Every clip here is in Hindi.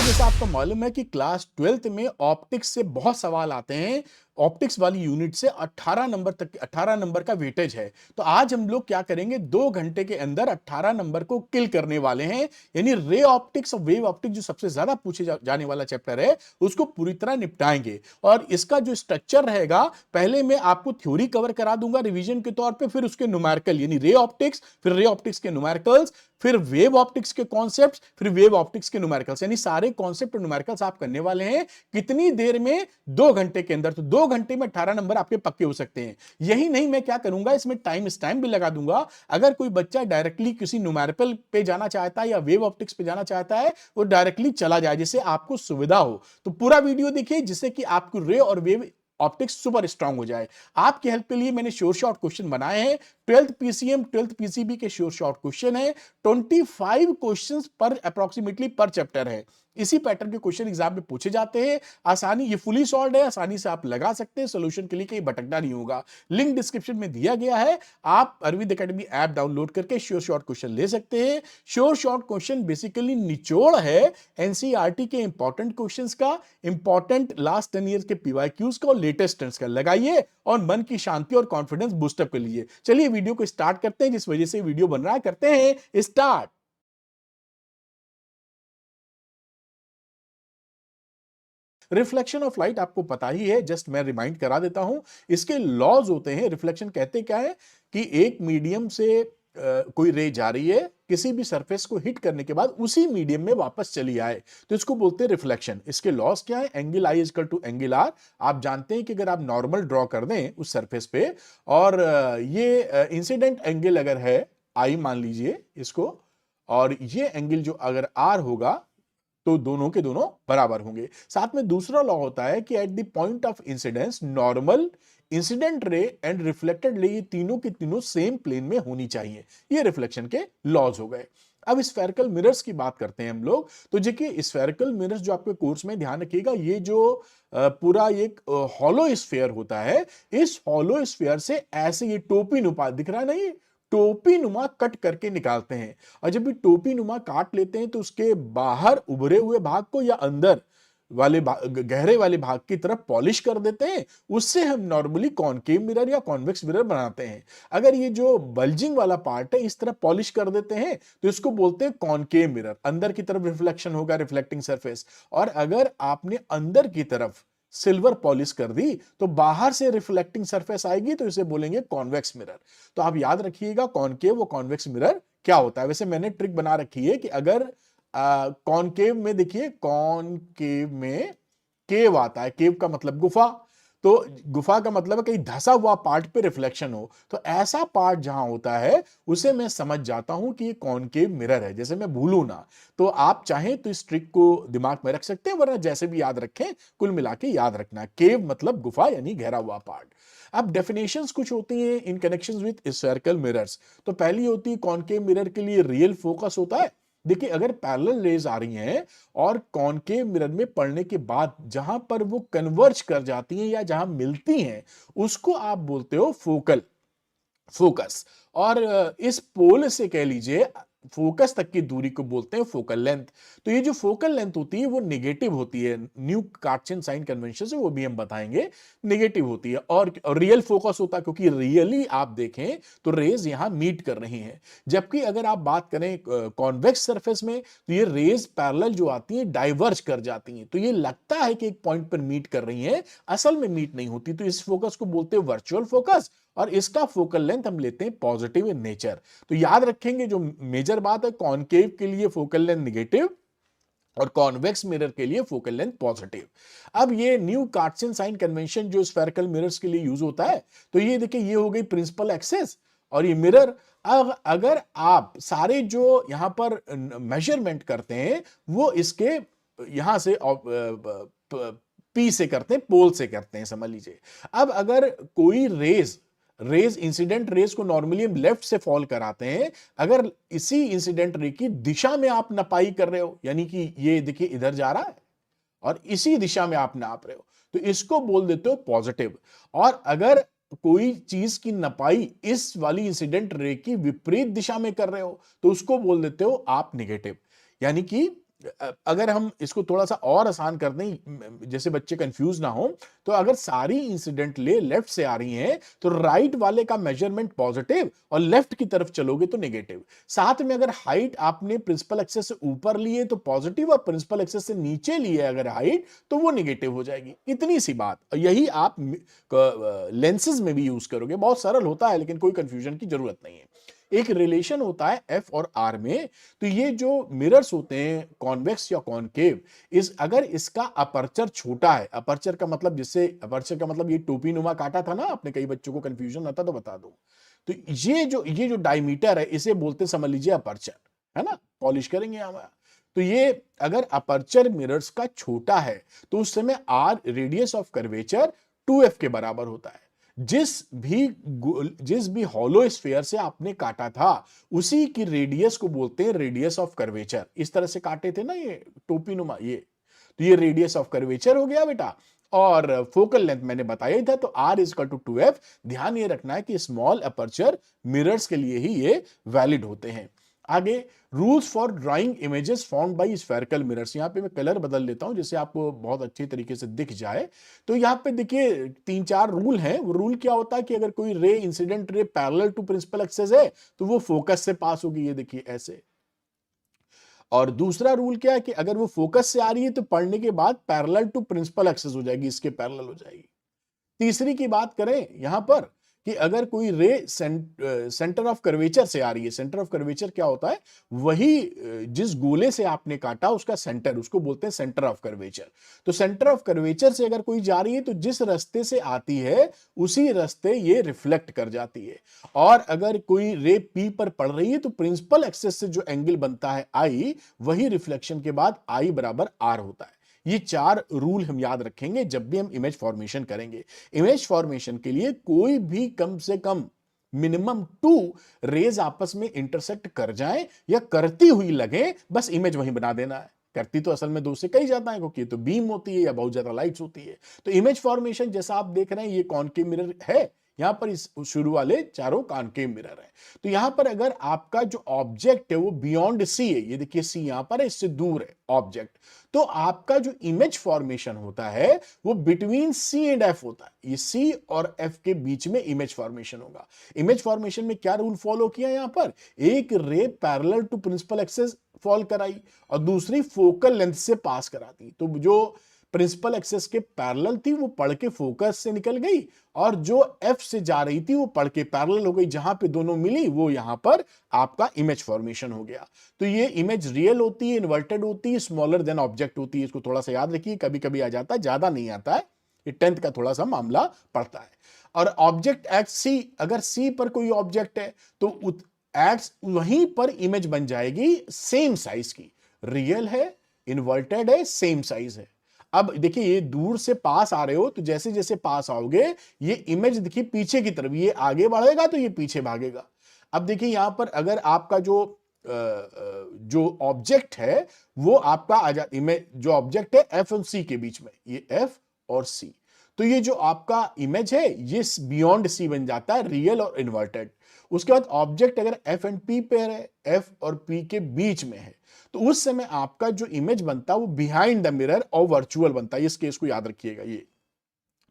जैसा आपको मालूम है कि क्लास 12th में ऑप्टिक्स से बहुत सवाल आते हैं। ऑप्टिक्स वाली यूनिट से 18 नंबर का वेटेज है। तो आज हम लोग क्या करेंगे, 2 घंटे के अंदर 18 नंबर को किल करने वाले हैं। यानी रे ऑप्टिक्स और वेव ऑप्टिक्स जो सबसे ज्यादा पूछे जाने वाला चैप्टर है, उसको पूरी तरह निपटाएंगे। और इसका जो स्ट्रक्चर रहेगा, पहले मैं आपको थ्योरी कवर करा दूंगा रिवीजन के तौर पे, फिर उसके न्यूमेरिकल यानी रे ऑप्टिक्स, फिर रे ऑप्टिक्स के न्यूमेरिकल्स, फिर वेव ऑप्टिक्स के कॉन्सेप्ट्स, फिर वेव ऑप्टिक्स के न्यूमेरिकल्स, यानी सारे कॉन्सेप्ट और न्यूमेरिकल्स आप करने वाले हैं कितनी देर में, 2 घंटे के अंदर। तो 2 घंटे में 18 नंबर आपके पक्के हो सकते हैं। यही नहीं, मैं क्या करूंगा, इसमें टाइम स्टैम्प भी लगा दूंगा। अगर कोई बच्चा डायरेक्टली किसी न्यूमेरिकल पे जाना चाहता है या वेव ऑप्टिक्स पे जाना चाहता है, वो डायरेक्टली चला जाए, जिससे आपको सुविधा हो। तो पूरा वीडियो देखिए, जिससे कि आपको रे और वेव ऑप्टिक्स सुपर स्ट्रांग हो जाए। आपकी हेल्प के लिए मैंने श्योर शॉर्ट क्वेश्चन बनाए हैं। 12th पीसीएम 12th पीसीबी के श्योर शॉर्ट क्वेश्चन है। 25 क्वेश्चंस पर अप्रोक्सीमेटली पर चैप्टर है। इसी पैटर्न के क्वेश्चन एग्जाम में पूछे जाते हैं। आसानी, ये फुली सॉल्व्ड है, आसानी से आप लगा सकते हैं। सोल्यूशन के लिए कहीं भटकना नहीं होगा। लिंक डिस्क्रिप्शन में दिया गया है। आप अरविंद एकेडमी ऐप डाउनलोड करके श्योर शॉर्ट क्वेश्चन ले सकते हैं। श्योर शॉर्ट क्वेश्चन बेसिकली निचोड़ है एनसीईआरटी के इंपॉर्टेंट क्वेश्चंस का, इंपॉर्टेंट लास्ट 10 ईयर के पीवाईक्यूज का और लेटेस्ट ट्रेंड्स का। लगाइए और मन की शांति और कॉन्फिडेंस बूस्टअप के लिए। चलिए वीडियो को स्टार्ट करते हैं, जिस वजह से वीडियो बन रहा है। करते हैं स्टार्ट। रिफ्लेक्शन ऑफ लाइट आपको पता ही है, जस्ट मैं रिमाइंड करा देता हूं। इसके लॉज होते हैं। रिफ्लेक्शन कहते क्या है कि एक मीडियम से कोई रे जा रही है, किसी भी सरफेस को हिट करने के बाद उसी मीडियम में वापस चली आए, तो इसको बोलते हैं रिफ्लेक्शन। इसके लॉस क्या है, angle i equal to angle r. आप जानते हैं कि अगर आप नॉर्मल ड्रॉ कर दें उस सरफेस पे, और ये इंसिडेंट एंगल अगर है आई, मान लीजिए इसको, और ये एंगल जो अगर आर होगा, तो दोनों के दोनों बराबर होंगे। साथ में दूसरा लॉ होता है कि at the point of incidence, normal, incident ray and reflected ray, ये तीनों की तीनों सेम प्लेन में होनी चाहिए। ये रिफ्लेक्शन के लॉज हो गए। अब स्फेरिकल मिरर्स की बात करते हैं हम लोग। तो देखिए, स्फेरिकल मिरर्स जो आपके कोर्स में, ध्यान रखिएगा, ये जो पूरा एक हॉलो स्फेयर होता है, इस हॉलो स्फेयर से ऐसे ये टोपी नुमा दिख रहा है ना, ये टोपी नुमा कट करके निकालते हैं। और जब भी टोपी नुमा काट लेते हैं, तो उसके बाहर उभरे हुए भाग को या अंदर वाले गहरे वाले भाग की तरफ पॉलिश कर देते हैं। उससे हम नॉर्मली कॉनकेव मिरर या कॉन्वेक्स मिरर बनाते हैं। अगर ये जो बल्जिंग वाला पार्ट है, इस तरफ पॉलिश कर देते हैं, तो इसको बोलते हैं कॉनकेव मिरर। अंदर की तरफ रिफ्लेक्शन होगा, रिफ्लेक्टिंग सरफेस। और अगर आपने अंदर की तरफ सिल्वर पॉलिश कर दी, तो बाहर से रिफ्लेक्टिंग सरफेस आएगी, तो इसे बोलेंगे कॉन्वेक्स मिरर। तो आप याद रखिएगा कॉनकेव व कॉन्वेक्स मिरर क्या होता है। वैसे मैंने ट्रिक बना रखी है कि अगर कॉनकेव में, देखिए कॉनकेव में केव आता है, केव का मतलब गुफा, तो गुफा का मतलब है कहीं धसा हुआ पार्ट पे रिफ्लेक्शन हो। तो ऐसा पार्ट जहां होता है, उसे मैं समझ जाता हूं कि ये कॉनकेव मिरर है। जैसे मैं भूलू ना, तो आप चाहें तो इस ट्रिक को दिमाग में रख सकते हैं, वरना जैसे भी याद रखें, कुल मिला के याद रखना। केव मतलब गुफा, यानी घेरा हुआ पार्ट। अब डेफिनेशंस कुछ होती हैं इन कनेक्शंस विद स्फेरिकल मिरर्स। तो पहली होती है, कॉनकेव मिरर के लिए रियल फोकस होता है। देखिए, अगर पैरेलल रेज आ रही हैं और कॉनकेव मिरर में पड़ने के बाद जहां पर वो कन्वर्ज कर जाती हैं या जहां मिलती हैं, उसको आप बोलते हो फोकल फोकस। और इस पोल से कह लीजिए फोकस तक की दूरी को बोलते हैं फोकल लेंथ। तो ये जो फोकल लेंथ होती है, वो नेगेटिव होती है। न्यू कार्टेशियन साइन कन्वेंशन से वो भी हम बताएंगे, नेगेटिव होती है। और रियल फोकस होता है, क्योंकि रियली आप देखें तो रेज यहां मीट कर रही हैं। जबकि अगर आप बात करें कॉन्वेक्स सरफेस में, तो ये रेज पैरेलल जो आती हैं, डाइवर्ज कर जाती हैं। तो ये लगता है कि एक पॉइंट पर मीट कर रही हैं, असल में मीट नहीं होती। तो इस फोकस को बोलते हैं वर्चुअल फोकस, और इसका फोकल लेंथ हम लेते हैं पॉजिटिव इन नेचर। तो याद रखेंगे, जो मेजर बात है, कॉनकेव के लिए फोकल लेंथ नेगेटिव और कॉन्वेक्स मिरर के लिए फोकल लेंथ पॉजिटिव। अब ये न्यू कार्टेशियन साइन कन्वेंशन जो स्फेरिकल मिरर्स के लिए यूज होता है, तो ये देखिए, ये हो गई प्रिंसिपल एक्सिस और ये मिरर। अगर आप सारे जो यहां पर मेजरमेंट करते हैं, वो इसके यहां से पी से करते हैं, पोल से करते हैं, समझ लीजिए। अब अगर कोई रेज इंसिडेंट रेज को नॉर्मली हम लेफ्ट से फॉल कराते हैं। अगर इसी इंसिडेंट रे की दिशा में आप नपाई कर रहे हो, यानी कि ये देखिए इधर जा रहा है और इसी दिशा में आप नाप रहे हो, तो इसको बोल देते हो पॉजिटिव। और अगर कोई चीज की नपाई इस वाली इंसिडेंट रे की विपरीत दिशा में कर रहे हो, तो उसको बोल देते हो आप नेगेटिव। यानी कि अगर हम इसको थोड़ा-सा और आसान कर दें, जैसे बच्चे कंफ्यूज ना हो, तो अगर सारी इंसिडेंट ले लेफ्ट से आ रही हैं, तो राइट वाले का मेजरमेंट पॉजिटिव और लेफ्ट की तरफ चलोगे तो नेगेटिव। साथ में अगर हाइट आपने प्रिंसिपल एक्सेस से ऊपर लिए तो पॉजिटिव और प्रिंसिपल एक्सेस से नीचे लिए अगर हाइट तो वो नेगेटिव हो जाएगी। इतनी सी बात। यही आप लेंसेज में भी यूज करोगे। बहुत सरल होता है, लेकिन कोई कंफ्यूजन की जरूरत नहीं है। एक रिलेशन होता है एफ और आर में। तो ये जो मिरर्स होते हैं कॉन्वेक्स या कॉनकेव, इस अगर इसका अपर्चर छोटा है, अपर्चर का मतलब, जिससे अपर्चर का मतलब ये टोपी नुमा काटा था ना, आपने कई बच्चों को कंफ्यूजन आता तो बता दो। तो ये जो डायमीटर है इसे बोलते समझ लीजिए अपर्चर, है ना, पॉलिश करेंगे हम। तो ये अगर अपर्चर मिरर्स का छोटा है तो उस समय are radius of curvature 2f के बराबर होता है। जिस भी हॉलो स्फीयर से आपने काटा था उसी की रेडियस को बोलते हैं रेडियस ऑफ कर्वेचर। इस तरह से काटे थे ना ये टोपी नुमा, ये तो ये रेडियस ऑफ कर्वेचर हो गया बेटा। और फोकल लेंथ मैंने बताया ही था, तो R is equal to 2f। ध्यान ये रखना है कि स्मॉल अपर्चर मिरर्स के लिए ही ये वैलिड होते हैं। आगे, rules for drawing images found by spherical mirrors. यहां पे मैं कलर बदल लेता हूं जिससे आपको बहुत अच्छे तरीके से दिख जाए। तो यहां पे देखिए 3-4 रूल हैं। वो रूल क्या होता है कि अगर कोई रे, incident ray parallel to principal access है तो वो फोकस से पास होगी, ये देखिए ऐसे। और दूसरा रूल क्या है कि अगर वो फोकस से आ रही है तो पढ़ने के बाद पैरेलल टू प्रिंसिपल एक्सेस हो जाएगी, इसके पैरेलल हो जाएगी। तीसरी की बात करें यहां पर कि अगर कोई रे सेंटर ऑफ कर्वेचर से आ रही है, सेंटर ऑफ कर्वेचर क्या होता है, वही जिस गोले से आपने काटा उसका सेंटर, उसको बोलते हैं सेंटर ऑफ कर्वेचर। तो सेंटर ऑफ कर्वेचर से अगर कोई जा रही है तो जिस रास्ते से आती है उसी रास्ते ये रिफ्लेक्ट कर जाती है। और अगर कोई रे पी पर पड़ रही है तो प्रिंसिपल एक्सेस से जो एंगल बनता है आई, वही रिफ्लेक्शन के बाद आई बराबर आर होता है। ये 4 रूल हम याद रखेंगे जब भी हम इमेज फॉर्मेशन करेंगे। इमेज फॉर्मेशन के लिए कोई भी कम से कम मिनिमम 2 रेज आपस में इंटरसेक्ट कर जाएं या करती हुई लगे, बस इमेज वहीं बना देना है। करती तो असल में 2 से कई जाता है, क्योंकि तो बीम होती है या बहुत ज्यादा लाइट्स होती है। तो इमेज फॉर्मेशन जैसा आप देख रहे हैं, ये कॉनकेव मिरर है। यहां पर इस शुरू वाले चारों कॉनकेव मिरर है। तो यहां पर अगर आपका जो ऑब्जेक्ट है वो बियॉन्ड सी है, ये देखिए सी यहां पर है, इससे दूर है ऑब्जेक्ट, तो आपका जो इमेज फॉर्मेशन होता है वो बिटवीन सी एंड एफ होता है। ये सी और एफ के बीच में इमेज फॉर्मेशन होगा। इमेज फॉर्मेशन में क्या रूल फॉलो किया यहां पर, एक ray parallel to principal axis fall कराई और दूसरी फोकल लेंथ से पास कराती। तो जो प्रिंसिपल एक्सेस के पैरेलल थी वो पढ़ के फोकस से निकल गई, और जो एफ से जा रही थी वो पढ़ के पैरेलल हो गई। जहां पे दोनों मिली वो यहां पर आपका इमेज फॉर्मेशन हो गया। तो ये इमेज रियल होती है, इन्वर्टेड होती है, स्मॉलर देन ऑब्जेक्ट होती है। इसको थोड़ा सा याद रखिए, कभी कभी आ जाता है, ज्यादा नहीं आता है, ये 10th का थोड़ा सा मामला पड़ता है। और ऑब्जेक्ट एट सी, अगर सी पर कोई ऑब्जेक्ट है तो एट वहीं पर इमेज बन जाएगी सेम साइज की। रियल है, इन्वर्टेड है, सेम साइज है। अब देखिए ये दूर से पास आ रहे हो तो जैसे जैसे पास आओगे ये इमेज देखिए पीछे की तरफ, ये आगे बढ़ेगा तो ये पीछे भागेगा। अब देखिए यहां पर अगर आपका जो ऑब्जेक्ट है वो आपका आ जा, इमेज जो ऑब्जेक्ट है एफ और सी के बीच में, ये एफ और सी, तो ये जो आपका इमेज है ये बियॉन्ड सी बन जाता है, रियल और इन्वर्टेड। उसके बाद ऑब्जेक्ट अगर एफ एंड पी पे है, एफ और पी के बीच में है, तो उस समय आपका जो इमेज बनता है वो बिहाइंड द मिरर और वर्चुअल बनता है। इस केस को याद रखिएगा, ये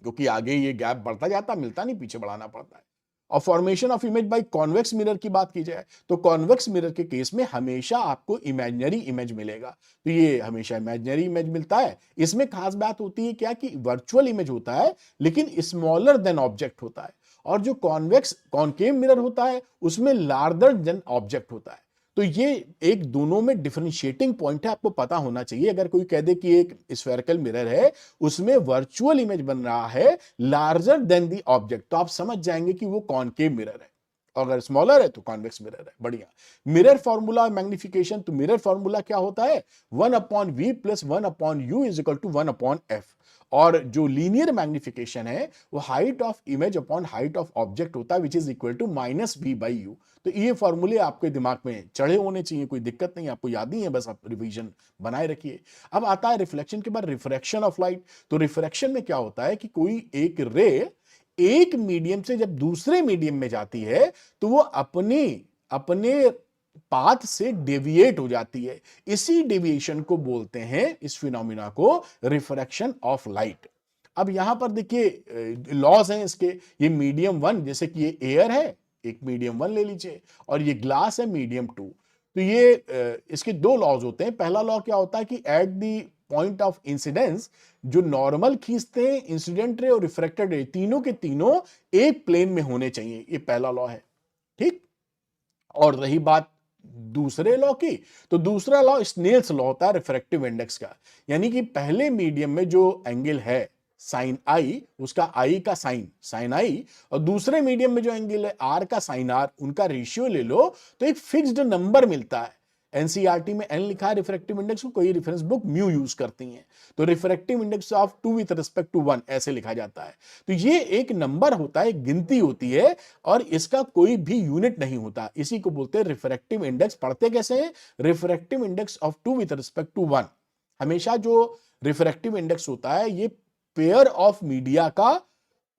क्योंकि आगे ये गैप बढ़ता जाता, मिलता नहीं, पीछे बढ़ाना पड़ता है। और formation of image by convex mirror की बात की जाए तो कॉन्वेक्स मिरर के केस में हमेशा आपको इमेजिनरी इमेज मिलेगा। तो ये हमेशा इमेजिनरी इमेज मिलता है। इसमें खास बात होती है क्या कि वर्चुअल इमेज होता है लेकिन स्मॉलर देन ऑब्जेक्ट होता है, और जो कॉन्वेक्स कॉनकेव मिरर होता है उसमें लार्जर देन ऑब्जेक्ट होता है। तो ये एक दोनों में डिफरेंशिएटिंग पॉइंट है, आपको पता होना चाहिए। अगर कोई कह दे कि एक स्फेरिकल मिरर है उसमें वर्चुअल इमेज बन रहा है लार्जर देन दी ऑब्जेक्ट, तो आप समझ जाएंगे कि वो कॉनकेव मिरर है। अगर स्मॉलर है तो कॉन्वेक्स मिरर है। बढ़िया। मिरर फॉर्मूला मैग्निफिकेशन, तो मिरर फॉर्मूला क्या होता है, 1/v plus 1/u is equal to 1/f। और जो लीनियर मैग्निफिकेशन है वो height of image upon height of object होता है which is equal to -v/u। तो ये फॉर्मूले आपके दिमाग में चढ़े होने चाहिए, कोई दिक्कत नहीं, आपको याद नहीं है, बस आप रिवीजन बनाए रखिए। अब आता है रिफ्लेक्शन के बाद रिफ्रैक्शन ऑफ लाइट। तो रिफ्रैक्शन में क्या होता है कि कोई एक रे एक मीडियम से जब दूसरे मीडियम में जाती है तो वो अपने पाथ से डेविएट हो जाती है। इसी डेविएशन को बोलते हैं, इस फिनोमिना को, रिफ्रैक्शन ऑफ लाइट। अब यहां पर देखिए लॉज हैं इसके। ये मीडियम वन, जैसे कि ये एयर है, एक मीडियम वन ले लीजिए, और ये ग्लास है मीडियम टू। तो ये इसके दो लॉज होते हैं। पहला लॉ क्या होता है कि at the point of incidence, जो नॉर्मल खींचते हैं, इंसिडेंट रे और रिफ्रैक्टेड रे, तीनों के तीनों एक प्लेन में होने चाहिए। ये पहला लॉ है, ठीक। और रही बात दूसरे लॉ की, तो दूसरा लॉ स्नेल्स लॉ होता है रिफ्रैक्टिव इंडेक्स का। यानी कि पहले मीडियम में जो एंगल है साइन आई, उसका आई का साइन साइन आई, और दूसरे मीडियम में जो एंगल है आर का साइन आर, उनका रेशियो ले लो तो एक फिक्स्ड नंबर मिलता है। एनसीईआरटी में एन लिखा है रिफ्रैक्टिव इंडेक्स को, कोई रेफरेंस बुक म्यू यूज करती हैं, तो refractive index of 2 with respect to 1 ऐसे लिखा जाता है। तो ये एक नंबर होता है, एक गिनती होती है, और इसका कोई भी यूनिट नहीं होता। इसी को बोलते हैं रिफ्रैक्टिव इंडेक्स। पढ़ते कैसे हैं? Refractive index of 2 with respect to 1। हमेशा जो रिफ्रैक्टिव इंडेक्स होता है, ये पेयर ऑफ मीडिया का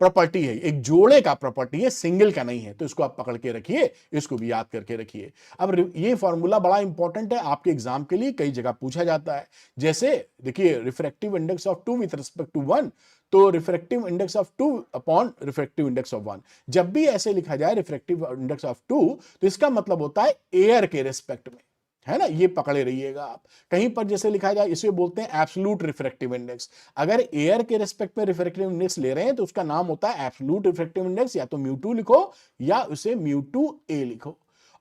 प्रॉपर्टी है, एक जोड़े का प्रॉपर्टी है, सिंगल का नहीं है। तो इसको आप पकड़ के रखिए, इसको भी याद करके रखिए। अब ये फॉर्मूला बड़ा इंपॉर्टेंट है आपके एग्जाम के लिए, कई जगह पूछा जाता है। जैसे देखिए refractive index of 2 with respect to 1, तो refractive index of 2 upon refractive index of 1। जब भी ऐसे लिखा जाए रिफ्रैक्टिव इंडेक्स ऑफ 2, तो इसका मतलब होता है एयर के रिस्पेक्ट में, है ना। ये पकड़े रहिएगा आप। कहीं पर जैसे लिखा जाए, इसे बोलते हैं एब्सोल्यूट रिफ्रैक्टिव इंडेक्स। अगर एयर के रिस्पेक्ट में रिफ्रैक्टिव इंडेक्स ले रहे हैं तो उसका नाम होता है एब्सोल्यूट रिफ्रैक्टिव इंडेक्स। या तो म्यू2 लिखो या उसे म्यू2a लिखो।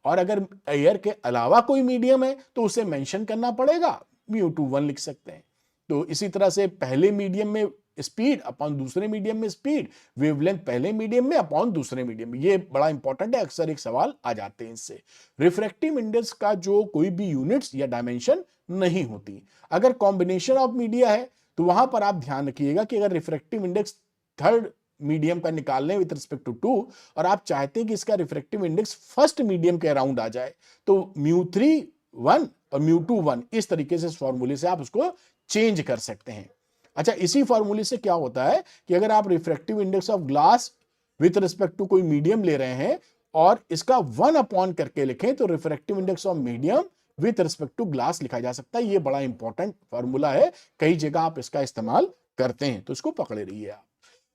और अगर एयर के अलावा कोई मीडियम है तो उसे मेंशन करना पड़ेगा, म्यू21 लिख सकते हैं। तो इसी तरह से पहले मीडियम में स्पीड अपॉन दूसरे मीडियम में स्पीड, वेवलेंथ पहले मीडियम में अपॉन दूसरे मीडियम में। ये बड़ा इंपॉर्टेंट है, अक्सर एक सवाल आ जाते हैं इससे। रिफ्रैक्टिव इंडेक्स का जो कोई भी यूनिट्स या डायमेंशन नहीं होती। अगर कॉम्बिनेशन ऑफ मीडिया है तो वहां पर आप ध्यान रखिएगा कि अगर रिफ्रैक्टिव इंडेक्स थर्ड मीडियम का निकालने विद रिस्पेक्ट टू 2, और आप चाहते हैं कि इसका रिफ्रैक्टिव इंडेक्स फर्स्ट मीडियम के अराउंड आ जाए, तो म्यू3 1 और म्यू2 1, इस तरीके से इस फॉर्मूले से आप उसको चेंज कर सकते हैं। अच्छा, इसी फॉर्मूले से क्या होता है कि अगर आप refractive index of glass with respect to कोई मीडियम ले रहे हैं और इसका 1 अपॉन करके लिखें, तो refractive index of medium with respect to glass लिखा जा सकता है। ये बड़ा इंपॉर्टेंट फॉर्मूला है, कई जगह आप इसका इस्तेमाल करते हैं, तो इसको पकड़े रहिए आप।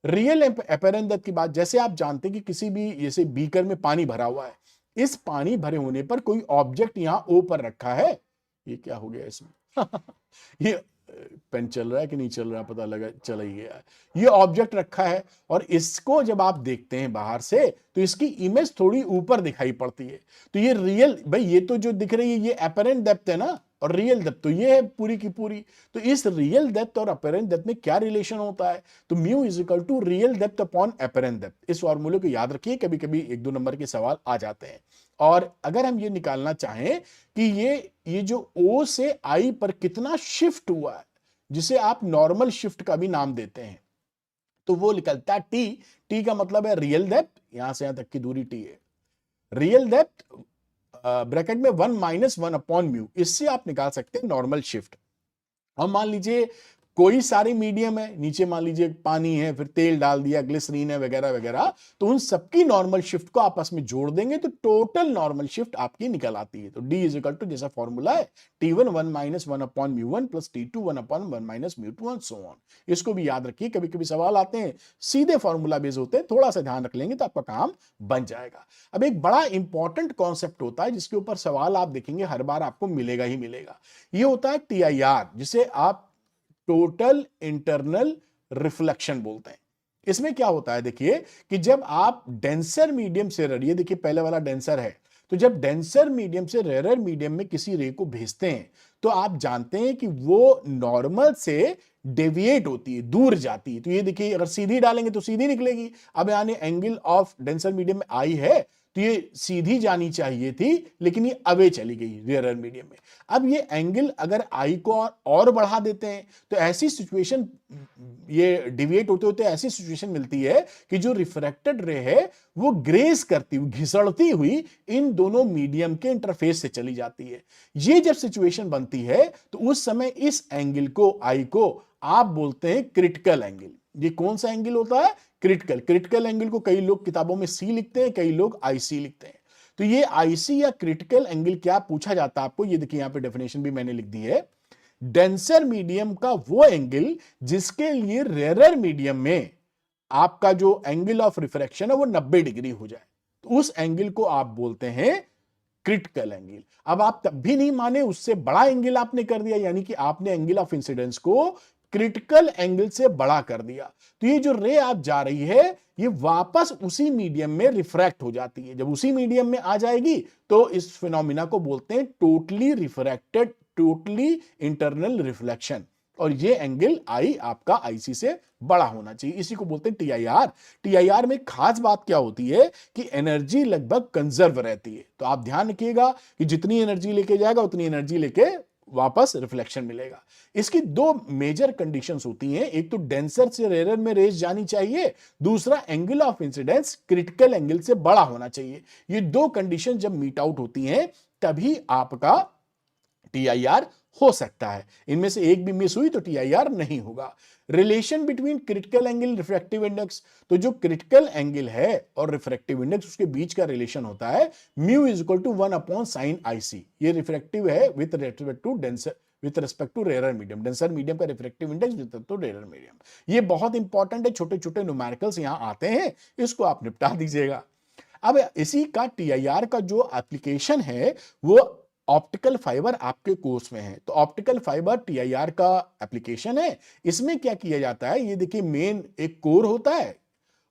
रियल अपैरेंट डेप्थ की बात, जैसे आप जानते हैं कि किसी भी जैसे बीकर में पानी भरा हुआ है, इस पानी भरे होने पर कोई ऑब्जेक्ट यहां ओ पर रखा है। ये क्या हो गया इसमें? ये पेन चल रहा है कि नहीं चल रहा, पता लगा चला ही गया। ये ऑब्जेक्ट रखा है और इसको जब आप देखते हैं बाहर से तो इसकी इमेज थोड़ी ऊपर दिखाई पड़ती है। तो ये रियल, भाई ये तो जो दिख रही है ये अपैरेंट डेप्थ है ना, और रियल डेप्थ तो ये है पूरी की पूरी। तो इस रियल डेप्थ और अपैरेंट डेप्थ में क्या रिलेशन होता है? तो mu is equal to real depth upon apparent depth. इस फॉर्मूले को याद रखिए, कभी कभी 1-2 नंबर के सवाल आ जाते हैं। और अगर हम ये निकालना चाहें कि ये जो ओ से आई पर कितना शिफ्ट हुआ है, जिसे आप नॉर्मल शिफ्ट का भी नाम देते हैं, तो वो निकलता है टी। टी का मतलब है रियल डेप्थ, यहां से यहां तक की दूरी टी है। रियल डेप्थ ब्रैकेट में 1 - 1 अपॉन म्यू, इससे आप निकाल सकते हैं नॉर्मल शिफ्ट। और मान लीजिए कोई सारे मीडियम है, नीचे मान लीजिए पानी है, फिर तेल डाल दिया, ग्लिसरीन है वगैरह वगैरह, तो उन सबकी नॉर्मल शिफ्ट को आपस में जोड़ देंगे तो टोटल नॉर्मल शिफ्ट आपकी निकल आती है। तो D इज इक्वल टू, जैसा फॉर्मूला है, T1 1 - 1 upon mu plus T2 1 upon 1 - mu and so on. इसको भी याद रखिए, कभी कभी सवाल आते हैं सीधे फॉर्मूला बेस होते हैं, थोड़ा सा ध्यान रख लेंगे तो आपका काम बन जाएगा। अब एक बड़ा इंपॉर्टेंट कॉन्सेप्ट होता है जिसके ऊपर सवाल आप देखेंगे हर बार आपको मिलेगा ही मिलेगा। ये होता है TIR, जिसे आप टोटल इंटरनल रिफ्लेक्शन बोलते हैं। इसमें क्या होता है देखिए कि जब आप डेंसर मीडियम से रेयर, ये देखिए पहले वाला डेंसर है, तो जब डेंसर मीडियम से रेयर मीडियम में किसी रे को भेजते हैं तो आप जानते हैं कि वो नॉर्मल से डेविएट होती है, दूर जाती है। तो ये देखिए अगर सीधी डालेंगे तो सीधी निकलेगी। अब यानी एंगल ऑफ डेंसर मीडियम में आई है तो ये सीधी जानी चाहिए थी, लेकिन ये अवे चली गई रेयर मीडियम में। अब ये एंगल अगर आई को और बढ़ा देते हैं तो ऐसी सिचुएशन, ये डिविएट होते होते ऐसी सिचुएशन मिलती है कि जो रिफ्रैक्टेड रे है वो ग्रेस करती हुई, घिसड़ती हुई इन दोनों मीडियम के इंटरफेस से चली जाती है। ये जब सिचुएशन बनती है तो उस समय इस एंगल को, आई को, आप बोलते हैं क्रिटिकल एंगल। ये कौन सा एंगल होता है? क्रिटिकल। क्रिटिकल एंगल को कई लोग किताबों में सी लिखते हैं, कई लोग IC लिखते हैं। तो ये आईसी या क्रिटिकल एंगल क्या पूछा जाता है आपको, ये देखिए यहां पे डेफिनेशन भी मैंने लिख दी है। डेंसर मीडियम का वो एंगल जिसके लिए रेयरर मीडियम में आपका जो एंगल ऑफ रिफ्रैक्शन है वो 90 डिग्री हो जाए, तो उस एंगल को आप बोलते हैं क्रिटिकल एंगल। अब आप तब भी नहीं माने, उससे बड़ा एंगल आपने कर दिया, यानी कि आपने एंगल ऑफ इंसिडेंस को क्रिटिकल एंगल से बड़ा कर दिया, तो ये जो रे आप जा रही है ये वापस उसी मीडियम में रिफ्रैक्ट हो जाती है। जब उसी मीडियम में आ जाएगी तो इस फिनोमिना को बोलते हैं totally refracted, totally internal reflection, और ये एंगल आई आपका आईसी से बड़ा होना चाहिए, इसी को बोलते हैं टीआईआर। टीआईआर में खास बात क्या होती है कि एनर्जी लगभग कंजर्व रहती है, तो आप ध्यान रखिएगा कि जितनी एनर्जी लेके जाएगा उतनी एनर्जी लेके वापस रिफ्लेक्शन मिलेगा। इसकी दो मेजर कंडीशंस होती हैं, एक तो डेंसर से रेयर में रेज जानी चाहिए, दूसरा angle of incidence critical angle से बड़ा होना चाहिए। ये दो कंडीशन जब मीट आउट होती हैं तभी आपका टीआईआर हो सकता है, इनमें से एक भी मिस हुई तो टीआईआर नहीं होगा। Relation between critical angle refractive index, तो जो क्रिटिकल एंगल है और रिफ्रैक्टिव इंडेक्स उसके बीच का रिलेशन होता है mu is equal to 1 upon sine i c. ये रिफ्रैक्टिव है with respect to denser, with respect to rare medium, denser medium का refractive index with respect to rare medium. ये बहुत इंपॉर्टेंट है, छोटे छोटे न्यूमेरिकल्स यहां आते हैं, इसको आप निपटा दीजिएगा। अब इसी का टीआईआर का जो एप्लीकेशन है वो ऑप्टिकल फाइबर आपके कोर्स में है, तो ऑप्टिकल फाइबर टीआईआर का एप्लीकेशन है। इसमें क्या किया जाता है, ये देखिए मेन एक कोर होता है,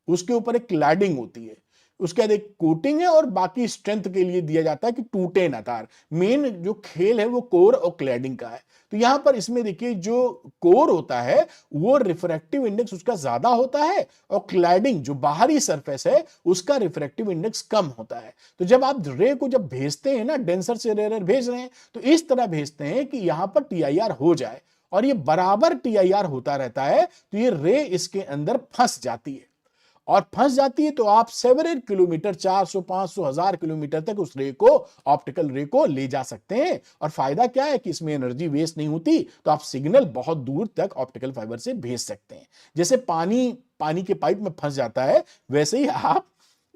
उसके ऊपर एक क्लैडिंग होती है, उसके बाद एक कोटिंग है और बाकी स्ट्रेंथ के लिए दिया जाता है कि टूटे ना तार। मेन जो खेल है वो कोर और क्लैडिंग का है। तो यहां पर इसमें देखिए जो कोर होता है वो रिफ्रैक्टिव इंडेक्स उसका ज्यादा होता है और क्लैडिंग जो बाहरी सरफेस है उसका रिफ्रैक्टिव इंडेक्स कम होता है। तो जब आप रे को जब भेजते हैं ना, डेंसर से रेयर भेज रहे हैं तो इस तरह भेजते हैं कि यहां पर टीआईआर हो जाए, और ये बराबर टीआईआर होता रहता है, तो ये रे इसके अंदर फंस जाती है, और फंस जाती है तो आप सेवरल किलोमीटर 400 500 1000 किलोमीटर तक उस रे को, ऑप्टिकल रे को ले जा सकते हैं। और फायदा क्या है कि इसमें एनर्जी वेस्ट नहीं होती, तो आप सिग्नल बहुत दूर तक ऑप्टिकल फाइबर से भेज सकते हैं। जैसे पानी के पाइप में फंस जाता है, वैसे ही आप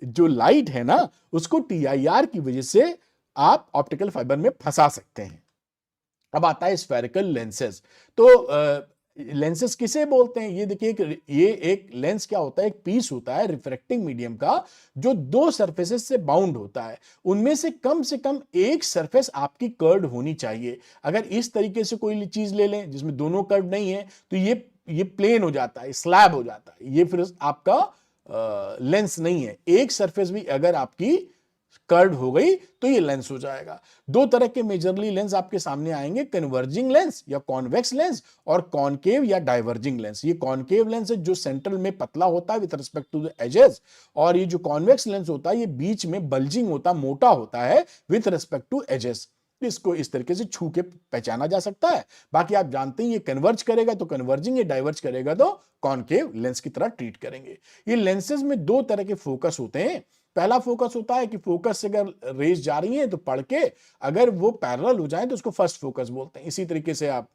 जो लाइट है ना उसको टीआईआर की वजह से आप ऑप्टिकल फाइबर में फंसा सकते हैं। अब आता है स्फेरिकल लेंसेज। तो लेंसेज किसे बोलते हैं, ये देखिए ये एक लेंस क्या होता है, एक पीस होता है रिफ्रैक्टिंग मीडियम का जो दो सरफेसेस से बाउंड होता है, उनमें से कम एक सरफेस आपकी कर्व्ड होनी चाहिए। अगर इस तरीके से कोई चीज ले लें जिसमें दोनों कर्व नहीं है तो ये प्लेन हो जाता है, स्लैब हो जाता है, ये फिर आपका लेंस नहीं है। एक सरफेस भी अगर आपकी कर्व हो गई तो ये लेंस हो जाएगा। दो तरह के मेजरली लेंस आपके सामने आएंगे, कन्वर्जिंग लेंस या कॉन्वेक्स लेंस, और कॉनकेव या डाइवर्जिंग लेंस। ये कॉनकेव लेंस है जो सेंट्रल में पतला होता है with respect to the edges, और ये जो कॉन्वेक्स लेंस होता है ये बीच में बल्जिंग होता, मोटा होता है विद रिस्पेक्ट टू एजेस। इसको इस तरीके से छू के पहचाना जा सकता है। बाकी आप जानते हैं ये कन्वर्ज करेगा तो कन्वर्जिंग, ये डाइवर्ज करेगा तो कॉनकेव लेंस की तरह ट्रीट करेंगे। ये लेंसेज में दो तरह के फोकस होते हैं। पहला फोकस होता है कि फोकस से अगर रेज जा रही है तो पढ़ के अगर वो पैरेलल हो जाए तो उसको फर्स्ट फोकस बोलते हैं। इसी तरीके से आप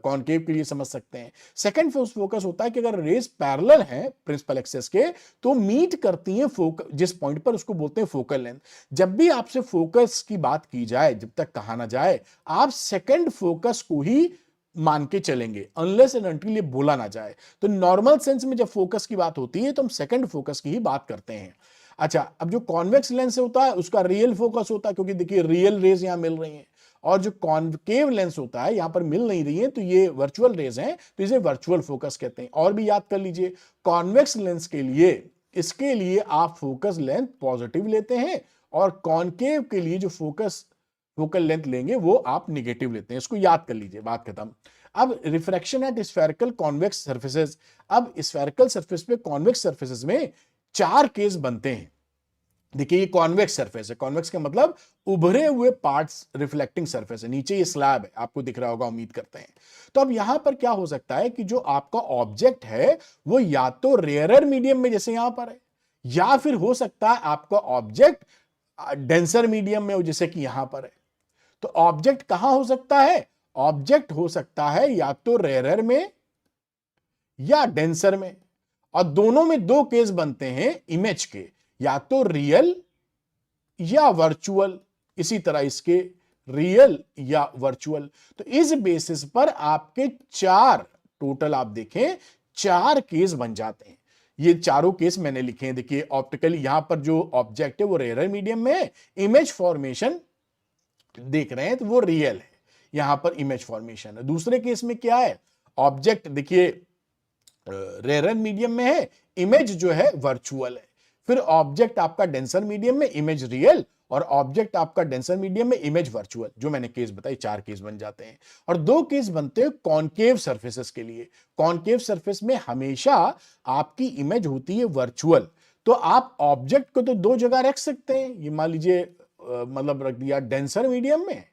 कॉनकेव के लिए समझ सकते हैं। सेकंड फोकस होता है कि अगर रेज पैरेलल है प्रिंसिपल एक्सेस के तो मीट करती हैं जिस पॉइंट पर, उसको बोलते हैं फोकल लेंथ। जब भी आपसे फोकस की बात की जाए, जब तक कहा ना जाए, आप सेकंड फोकस को ही मान के चलेंगे अनलेस एंड अनटिल ये बोला ना जाए। तो नॉर्मल सेंस में जब फोकस की बात होती है तो हम सेकंड फोकस की ही बात करते हैं। अच्छा, अब जो कॉन्वेक्स लेंस होता है उसका रियल फोकस होता है, क्योंकि देखिए रियल रेज यहां मिल रही हैं, और जो कॉन्केव लेंस होता है यहां पर मिल नहीं रही है तो ये वर्चुअल रेज हैं, तो इसे वर्चुअल फोकस कहते हैं। और भी याद कर लीजिए, कॉन्वेक्स लेंस के लिए इसके लिए आप फोकस लेंथ पॉजिटिव लेते हैं, और कॉनकेव के लिए जो फोकल लेंथ लेंगे वो आप निगेटिव लेते हैं। इसको याद कर लीजिए, बात खत्म। अब refraction at spherical convex surfaces. अब स्फेरिकल सरफेस पे कॉन्वेक्स सर्फेसेस में 4 केस बनते हैं। देखिए ये कॉन्वेक्स सरफेस है, कॉन्वेक्स का मतलब उभरे हुए पार्ट्स रिफ्लेक्टिंग सरफेस है, नीचे ये स्लैब है, आपको दिख रहा होगा उम्मीद करते हैं। तो अब यहां पर क्या हो सकता है कि जो आपका ऑब्जेक्ट है वो या तो रेयरर मीडियम में जैसे यहां पर है, या फिर हो सकता है आपका ऑब्जेक्ट डेंसर मीडियम में हो जैसे कि यहां पर है। तो ऑब्जेक्ट कहां हो सकता है, ऑब्जेक्ट हो सकता है या तो रेयरर में या डेंसर में, और दोनों में दो केस बनते हैं इमेज के, या तो रियल या वर्चुअल, इसी तरह इसके रियल या वर्चुअल। तो इस बेसिस पर आपके चार, टोटल आप देखें चार केस बन जाते हैं। ये चारों केस मैंने लिखे हैं, देखिए ऑप्टिकली यहां पर जो ऑब्जेक्ट है वो रेयर मीडियम में है, इमेज फॉर्मेशन देख रहे हैं तो वो रियल है, यहां पर इमेज फॉर्मेशन है। दूसरे केस में क्या है, ऑब्जेक्ट देखिए रेयर मीडियम में है, इमेज जो है वर्चुअल है। फिर ऑब्जेक्ट आपका डेंसर मीडियम में, इमेज रियल, और ऑब्जेक्ट आपका डेंसर मीडियम में, इमेज वर्चुअल। जो मैंने केस बताई, चार केस बन जाते हैं। और दो केस बनते हैं कॉनकेव सरफेसेस के लिए। कॉनकेव सरफेस में हमेशा आपकी इमेज होती है वर्चुअल। तो आप ऑब्जेक्ट को तो दो जगह रख सकते हैं, ये मान लीजिए मतलब रख दिया डेंसर मीडियम में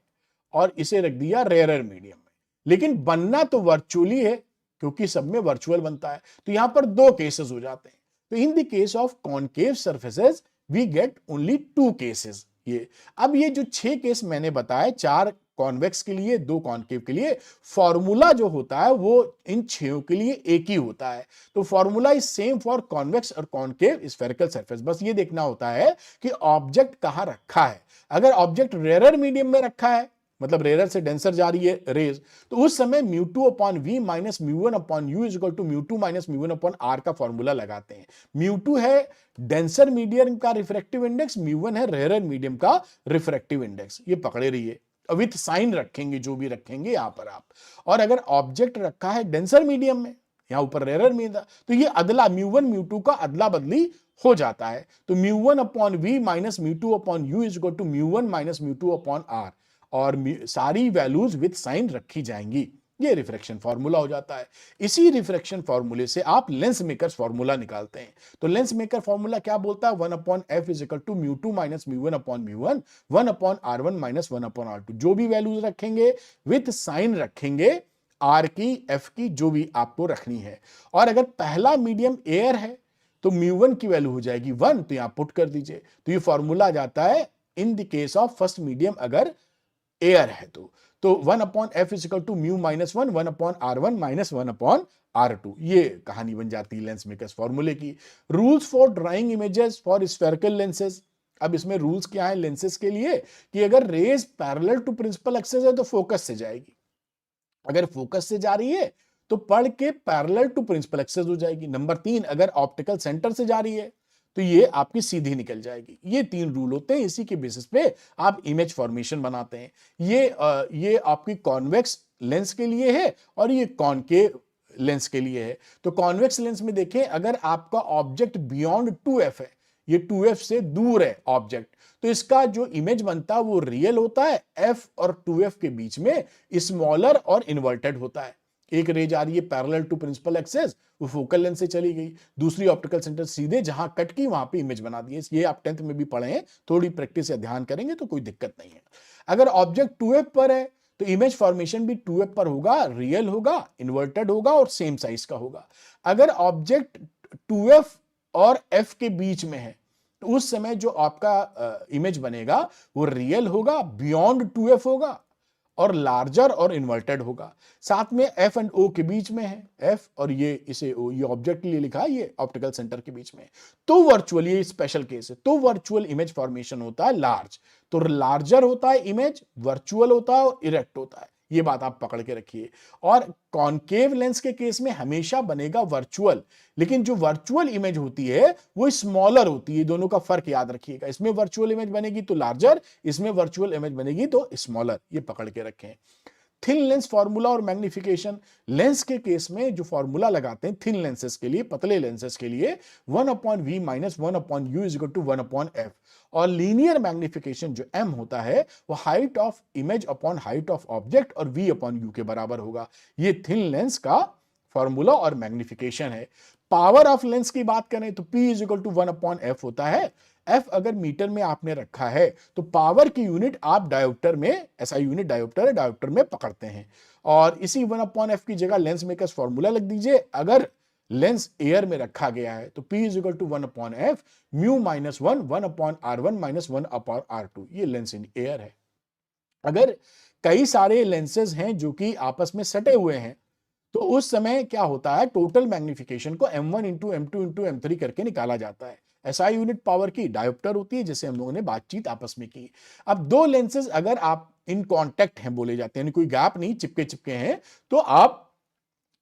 और इसे रख दिया रेयर मीडियम में, लेकिन बनना तो वर्चुअली है क्योंकि सब में वर्चुअल बनता है। तो यहां पर दो केसेस हो जाते हैं। तो in the case of concave surfaces we get only two cases. ये अब ये जो 6 केस मैंने बताए, 4 कॉन्वेक्स के लिए, 2 कॉनकेव के लिए, फॉर्मूला जो होता है वो इन 6 के लिए एक ही होता है। तो formula is same for convex और कॉनकेव स्फेरिकल सरफेस। बस ये देखना होता है कि ऑब्जेक्ट कहां रखा है। अगर ऑब्जेक्ट रेयर मीडियम में रखा है, मतलब रेयर से डेंसर जा रही है रेज, तो उस समय μ2 upon v minus μ1 upon u is equal to μ2 minus μ1 upon r का फॉर्मूला लगाते हैं। μ2 है डेंसर मीडियम का रिफ्रैक्टिव इंडेक्स, μ1 है रेयर मीडियम का रिफ्रैक्टिव इंडेक्स। ये पकड़े रहिए, विथ साइन रखेंगे जो भी रखेंगे यहां पर आप। और अगर ऑब्जेक्ट रखा है डेंसर मीडियम में, यहां ऊपर रेयर मीडियम, तो ये अदला μ1 μ2 का अदला बदली हो जाता है। तो μ1 upon v minus μ2 upon u is equal to μ1 minus μ2 upon r, और सारी वैल्यूज विद साइन रखी जाएंगी। ये रिफ्रैक्शन फार्मूला हो जाता है। इसी रिफ्रैक्शन फार्मूले से आप लेंस मेकर फार्मूला निकालते हैं। तो लेंस मेकर फार्मूला क्या बोलता है, 1 upon F is equal to μ2 minus μ1 upon μ1, 1 upon r1 minus 1 upon r2। जो भी वैल्यूज रखेंगे विथ साइन रखेंगे, आर की एफ की जो भी आपको रखनी है। और अगर पहला मीडियम एयर है तो μ1 की वैल्यू हो जाएगी 1, तो यहां पुट कर दीजिए। तो ये फॉर्मूला आ जाता है in the case of first medium अगर एयर है तो 1 upon F is equal to mu minus 1, 1 upon r1 minus 1 upon r2। ये कहानी बन जाती है लेंस मेकर्स फॉर्मूले की। Rules for drawing images for spherical lenses. अब इसमें रूल्स क्या है लेंसेज के लिए, कि अगर rays parallel to principal axis है तो फोकस से जाएगी, अगर फोकस से जा रही है तो पढ़ के पैरेलल टू प्रिंसिपल एक्सिस हो जाएगी। नंबर 3, अगर ऑप्टिकल सेंटर से जा रही है तो ये आपकी सीधी निकल जाएगी। ये 3 रूल होते हैं, इसी के बेसिस पे आप इमेज फॉर्मेशन बनाते हैं। ये आपकी कॉन्वेक्स लेंस के लिए है और ये कॉनकेव लेंस के लिए है। तो कॉन्वेक्स लेंस में देखें, अगर आपका ऑब्जेक्ट बियॉन्ड 2f है, ये 2f से दूर है ऑब्जेक्ट, तो इसका जो इमेज बनता है वो रियल होता है, f और 2f के बीच में स्मॉलर और इन्वर्टेड होता है। एक रेज आ रही है पैरेलल टू प्रिंसिपल एक्सिस, वो फोकल लेंथ से चली गई, दूसरी ऑप्टिकल सेंटर सीधे जहां कट की वहां पे इमेज बना दी है। ये आप 10th में भी पढ़े हैं, थोड़ी प्रैक्टिस या ध्यान करेंगे तो कोई दिक्कत नहीं है। अगर ऑब्जेक्ट 2f पर है तो इमेज फॉर्मेशन भी 2f पर होगा, रियल होगा, इन्वर्टेड होगा और सेम साइज का होगा। अगर ऑब्जेक्ट 2f और f के बीच में है तो उस समय जो आपका इमेज बनेगा वो रियल होगा, बियॉन्ड 2f होगा और लार्जर और इन्वर्टेड होगा। साथ में एफ एंड ओ के बीच में है, एफ और इसे ओ, ये ऑब्जेक्ट के लिए लिखा है, ये ऑप्टिकल सेंटर के बीच में। तो वर्चुअल, ये स्पेशल केस है, तो वर्चुअल इमेज फॉर्मेशन होता है लार्ज। तो लार्जर होता है इमेज, वर्चुअल होता है और इरेक्ट होता है। ये बात आप पकड़ के रखिए। और कॉनकेव लेंस के केस में हमेशा बनेगा वर्चुअल, लेकिन जो वर्चुअल इमेज होती है वो स्मॉलर होती है। दोनों का फर्क याद रखिएगा, इसमें वर्चुअल इमेज बनेगी तो लार्जर, इसमें वर्चुअल इमेज बनेगी तो स्मॉलर। ये पकड़ के रखें। थिन लेंस फॉर्मूला और मैग्निफिकेशन। लेंस के केस में जो फॉर्मूला लगाते हैं थिन लेंसेस के लिए, पतले लेंसेस के लिए, 1 upon v minus 1 upon u is equal to 1 upon f. और लीनियर मैग्निफिकेशन जो m होता है वो height of image upon height of object और v अपॉन u के बराबर होगा। ये थिन लेंस का फॉर्मूला और मैग्निफिकेशन है। पावर ऑफ लेंस की बात करें तो p is equal to 1 upon f होता है। f अगर मीटर में आपने रखा है तो पावर की यूनिट आप डायोप्टर में, ऐसा यूनिट डायोप्टर है, डायोप्टर में पकड़ते हैं। और इसी 1 अपॉन एफ की जगह लेंस मेकर्स फॉर्मूला लग दीजिए। अगर लेंस एयर में रखा गया है तो P is equal to 1 upon f mu minus 1, 1 upon r1 minus 1 upon r2। ये लेंस इन एयर है। अगर कई सारे लेंसेज हैं जो कि आपस में सटे हुए हैं तो उस समय क्या होता है, टोटल मैग्निफिकेशन को m1 into m2 into m3 करके निकाला जाता है। SI यूनिट पावर की डायोप्टर होती है, जैसे हम लोगों ने बातचीत आपस में की। अब दो लेंसेज अगर आप इन कांटेक्ट हैं बोले जाते हैं, कोई गैप नहीं, चिपके चिपके हैं, तो आप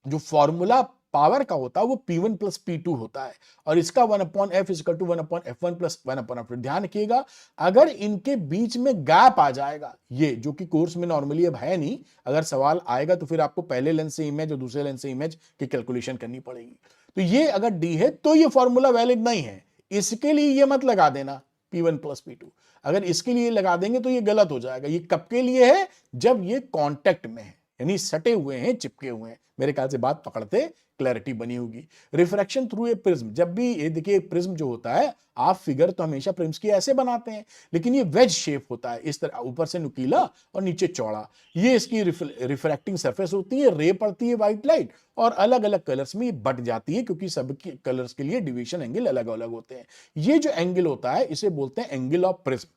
जो फॉर्मूला पावर का होता है वो P1 प्लस P2 होता है, और इसका 1/f equal to 1/f1 plus 1/f2। ध्यान रखिएगा, अगर इनके बीच में गैप आ जाएगा, ये जो कि कोर्स में नॉर्मली अब है नहीं, अगर सवाल आएगा तो फिर आपको पहले लेंस से इमेज और दूसरे लेंस से इमेज की कैलकुलेशन करनी पड़ेगी। तो ये अगर डी है तो ये फॉर्मूला वैलिड नहीं है, इसके लिए ये मत लगा देना P1 प्लस P2। अगर इसके लिए लगा देंगे तो ये गलत हो जाएगा। ये कब के लिए है? जब ये कांटेक्ट में है, यानी सटे हुए हैं, चिपके हुए हैं। मेरे ख्याल से बात पकड़ते क्लैरिटी बनी होगी। रिफ्रैक्शन थ्रू ए प्रिज्म, जब भी ये देखिए प्रिज्म जो होता है, आप फिगर तो हमेशा प्रिज्म की ऐसे बनाते हैं, लेकिन ये वेज शेप होता है, इस तरह ऊपर से नुकीला और नीचे चौड़ा। ये इसकी रिफ्रैक्टिंग सरफेस होती है, रे पड़ती है व्हाइट लाइट, और अलग अलग कलर्स में ये बट जाती है, क्योंकि सब कलर्स के लिए डिवीजन एंगल अलग अलग होते हैं। ये जो एंगल होता है इसे बोलते हैं एंगल ऑफ प्रिज्म।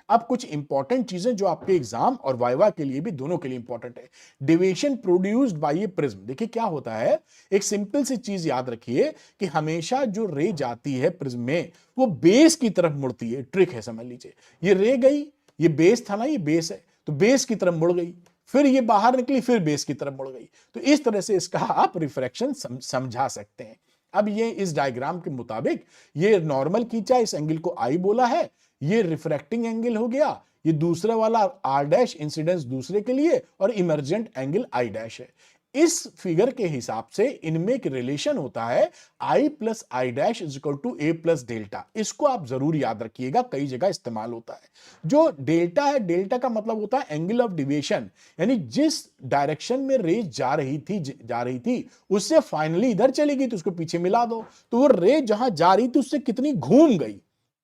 अब कुछ इंपॉर्टेंट चीजें जो आपके एग्जाम और वाइवा के लिए भी, दोनों के लिए इंपॉर्टेंट है। Deviation produced by A prism, देखिए क्या होता है, एक सिंपल सी चीज याद रखिए कि हमेशा जो रे जाती है प्रिज्म में वो बेस की तरफ मुड़ती है। ट्रिक है, समझ लीजिए, ये रे गई, ये बेस था ना, ये बेस है, तो बेस की तरफ मुड़ गई, फिर ये बाहर निकली, फिर बेस की तरफ मुड़ गई। तो इस तरह से इसका आप रिफ्रैक्शन समझा सकते हैं। अब ये इस डायग्राम के मुताबिक ये नॉर्मल खींचा, इस एंगल को आई बोला है, ये रिफ्रैक्टिंग एंगल हो गया, ये दूसरे वाला आर डैश इंसिडेंस दूसरे के लिए, और इमर्जेंट एंगल आई डैश है। इस फिगर के हिसाब से इनमें एक रिलेशन होता है, I plus I dash is equal to A plus delta. इसको आप जरूर याद रखिएगा, कई जगह इस्तेमाल होता है। जो डेल्टा है, डेल्टा का मतलब होता है एंगल ऑफ डिविएशन, यानी जिस डायरेक्शन में रे जा रही थी उससे फाइनली इधर चली गई, तो उसको पीछे मिला दो, तो वो रे जहां जा रही थी उससे कितनी घूम गई,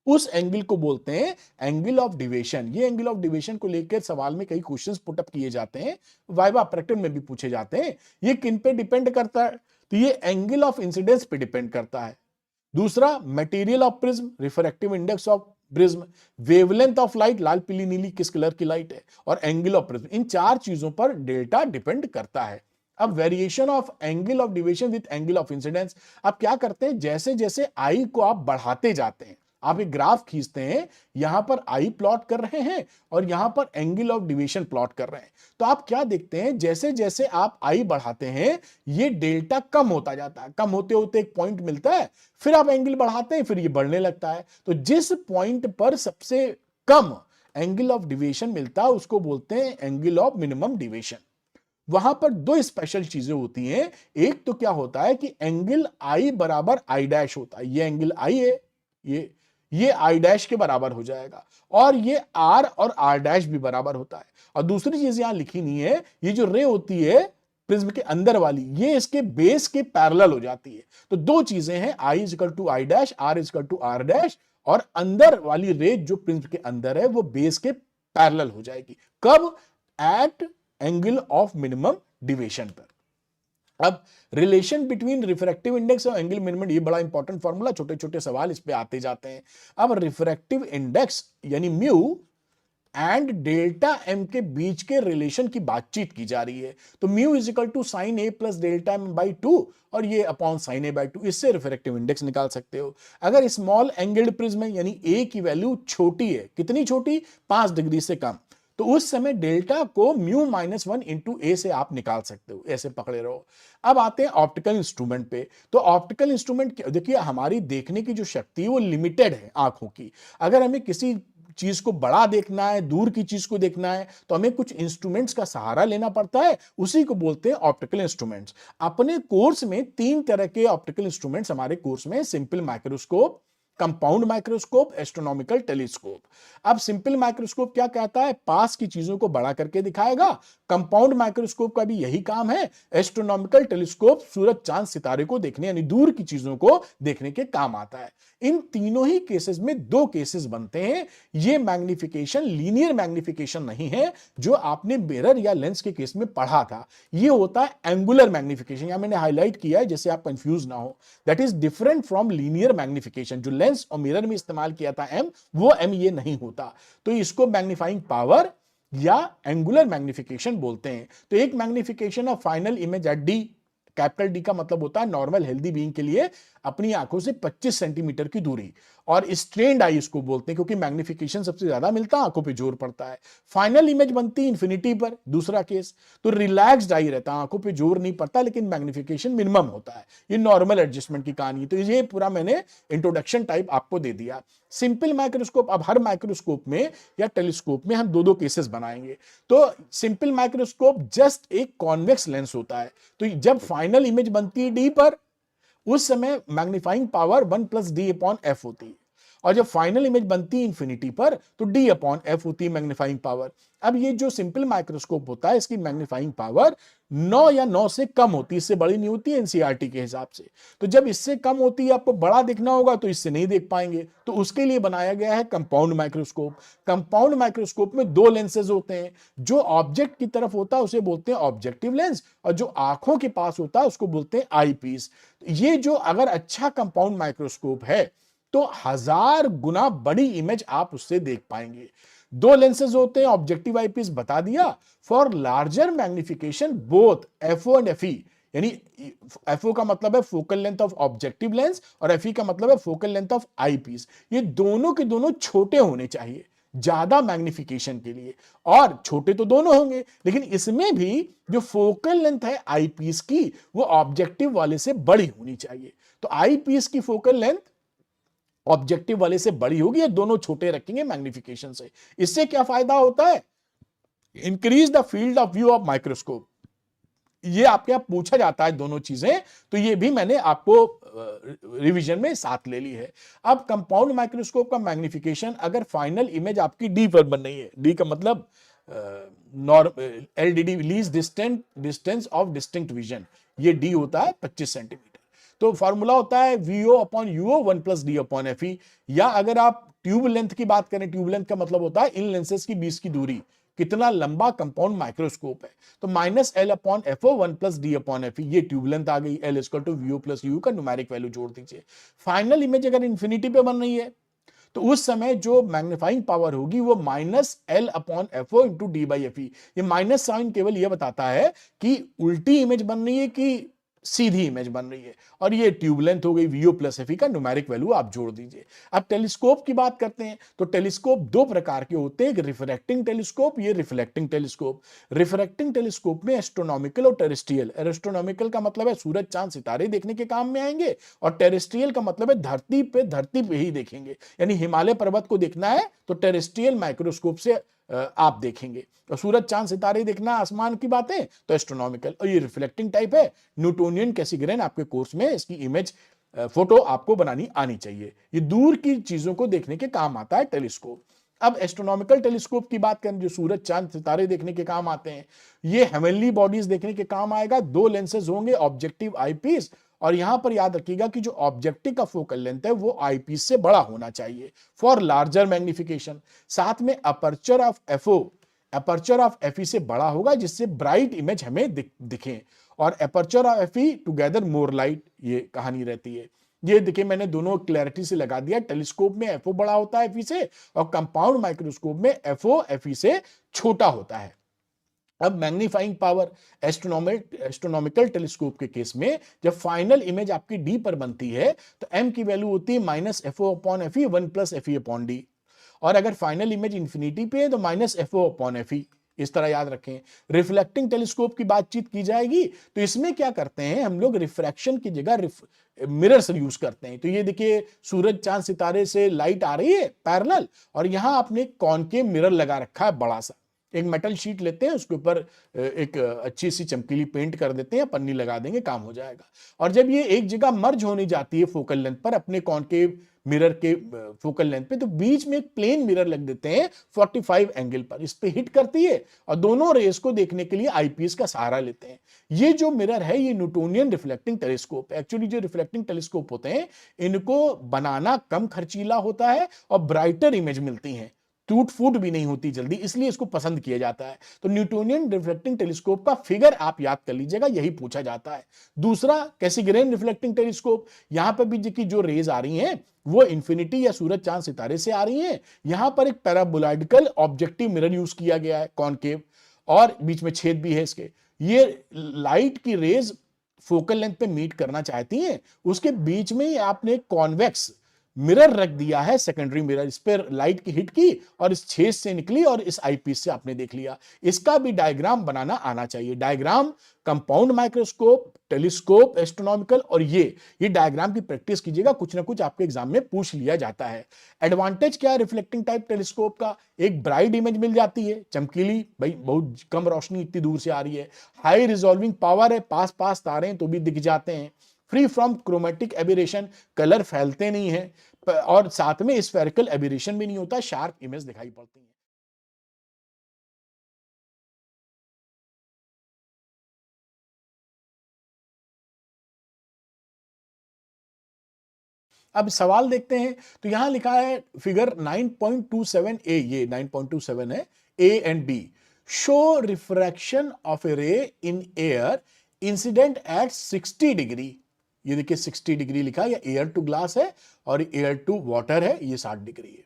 उस एंगल को बोलते हैं एंगल ऑफ डिविएशन। ये एंगल ऑफ डिविएशन को लेकर सवाल में कई क्वेश्चंस पुट अप किए जाते हैं, वाइवा प्रैक्टिस में भी पूछे जाते हैं। ये किन पे डिपेंड करता है? तो ये एंगल ऑफ इंसिडेंस पे डिपेंड करता है। दूसरा, material of prism, refractive index of prism, wavelength of light, लाल पीली नीली किस कलर की लाइट है, और एंगल ऑफ प्रिज्म। इन चार चीजों पर डेल्टा डिपेंड करता है। अब variation of angle of deviation with angle of incidence, आप क्या करते हैं, जैसे जैसे आई को आप बढ़ाते जाते हैं, आप एक ग्राफ खींचते हैं, यहां पर आई प्लॉट कर रहे हैं और यहां पर एंगल ऑफ डिविएशन प्लॉट कर रहे हैं, तो आप क्या देखते हैं, जैसे जैसे आप आई बढ़ाते हैं ये डेल्टा कम होता जाता है, कम होते होते एक पॉइंट मिलता है, फिर आप एंगल बढ़ाते हैं, फिर ये बढ़ने लगता है। तो जिस पॉइंट पर सबसे कम एंगल ऑफ डिविएशन मिलता है उसको बोलते हैं एंगल ऑफ मिनिमम डिविएशन। वहां पर दो स्पेशल चीजें होती हैं, एक तो क्या होता है कि एंगल आई बराबर आई डैश होता है, ये एंगल आई है, ये आई डैश के बराबर हो जाएगा, और ये आर और आर डैश भी बराबर होता है। और दूसरी चीज यहां लिखी नहीं है, ये जो रे होती है प्रिज्म के अंदर वाली, ये इसके बेस के पैरेलल हो जाती है। तो दो चीजें हैं, I is equal to I dash, R is equal to R dash, और अंदर वाली रे जो प्रिज्म के अंदर है वो बेस के पैरेलल हो जाएगी। कब? At angle of minimum deviation पर। अब रिलेशन बिटवीन रिफ्रैक्टिव इंडेक्स और एंगल मिनिमम, ये बड़ा इंपॉर्टेंट फॉर्मूला, छोटे छोटे सवाल इस पे आते जाते हैं। अब रिफ्रैक्टिव इंडेक्स यानी म्यू एंड डेल्टा एम के बीच के रिलेशन की बातचीत की जा रही है। तो mu is equal to sine A plus delta m by 2, और ये अपॉन साइन ए बाई 2, इससे रिफ्रैक्टिव इंडेक्स निकाल सकते हो। अगर स्मॉल एंगल्ड प्रिज्म है, यानी ए की वैल्यू छोटी है, कितनी छोटी? 5 डिग्री से कम, तो उस समय डेल्टा को म्यू -1 इंटू ए से आप निकाल सकते हो, ऐसे पकड़े रहो। अब आते हैं ऑप्टिकल इंस्ट्रूमेंट पे। तो ऑप्टिकल इंस्ट्रूमेंट, देखिए हमारी देखने की जो शक्ति है वो लिमिटेड है आंखों की। अगर हमें किसी चीज को बड़ा देखना है, दूर की चीज को देखना है, तो हमें कुछ इंस्ट्रूमेंट्स का सहारा लेना पड़ता है, उसी को बोलते हैं ऑप्टिकल इंस्ट्रूमेंट्स। अपने कोर्स में 3 तरह के ऑप्टिकल इंस्ट्रूमेंट्स हमारे कोर्स में, simple microscope, compound microscope, astronomical telescope. अब सिंपल माइक्रोस्कोप क्या कहता है? पास की चीजों को बड़ा करके दिखाएगा। कंपाउंड माइक्रोस्कोप का भी यही काम है। एस्ट्रोनॉमिकल टेलीस्कोप सूरज चांद सितारे को देखने यानी दूर की चीजों को देखने के काम आता है। इन तीनों ही केसेस में 2 केसेस बनते हैं। ये मैग्निफिकेशन लीनियर मैग्निफिकेशन नहीं है जो आपने मिरर या लेंस के केस में पढ़ा था, ये होता है एंगुलर मैग्निफिकेशन। यहां मैंने हाईलाइट किया है जैसे आप कंफ्यूज ना हो, that is different from linear magnification. जो लेंस और मिरर में इस्तेमाल किया था एम, वो एम ये नहीं होता, तो इसको मैग्नीफाइंग पावर या एंगुलर मैग्निफिकेशन बोलते हैं। तो एक magnification of final image at D, capital D का मतलब होता है नॉर्मल हेल्दी बीइंग के लिए अपनी आंखों से 25 सेंटीमीटर की दूरी, और स्ट्रेन्ड आई इसको बोलते हैं, क्योंकि मैग्निफिकेशन सबसे ज्यादा मिलता है, आंखों पे जोर पड़ता है। फाइनल इमेज बनती है इन्फिनिटी पर, दूसरा केस तो रिलैक्स्ड आई रहता है, आंखों पे जोर नहीं पड़ता, लेकिन मैग्निफिकेशन मिनिमम होता है। ये नॉर्मल एडजस्टमेंट की कहानी। तो ये पूरा मैंने इंट्रोडक्शन टाइप आपको दे दिया। सिंपल माइक्रोस्कोप, अब हर माइक्रोस्कोप में या टेलीस्कोप में हम दो दो केसेस बनाएंगे। तो सिंपल माइक्रोस्कोप जस्ट एक कॉन्वेक्स लेंस होता है। तो जब फाइनल इमेज बनती है डी पर, उस समय मैग्नीफाइंग पावर 1+d/f होती है, और जब फाइनल इमेज बनती है इंफिनिटी पर तो d/f होती है मैग्नीफाइंग पावर। अब ये जो सिंपल माइक्रोस्कोप होता है, इसकी मैग्नीफाइंग पावर 9 या 9 से कम होती है, इससे बड़ी नहीं होती है एनसीईआरटी के हिसाब से। तो जब इससे कम होती है, आपको बड़ा देखना होगा तो इससे नहीं देख पाएंगे, तो उसके लिए बनाया गया है कंपाउंड माइक्रोस्कोप। कंपाउंड माइक्रोस्कोप में दो लेंसेज होते हैं, जो ऑब्जेक्ट की तरफ होता है उसे बोलते हैं ऑब्जेक्टिव लेंस, और जो आंखों के पास होता है उसको बोलते हैं आई पीस। ये जो अगर अच्छा कंपाउंड माइक्रोस्कोप है तो 1000 गुना बड़ी इमेज आप उससे देख पाएंगे। दो लेंसेज होते हैं, ऑब्जेक्टिव आईपीस बता दिया। For larger magnification both FO and FE, यानी एफओ का मतलब है focal length of objective lens, और एफई का मतलब है फोकल लेंथ ऑफ आईपीस। ये दोनों के दोनों छोटे होने चाहिए ज्यादा मैग्निफिकेशन के लिए, और छोटे तो दोनों होंगे, लेकिन इसमें भी जो फोकल लेंथ है आईपीस की, वो ऑब्जेक्टिव वाले से बड़ी होनी चाहिए। तो आईपीस की फोकल लेंथ ऑब्जेक्टिव वाले से बड़ी होगी, या दोनों छोटे रखेंगे मैग्निफिकेशन से। इससे क्या फायदा होता है? Increase the field of view of microscope. ये आपके यहां पूछा जाता है दोनों चीजें, तो ये भी मैंने आपको रिवीजन में साथ ले ली है। अब कंपाउंड माइक्रोस्कोप का मैग्निफिकेशन, अगर फाइनल इमेज आपकी डी पर बन रही है, डी का मतलब LDD, least distance of distinct vision, ये डी होता है 25 सेंटीमीटर। तो फॉर्मूला होता है VO अपॉन UO 1+D/FE। या अगर आप ट्यूब लेंथ की बात करें, ट्यूब लेंथ का मतलब होता है इन लेंसेज की बीच की दूरी, कितना लंबा कंपाउंड माइक्रोस्कोप है, तो -L/FO 1+D/FE, ये ट्यूब लेंथ आ गई। L = VO + U का न्यूमेरिक वैल्यू जोड़ दीजिए। फाइनल इमेज अगर इन्फिनिटी पे बन रही है, तो उस समय जो मैग्नीफाइंग पावर होगी वो -L/FO × D/FE। ये माइनस साइन केवल ये बताता है कि उल्टी इमेज बन रही है कि सीधी इमेज बन रही है, और ये ट्यूब लेंथ हो गई। VO + FE का न्यूमेरिक वैल्यू आप जोड़ दीजिए। अब टेलीस्कोप की बात करते हैं, तो टेलीस्कोप दो प्रकार के होते हैं, एक रिफ्रैक्टिंग टेलीस्कोप, ये रिफ्लेक्टिंग टेलीस्कोप। रिफ्रैक्टिंग टेलीस्कोप में एस्ट्रोनॉमिकल और टेरेस्ट्रियल, एस्ट्रोनॉमिकल का मतलब है सूरज चांद सितारे देखने के काम में आएंगे, और टेरेस्ट्रियल का मतलब है धरती पे ही देखेंगे, यानी हिमालय पर्वत को देखना है तो टेरेस्ट्रियल माइक्रोस्कोप से आप देखेंगे, और सूरज चांद सितारे देखना आसमान की बातें तो एस्ट्रोनॉमिकल। और ये रिफ्लेक्टिंग टाइप है, न्यूटोनियन कैसिग्रेन आपके कोर्स में इसकी इमेज फोटो आपको बनानी आनी चाहिए। ये दूर की चीजों को देखने के काम आता है टेलीस्कोप। अब एस्ट्रोनॉमिकल टेलीस्कोप की बात करें, जो सूरज चांद सितारे देखने के काम आते हैं, ये हेवनली बॉडीज देखने के काम आएगा। दो लेंसेज होंगे, ऑब्जेक्टिव आईपीस, और यहां पर याद रखिएगा कि जो ऑब्जेक्टिव का फोकल लेंथ है वो आईपीस से बड़ा होना चाहिए फॉर लार्जर मैग्निफिकेशन। साथ में aperture of FO aperture of FE से बड़ा होगा, जिससे ब्राइट इमेज हमें दिखे, और aperture of FE together more light, ये कहानी रहती है। ये देखिए मैंने दोनों क्लैरिटी से लगा दिया। टेलीस्कोप में एफओ बड़ा होता है एफई से, और कंपाउंड माइक्रोस्कोप में एफओ एफई से छोटा होता है। अब मैग्नीफाइंग पावर, एस्ट्रोनॉमिकल टेलीस्कोप के केस में जब फाइनल इमेज आपकी डी पर बनती है तो एम की वैल्यू होती है -FO/FE 1+FE/D, और अगर फाइनल इमेज इंफिनिटी पे है तो -FO/FE। इस तरह याद रखें। रिफ्लेक्टिंग टेलीस्कोप की बातचीत की जाएगी, तो इसमें क्या करते हैं हम लोग, रिफ्रैक्शन की जगह मिरर्स यूज करते हैं। तो ये देखिए सूरज चांद सितारे से लाइट आ रही है पैरेलल, और यहां आपने कॉनकेव मिरर लगा रखा है बड़ा सा। एक मेटल शीट लेते हैं, उसके ऊपर एक अच्छी सी चमकीली पेंट कर देते हैं, पन्नी लगा देंगे, काम हो जाएगा। और जब ये एक जगह मर्ज होने जाती है फोकल लेंथ पर, अपने कॉनकेव मिरर के फोकल लेंथ पे, तो बीच में एक प्लेन मिरर लग देते हैं 45 एंगल पर, इस पे हिट करती है और दोनों रेस को देखने के लिए आईपीएस का सहारा लेते हैं। ये जो मिरर है ये न्यूटोनियन रिफ्लेक्टिंग टेलीस्कोप। एक्चुअली जो रिफ्लेक्टिंग टेलीस्कोप होते हैं इनको बनाना कम खर्चीला होता है और ब्राइटर इमेज मिलती है, टूट फूट भी नहीं होती जल्दी, इसलिए इसको पसंद किया जाता है। तो न्यूटोनियन रिफ्लेक्टिंग टेलीस्कोप का फिगर आप याद कर लीजिएगा, यही पूछा जाता है। दूसरा कैसिग्रेन रिफ्लेक्टिंग टेलीस्कोप, यहां पर भी जो रेज आ रही हैं वो इंफिनिटी या सूरज चांद सितारे से आ रही हैं। यहां पर एक पैराबोलॉइडिकल ऑब्जेक्टिव मिरर यूज किया गया है कॉनकेव, और बीच में छेद भी है इसके। ये लाइट की रेज फोकल लेंथ पे मीट करना चाहती हैं, उसके बीच में ही आपने कॉन्वेक्स मिरर रख दिया है, सेकेंडरी मिरर, इस पर लाइट की हिट की और इस छेद से निकली और इस आईपीस से आपने देख लिया। इसका भी डायग्राम बनाना आना चाहिए। Diagram, compound microscope, telescope, astronomical, और ये डायग्राम की प्रैक्टिस कीजिएगा, कुछ ना कुछ आपके एग्जाम में पूछ लिया जाता है। एडवांटेज क्या है रिफ्लेक्टिंग टाइप टेलीस्कोप का? एक ब्राइट इमेज मिल जाती है, चमकीली, भाई बहुत कम रोशनी इतनी दूर से आ रही है। हाई रिजॉल्विंग पावर है, पास पास तारे हैं तो भी दिख जाते हैं। Free from chromatic aberration, colour फैलते नहीं है, और साथ में स्फेरिकल एबिरेशन भी नहीं होता, शार्प इमेज दिखाई पड़ती है। अब सवाल देखते हैं, तो यहां लिखा है फिगर 9.27 ए, ये 9.27 है, A and B. Show refraction of a ray in air incident at 60 degree. ये देखिए 60 डिग्री लिखा है, या एयर टू ग्लास है और एयर टू वाटर है, ये 60 डिग्री है।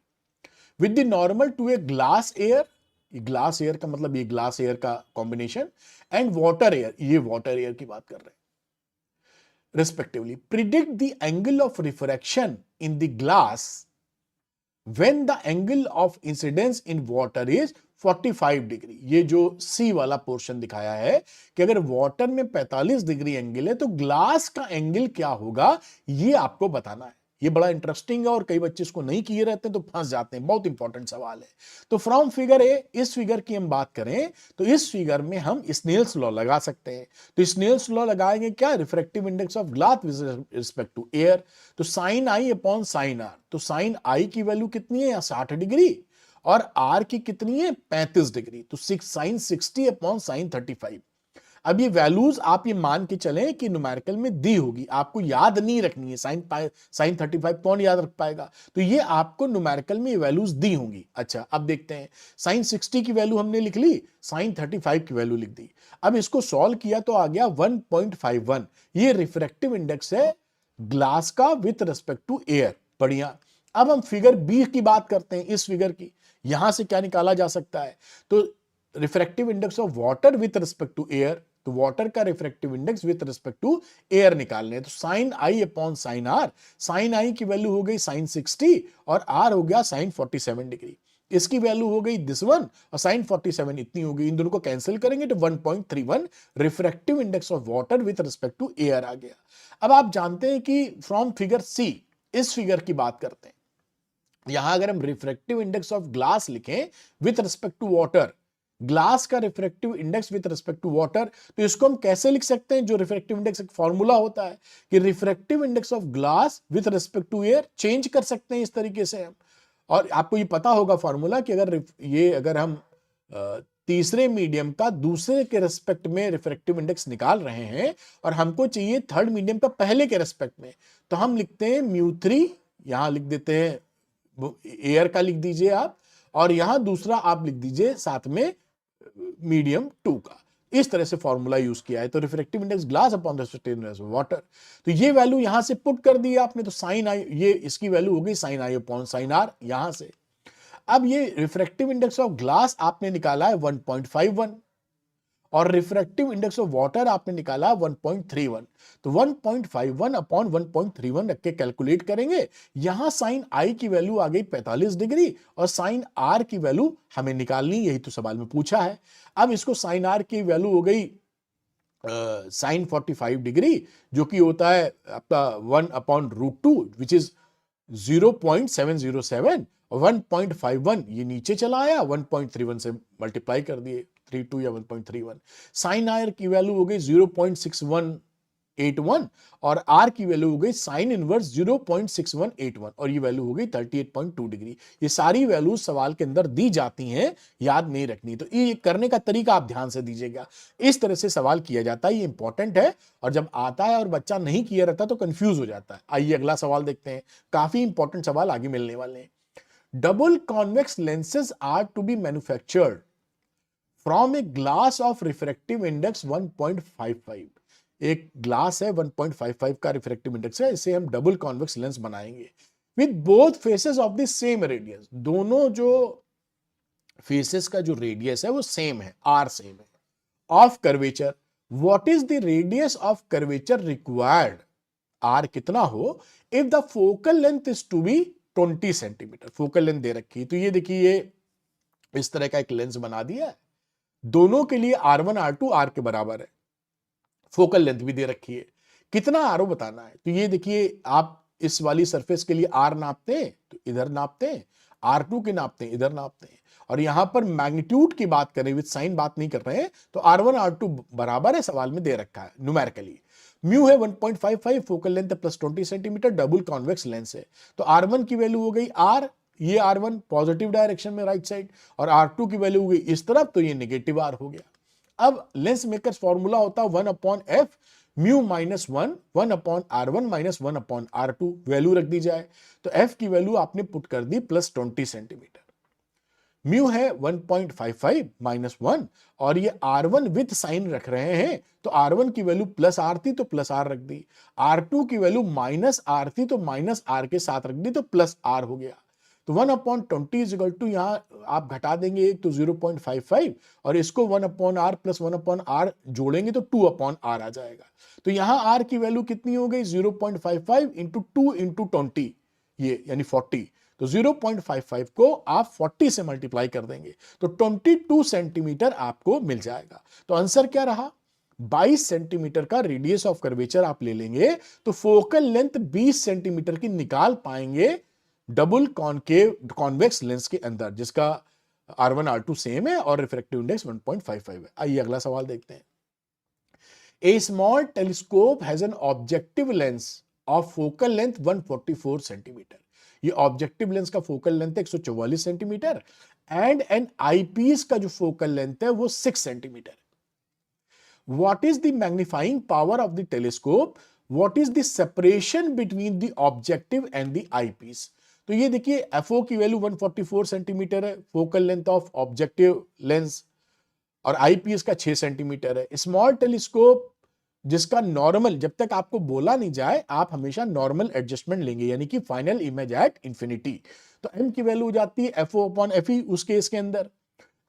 With the normal to a glass air, glass air का मतलब ये ग्लास एयर का कॉम्बिनेशन, एंड वाटर एयर, ये वाटर एयर की बात कर रहे हैं, respectively. Predict the angle of refraction in the glass when the angle of incidence in water is 45 degree. ये जो सी वाला पोर्शन दिखाया है कि अगर वाटर में 45 डिग्री एंगल है तो ग्लास का एंगल क्या होगा, ये आपको बताना है। ये बड़ा इंटरेस्टिंग है और कई बच्चे इसको नहीं किए रहते हैं तो फंस जाते हैं, बहुत इंपॉर्टेंट सवाल है। तो फ्रॉम फिगर ए, इस फिगर की हम बात करें तो इस फिगर में हम स्नेल्स लॉ लगा सकते हैं। तो स्नेल्स लॉ लगाएंगे क्या, refractive index of glass with respect to air. तो साइन आई अपॉन साइन आर, तो साइन आई की वैल्यू कितनी है, 60 डिग्री, और आर की कितनी है, 35 डिग्री। तो साइन 60 अपॉन साइन 35। अब ये वैल्यूज आप ये मान के चलें कि न्यूमेरिकल में दी होगी, आपको याद नहीं रखनी है। साइन 35 कौन याद रख पाएगा, तो ये आपको न्यूमेरिकल में ये वैल्यूज दी होंगी। अच्छा, अब देखते हैं, साइन 60 की वैल्यू हमने लिख ली, साइन 35 की वैल्यू लिख दी। अब इसको सॉल्व किया तो आ गया 1.51। ये रिफ्रैक्टिव इंडेक्स है ग्लास का विथ रिस्पेक्ट टू एयर। बढ़िया। अब हम फिगर बी की बात करते हैं, इस फिगर की। यहां से क्या निकाला जा सकता है, तो refractive index of water with respect to air, तो वाटर का refractive index with respect to air निकालने हैं। तो sine I upon sine R, sine I की वैल्यू हो गई साइन 60 और आर हो गया साइन 47 डिग्री। इसकी वैल्यू हो गई दिस वन और साइन 47 इतनी हो गई। इन दोनों को कैंसिल करेंगे तो 1.31 refractive index of water with respect to air आ गया। अब आप जानते हैं कि फ्रॉम फिगर सी, इस फिगर की बात करते हैं, यहां अगर हम रिफ्रैक्टिव इंडेक्स ऑफ ग्लास लिखें with respect to water, glass का refractive index with respect to water, तो इसको हम कैसे लिख सकते हैं, जो रिफ्रैक्टिव इंडेक्स एक फॉर्मूला होता है कि refractive index of glass with respect to air, change कर सकते हैं इस तरीके से हम। और आपको ये पता होगा फॉर्मूला कि अगर हम तीसरे मीडियम का दूसरे के रेस्पेक्ट में रिफ्रैक्टिव इंडेक्स निकाल रहे हैं और हमको चाहिए थर्ड मीडियम का पहले के रेस्पेक्ट में, तो हम लिखते हैं μ3, यहां लिख देते हैं एयर का लिख दीजिए आप, और यहां दूसरा आप लिख दीजिए साथ में मीडियम 2 का। इस तरह से फॉर्मूला यूज किया है। तो refractive index glass upon refractive index water, तो ये वैल्यू यहां से पुट कर दी आपने, तो साइन आई, ये इसकी वैल्यू हो गई साइन आई अपॉन साइन आर यहां से। अब ये रिफ्रैक्टिव इंडेक्स ऑफ ग्लास आपने निकाला है 1.51 और रिफ्रैक्टिव इंडेक्स ऑफ वाटर आपने निकाला 1.31। तो 1.51 अपॉन 1.31 रख के कैलकुलेट करेंगे। यहां साइन आई की वैल्यू आ गई 45 डिग्री और साइन आर की वैल्यू हमें निकालनी, यही तो सवाल में पूछा है। अब इसको साइन आर की वैल्यू हो गई साइन 45 डिग्री, जो कि होता है आपका 1 अपॉन √2 विच इज 0.707, 1.51 ये नीचे चला आया, 1.31 से मल्टीप्लाई कर दिए, 32 या 1.31। साइन आर की वैल्यू हो गई 0.6181 और आर की वैल्यू हो गई साइन इनवर्स 0.6181 और ये वैल्यू हो गई 38.2 डिग्री। ये सारी वैल्यू सवाल के अंदर दी जाती हैं, याद नहीं रखनी। तो ये करने का तरीका आप ध्यान से दीजिएगा, इस तरह से सवाल किया जाता है, ये इंपॉर्टेंट है। और जब आता है और बच्चा नहीं किया रहता तो कंफ्यूज हो जाता है। आइए अगला सवाल देखते हैं, काफी इंपॉर्टेंट सवाल आगे मिलने वाले हैं। Double convex lenses are to be manufactured from a glass of refractive index 1.55। एक ग्लास है 1.55 का रिफ्रैक्टिव इंडेक्स है, इसे हम डबल कॉन्वेक्स लेंस बनाएंगे with both faces of the same radius. दोनों जो फेसेस का जो रेडियस है वो सेम है, आर सेम है। Of curvature, what is the radius of curvature required R कितना हो if the focal length is to be 20 centimetre. Focal length दे रखी है, तो ये देखिए ये इस तरह का एक लेंस बना दिया है, दोनों के लिए R1 R2 R के बराबर है, फोकल लेंथ भी दे रखी है, कितना आर बताना है। तो ये देखिए आप इस वाली सरफेस के लिए आर नापते हैं तो इधर नापते हैं, R2 के नापते हैं इधर नापते हैं, और यहां पर मैग्नीट्यूड की बात करें विद साइन बात नहीं कर रहे हैं, तो R1 R2 बराबर है, सवाल में दे रखा है न्यूमेरिकली। म्यू है 1.55, focal length plus 20 centimetre, double convex lens है, तो R1 की वैल्यू हो गई आर, ये R1 पॉजिटिव डायरेक्शन में राइट साइड, और R2 की वैल्यू हो गई इस तरफ, तो ये नेगेटिव आर हो गया। अब लेंस मेकर्स फॉर्मूला होता है 1/f mu minus 1/R1 minus 1/R2, value रख दी जाए, तो f की वैल्यू आपने पुट कर दी प्लस 20 सेंटीमीटर। म्यू है 1.55 माइनस 1, और ये R1 विथ साइन रख रहे हैं, तो R1 की वैल्यू प्लस आर थी तो प्लस आर रख दी, R2 की वैल्यू माइनस आर थी तो माइनस आर के साथ रख दी, तो प्लस आर हो गया। तो 1/20 इज इक्वल टू, यहां आप घटा देंगे एक तो 0.55, और इसको 1/r प्लस 1/r जोड़ेंगे तो 2/r आ जाएगा। तो यहां r की वैल्यू कितनी हो गई 0.55 इंटू 2 इंटू 20, ये यानी 40, तो 0.55 को आप 40 से मल्टीप्लाई कर देंगे तो 22 सेंटीमीटर आपको मिल जाएगा। तो आंसर क्या रहा, 22 सेंटीमीटर का रेडियस ऑफ कर्वेचर आप ले लेंगे, तो फोकल लेंथ 20 सेंटीमीटर की निकाल पाएंगे डबल कॉनकेव कॉन्वेक्स लेंस के अंदर, जिसका R1 R2 सेम है और रिफ्रैक्टिव इंडेक्स 1.55 है। आइए अगला सवाल देखते हैं। A small telescope has an objective lens of focal length 144 centimetre. ये ऑब्जेक्टिव लेंस का फोकल लेंथ है 144 सेंटीमीटर, एंड एन आईपीस का जो फोकल लेंथ है वो 6 centimetre. What is the magnifying power of the telescope? What is the separation between the objective and the eyepiece? तो ये देखिए FO की वैल्यू 144 सेंटीमीटर है, focal length of objective lens, और आईपीएस का 6 सेंटीमीटर है। स्मॉल टेलीस्कोप जिसका नॉर्मल, जब तक आपको बोला नहीं जाए आप हमेशा नॉर्मल एडजस्टमेंट लेंगे, यानी कि फाइनल इमेज एट इंफिनिटी, तो एम की वैल्यू हो जाती है FO अपॉन FE उस केस के अंदर।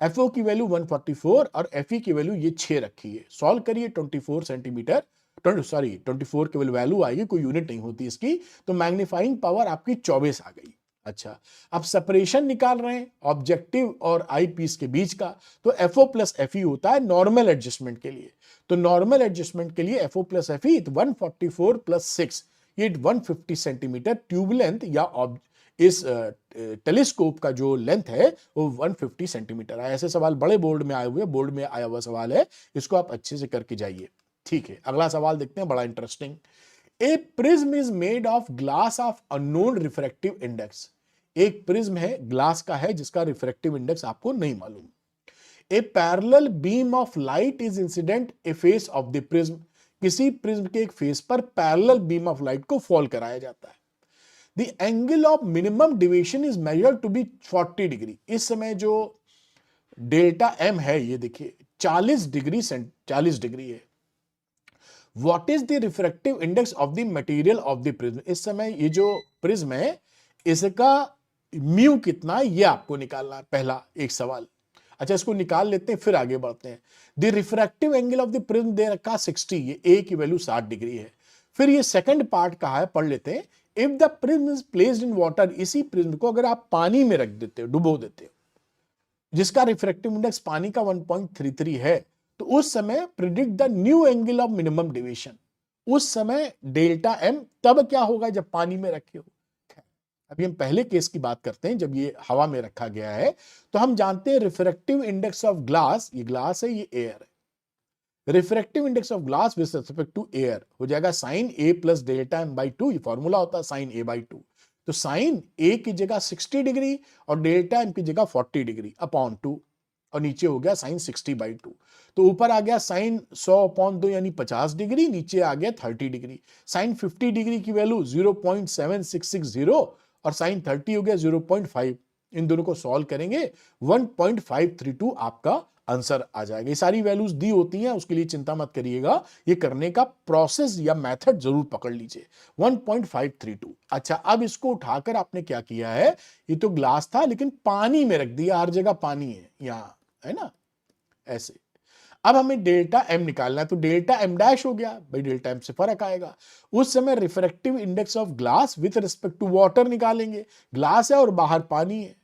FO की वैल्यू 144 और FE की वैल्यू ये 6 रखी है, सॉल्व करिए 24 सेंटीमीटर, 24 की वैल्यू आएगी, कोई यूनिट नहीं होती इसकी, तो मैग्नीफाइंग पावर आपकी 24 आ गई। अच्छा, अब सेपरेशन निकाल रहे हैं ऑब्जेक्टिव और आई पीस के बीच का, तो FO प्लस FE होता है नॉर्मल एडजस्टमेंट के लिए, तो नॉर्मल एडजस्टमेंट के लिए FO प्लस FE 144 प्लस 6, ये 150 सेंटीमीटर ट्यूब लेंथ या इस टेलीस्कोप का जो लेंथ है वो 150 सेंटीमीटर है। ऐसे सवाल बड़े बोर्ड में आए हुए, बोर्ड में आया हुआ सवाल है, इसको आप अच्छे से करके जाइए। ठीक है, अगला सवाल देखते हैं, बड़ा interesting. A prism is made of glass of unknown refractive index. एक प्रिज्म है, ग्लास का है, जिसका रिफ्रैक्टिव इंडेक्स आपको नहीं मालूम। A parallel beam of light is incident a face of the prism. किसी प्रिज्म के एक फेस पर पैरेलल बीम ऑफ लाइट को फॉल कराया जाता है। The angle of minimum deviation is measured to be 40 degree. इस समय जो डेल्टा एम है ये देखिए 40 डिग्री है। What is the refractive index of the material of the prism? इस समय ये जो प्रिज्म है इसका म्यू कितना है ये आपको निकालना है, पहला एक सवाल। अच्छा, इसको निकाल लेते हैं फिर आगे बढ़ते हैं। The refractive angle of the prism दे रखा 60, ये ए की वैल्यू 60 डिग्री है। फिर ये सेकंड पार्ट कहा है, पढ़ लेते हैं। If the prism is placed in water, इसी प्रिज्म को अगर आप पानी में रख देते हो, डुबो देते हो, जिसका रिफ्रैक्टिव इंडेक्स पानी का 1.33 है, तो उस समय predict the new angle of minimum deviation. उस समय डेल्टा एम तब क्या होगा जब पानी में रखे हो। अभी हम पहले केस की बात करते हैं, जब ये हवा में रखा गया है, तो हम जानते हैं रिफ्रैक्टिव इंडेक्स ऑफ ग्लास, ये ग्लास है, ये एयर है। Refractive index of glass with respect to air हो जाएगा sine A plus delta m by 2, ये फॉर्मूला होता है साइन ए बाई 2। तो साइन ए की जगह 60 डिग्री और डेल्टा एम की जगह 40 डिग्री अपॉन 2, और नीचे हो गया साइन 60 बाई 2। तो ऊपर आ गया साइन 100 अपॉन 2 यानी 50 डिग्री, नीचे आ गया 30 डिग्री। साइन 50 डिग्री की वैल्यू 0.7660 और साइन 30 हो गया 0.5। इन दोनों को सॉल्व करेंगे 1.532 आपका आंसर आ जाएगा। ये सारी वैल्यूज दी होती हैं, उसके लिए चिंता मत करिएगा, ये करने का प्रोसेस या मेथड जरूर पकड़ लीजिए। 1.532। अच्छा, अब इसको उठाकर आपने क्या किया है, ये तो ग्लास था लेकिन पानी में रख दिया, हर जगह पानी है यहां, है ना, ऐसे। अब हमें डेल्टा एम निकालना है, तो डेल्टा एम डैश हो गया भाई, डेल्टा एम से फर्क आएगा। उस समय refractive index of glass with respect to water निकालेंगे, ग्लास है और बाहर पानी है,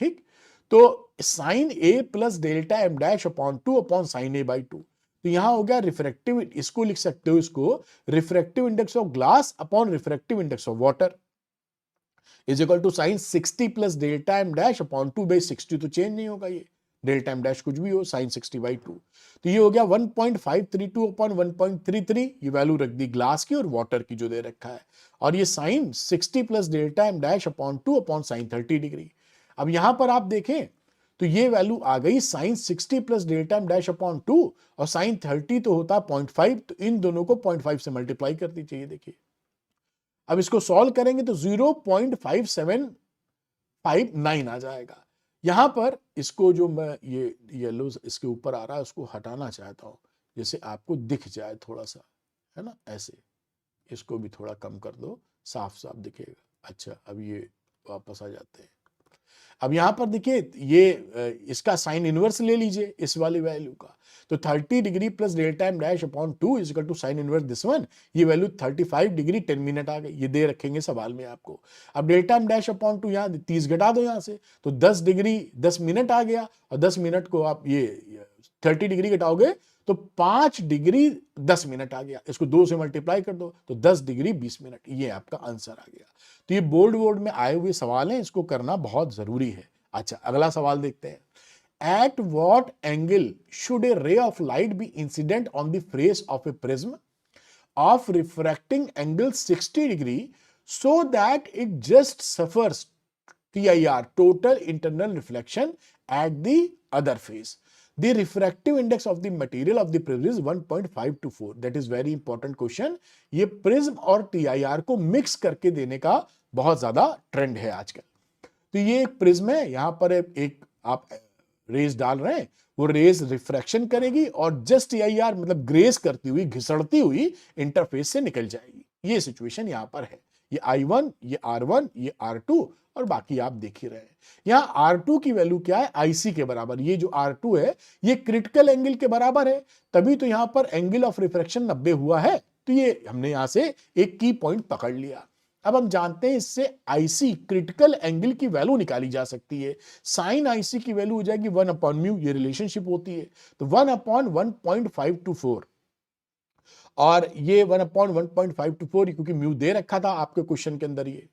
ठीक। तो sine A plus delta m dash upon 2 upon sine A by 2, तो यहां हो गया रिफ्रैक्टिव, इसको लिख सकते हो, इसको refractive index of glass upon refractive index of water is equal to sine 60 plus delta m dash upon 2 by 60, तो चेंज नहीं होगा ये, डेल्टा एम डैश कुछ भी हो, साइन 60 बाई 2, तो ये हो गया 1.532 अपॉन 1.33, ये वैल्यू रख दी ग्लास की और वाटर की जो दे रखा है, और ये sine 60 plus delta m dash upon 2 upon sine 30 degree. अब यहां पर आप देखें तो ये वैल्यू आ गई sine 60 plus delta m dash upon 2, और साइन 30 तो होता है 0.5, तो इन दोनों को 0.5 से मल्टीप्लाई कर दीजिए, देखिए। अब इसको सॉल्व करेंगे तो 0.5759 आ जाएगा। यहां पर इसको जो मैं ये येलो इसके ऊपर आ रहा है उसको हटाना चाहता हूं, जैसे आपको दिख जाए थोड़ा सा, है ना, ऐसे इसको भी थोड़ा कम कर दो, साफ साफ दिखेगा। अच्छा, अब ये वापस आ जाते हैं। अब यहां पर देखिए ये इसका साइन इनवर्स ले लीजिए इस वाली वैल्यू का, तो 30 degree plus delta m dash upon 2 is equal to sine inverse this one, ये वैल्यू 35 डिग्री 10 मिनट आ गई, ये दे रखेंगे सवाल में आपको। अब डेल्टा एम डैश अपॉन 2 यहाँ 30 घटा दो यहाँ से, तो 10 डिग्री 10 मिनट आ गया, और 10 मिनट को आप ये 30 डिग्री घटाओगे तो 5 डिग्री 10 मिनट आ गया, इसको 2 से मल्टीप्लाई कर दो तो 10 डिग्री 20 मिनट, ये आपका आंसर आ गया। तो ये बोर्ड वोर्ड में आए हुए सवाल हैं, इसको करना बहुत जरूरी है। अच्छा, अगला सवाल देखते हैं। At what angle should a ray of light be incident on the face of a prism of refracting angle 60 degree so that it just suffers TIR, total internal reflection, at the other face? The refractive index of the material of the prism is 1.524. That is very important question. ये प्रिज्म और TIR को मिक्स करके देने का बहुत ज्यादा ट्रेंड है आजकल। तो ये एक प्रिज्म है, यहां पर एक आप रेज डाल रहे हैं, वो रेज रिफ्रैक्शन करेगी और जस्ट TIR मतलब ग्रेस करती हुई, घिसड़ती हुई इंटरफेस से निकल जाएगी। ये सिचुएशन यहां पर है। ये I1, ये R1, ये R2, और बाकी आप देख ही रहे हैं। यहां R2 की वैल्यू क्या है, IC के बराबर। ये जो R2 है ये क्रिटिकल एंगल के बराबर है, तभी तो यहां पर एंगल ऑफ रिफ्रैक्शन 90 हुआ है। तो ये हमने यहां से एक की पॉइंट पकड़ लिया। अब हम जानते हैं इससे आईसी क्रिटिकल एंगल की वैल्यू निकाली जा सकती है। साइन आईसी की वैल्यू हो जाएगी 1 अपॉन म्यू, ये रिलेशनशिप होती है, तो 1 अपॉन 1.524, और ये 1 अपॉन 1.524 क्योंकि म्यू दे रखा था आपके क्वेश्चन के अंदर, ये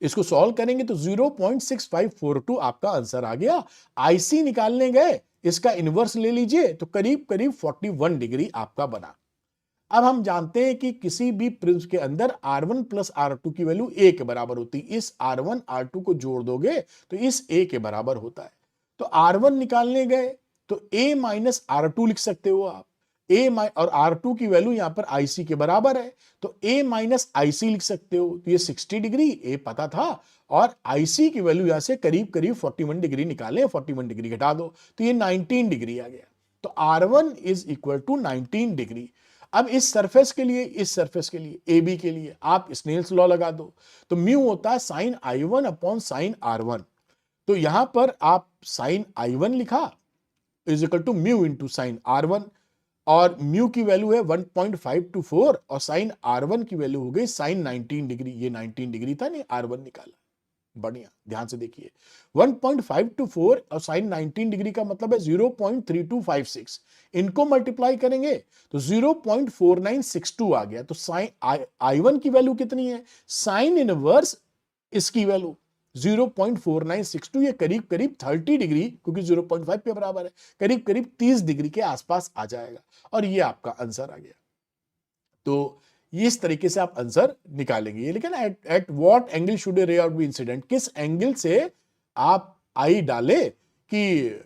इसको सॉल्व करेंगे तो 0.6542 आपका आंसर आ गया। आईसी निकालने गए, इसका इनवर्स ले लीजिए तो करीब करीब 41 डिग्री आपका बना। अब हम जानते हैं कि किसी भी प्रिज्म के अंदर R1 प्लस R2 की वैल्यू A के बराबर होती है। इस R1 R2 को जोड़ दोगे तो इस A के बराबर होता है। तो R1 निकालने गए तो A माइनस R2 लिख सकते हो आप। और R2 की वैल्यू यहां पर IC के बराबर है, तो A माइनस IC लिख सकते हो। तो ये 60 डिग्री A पता था, और IC की वैल्यू यहां से करीब करीब 41 डिग्री निकाले, 41 डिग्री घटा दो तो ये 19 डिग्री आ गया। तो R1 is equal to 19 degree. अब इस सरफेस के लिए, इस सरफेस के लिए ए बी के लिए आप स्नेल्स लॉ लगा दो, तो म्यू होता है sign I1 upon sine R1। तो यहां पर आप साइन I1 लिखा is equal to mu into sine R1, और म्यू की वैल्यू है 1.524 और साइन R1 की वैल्यू हो गई साइन 19 डिग्री। ये 19 डिग्री था, नहीं R1 निकाला। बढ़िया, ध्यान से देखिए, 1.524 और साइन 19 डिग्री का मतलब है 0.3256, इनको मल्टीप्लाई करेंगे तो 0.4962 आ गया। तो साइन I1 की वैल्यू कितनी है, साइन इनवर्स इसकी वैल्यू 0.4962, ये करीब करीब 30 डिग्री, क्योंकि 0.5 के बराबर है, करीब करीब 30 डिग्री के आसपास आ जाएगा, और ये आपका आंसर आ गया। तो इस तरीके से आप आंसर निकालेंगे। लेकिन एट व्हाट एंगल शुड ए रे आउट बी इंसिडेंट, किस एंगल से आप आई डाले कि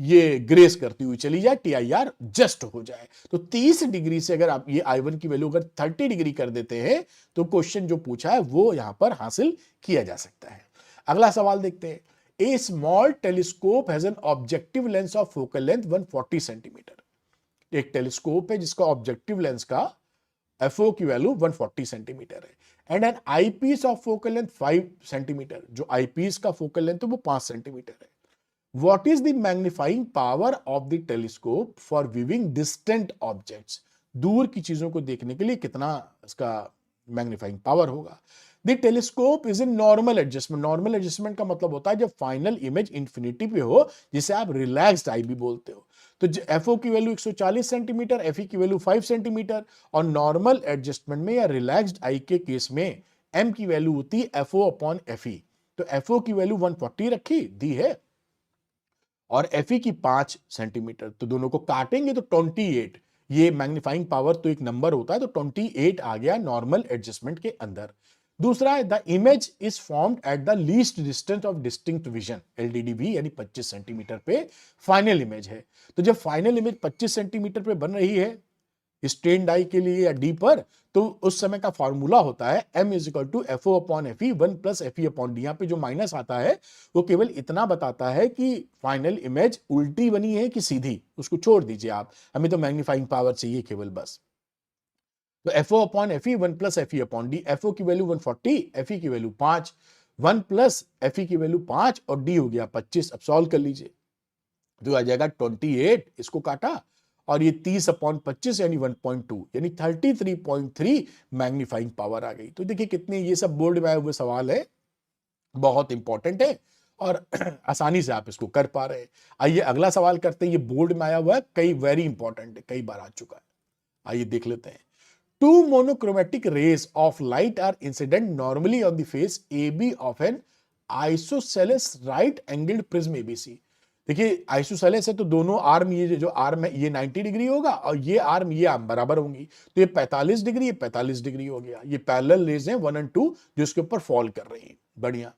ये ग्रेस करती हुई चली जाए, TIR जस्ट हो जाए। तो 30 डिग्री से अगर आप ये I1 की वैल्यू अगर 30 डिग्री कर देते हैं तो क्वेश्चन जो पूछा है वो यहां पर हासिल किया जा सकता है। अगला सवाल देखते हैं। A small telescope has an objective lens of focal length 140 centimetre. एक टेलीस्कोप है जिसका ऑब्जेक्टिव लेंस का FO की वैल्यू 140 सेंटीमीटर है, and an eyepiece of focal length 5 centimetre. जो आईपीस का फोकल लेंथ है वो 5 सेंटीमीटर है। What is the magnifying power of the telescope for viewing distant objects, दूर की चीजों को देखने के लिए कितना इसका मैग्नीफाइंग पावर होगा। The telescope is in normal adjustment, normal adjustment का मतलब होता है जब फाइनल इमेज इंफिनिटी पे हो, जिसे आप रिलैक्स्ड आई भी बोलते हो। तो एफओ की वैल्यू 140 सेंटीमीटर, एफई की वैल्यू 5 सेंटीमीटर, और नॉर्मल एडजस्टमेंट में या रिलैक्स्ड आई के केस में एम की वैल्यू होती है एफओ अपॉन एफई। तो एफओ की वैल्यू 140 रखी दी है और एफई की 5 सेंटीमीटर, तो दोनों को काटेंगे तो 28, ये मैग्नीफाइंग पावर तो एक नंबर होता है, तो 28 आ गया नॉर्मल एडजस्टमेंट के अंदर। दूसरा है the image is formed at the least distance of distinct vision, LDDV, यानी 25 सेंटीमीटर पे फाइनल इमेज है। तो जब फाइनल इमेज 25 सेंटीमीटर पे बन रही है स्ट्रेन डाई के लिए या डी पर, तो उस समय का फॉर्मूला होता है m is equal to f o upon f e, 1 plus f e upon D. यहाँ पे जो माइनस आता है वो केवल इतना बताता है कि फाइनल इमेज उल्टी बनी है कि सीधी, उसको छोड़ दीजिए आप, हमें तो मैग्नीफाइंग पावर चाहिए केवल बस। तो f o upon f e 1 plus f e upon D, f o की वैल्यू 140, एफ ई की वैल्यू 5, 1 प्लस एफ ई की वैल्यू 5 और डी हो गया 25। अब सॉल्व कर लीजिए तो आ जाएगा 28, इसको काटा और ये 30 अपॉन 25 यानी 1.2, यानी 33.3 मैग्नीफाइंग पावर आ गई। तो देखिए कितने, ये सब बोर्ड में आए हुए सवाल है, बहुत इंपॉर्टेंट है और आसानी से आप इसको कर पा रहे हैं। आइए अगला सवाल करते हैं, ये बोर्ड में आया हुआ है, कई वेरी इंपॉर्टेंट है, कई बार आ चुका है। आइए देख लेते हैं। Two monochromatic rays of light are incident normally on the face A B of an isosceles right angled prism ABC. देखिए आइसोसेलेस है तो दोनों आर्म, ये जो आर्म है ये 90 डिग्री होगा और ये आर्म ये आर्म बराबर होंगी, तो ये 45 डिग्री, ये 45 डिग्री हो गया। ये पैरेलल रेज हैं 1 और 2 जो इसके ऊपर फॉल कर रही हैं। बढ़िया।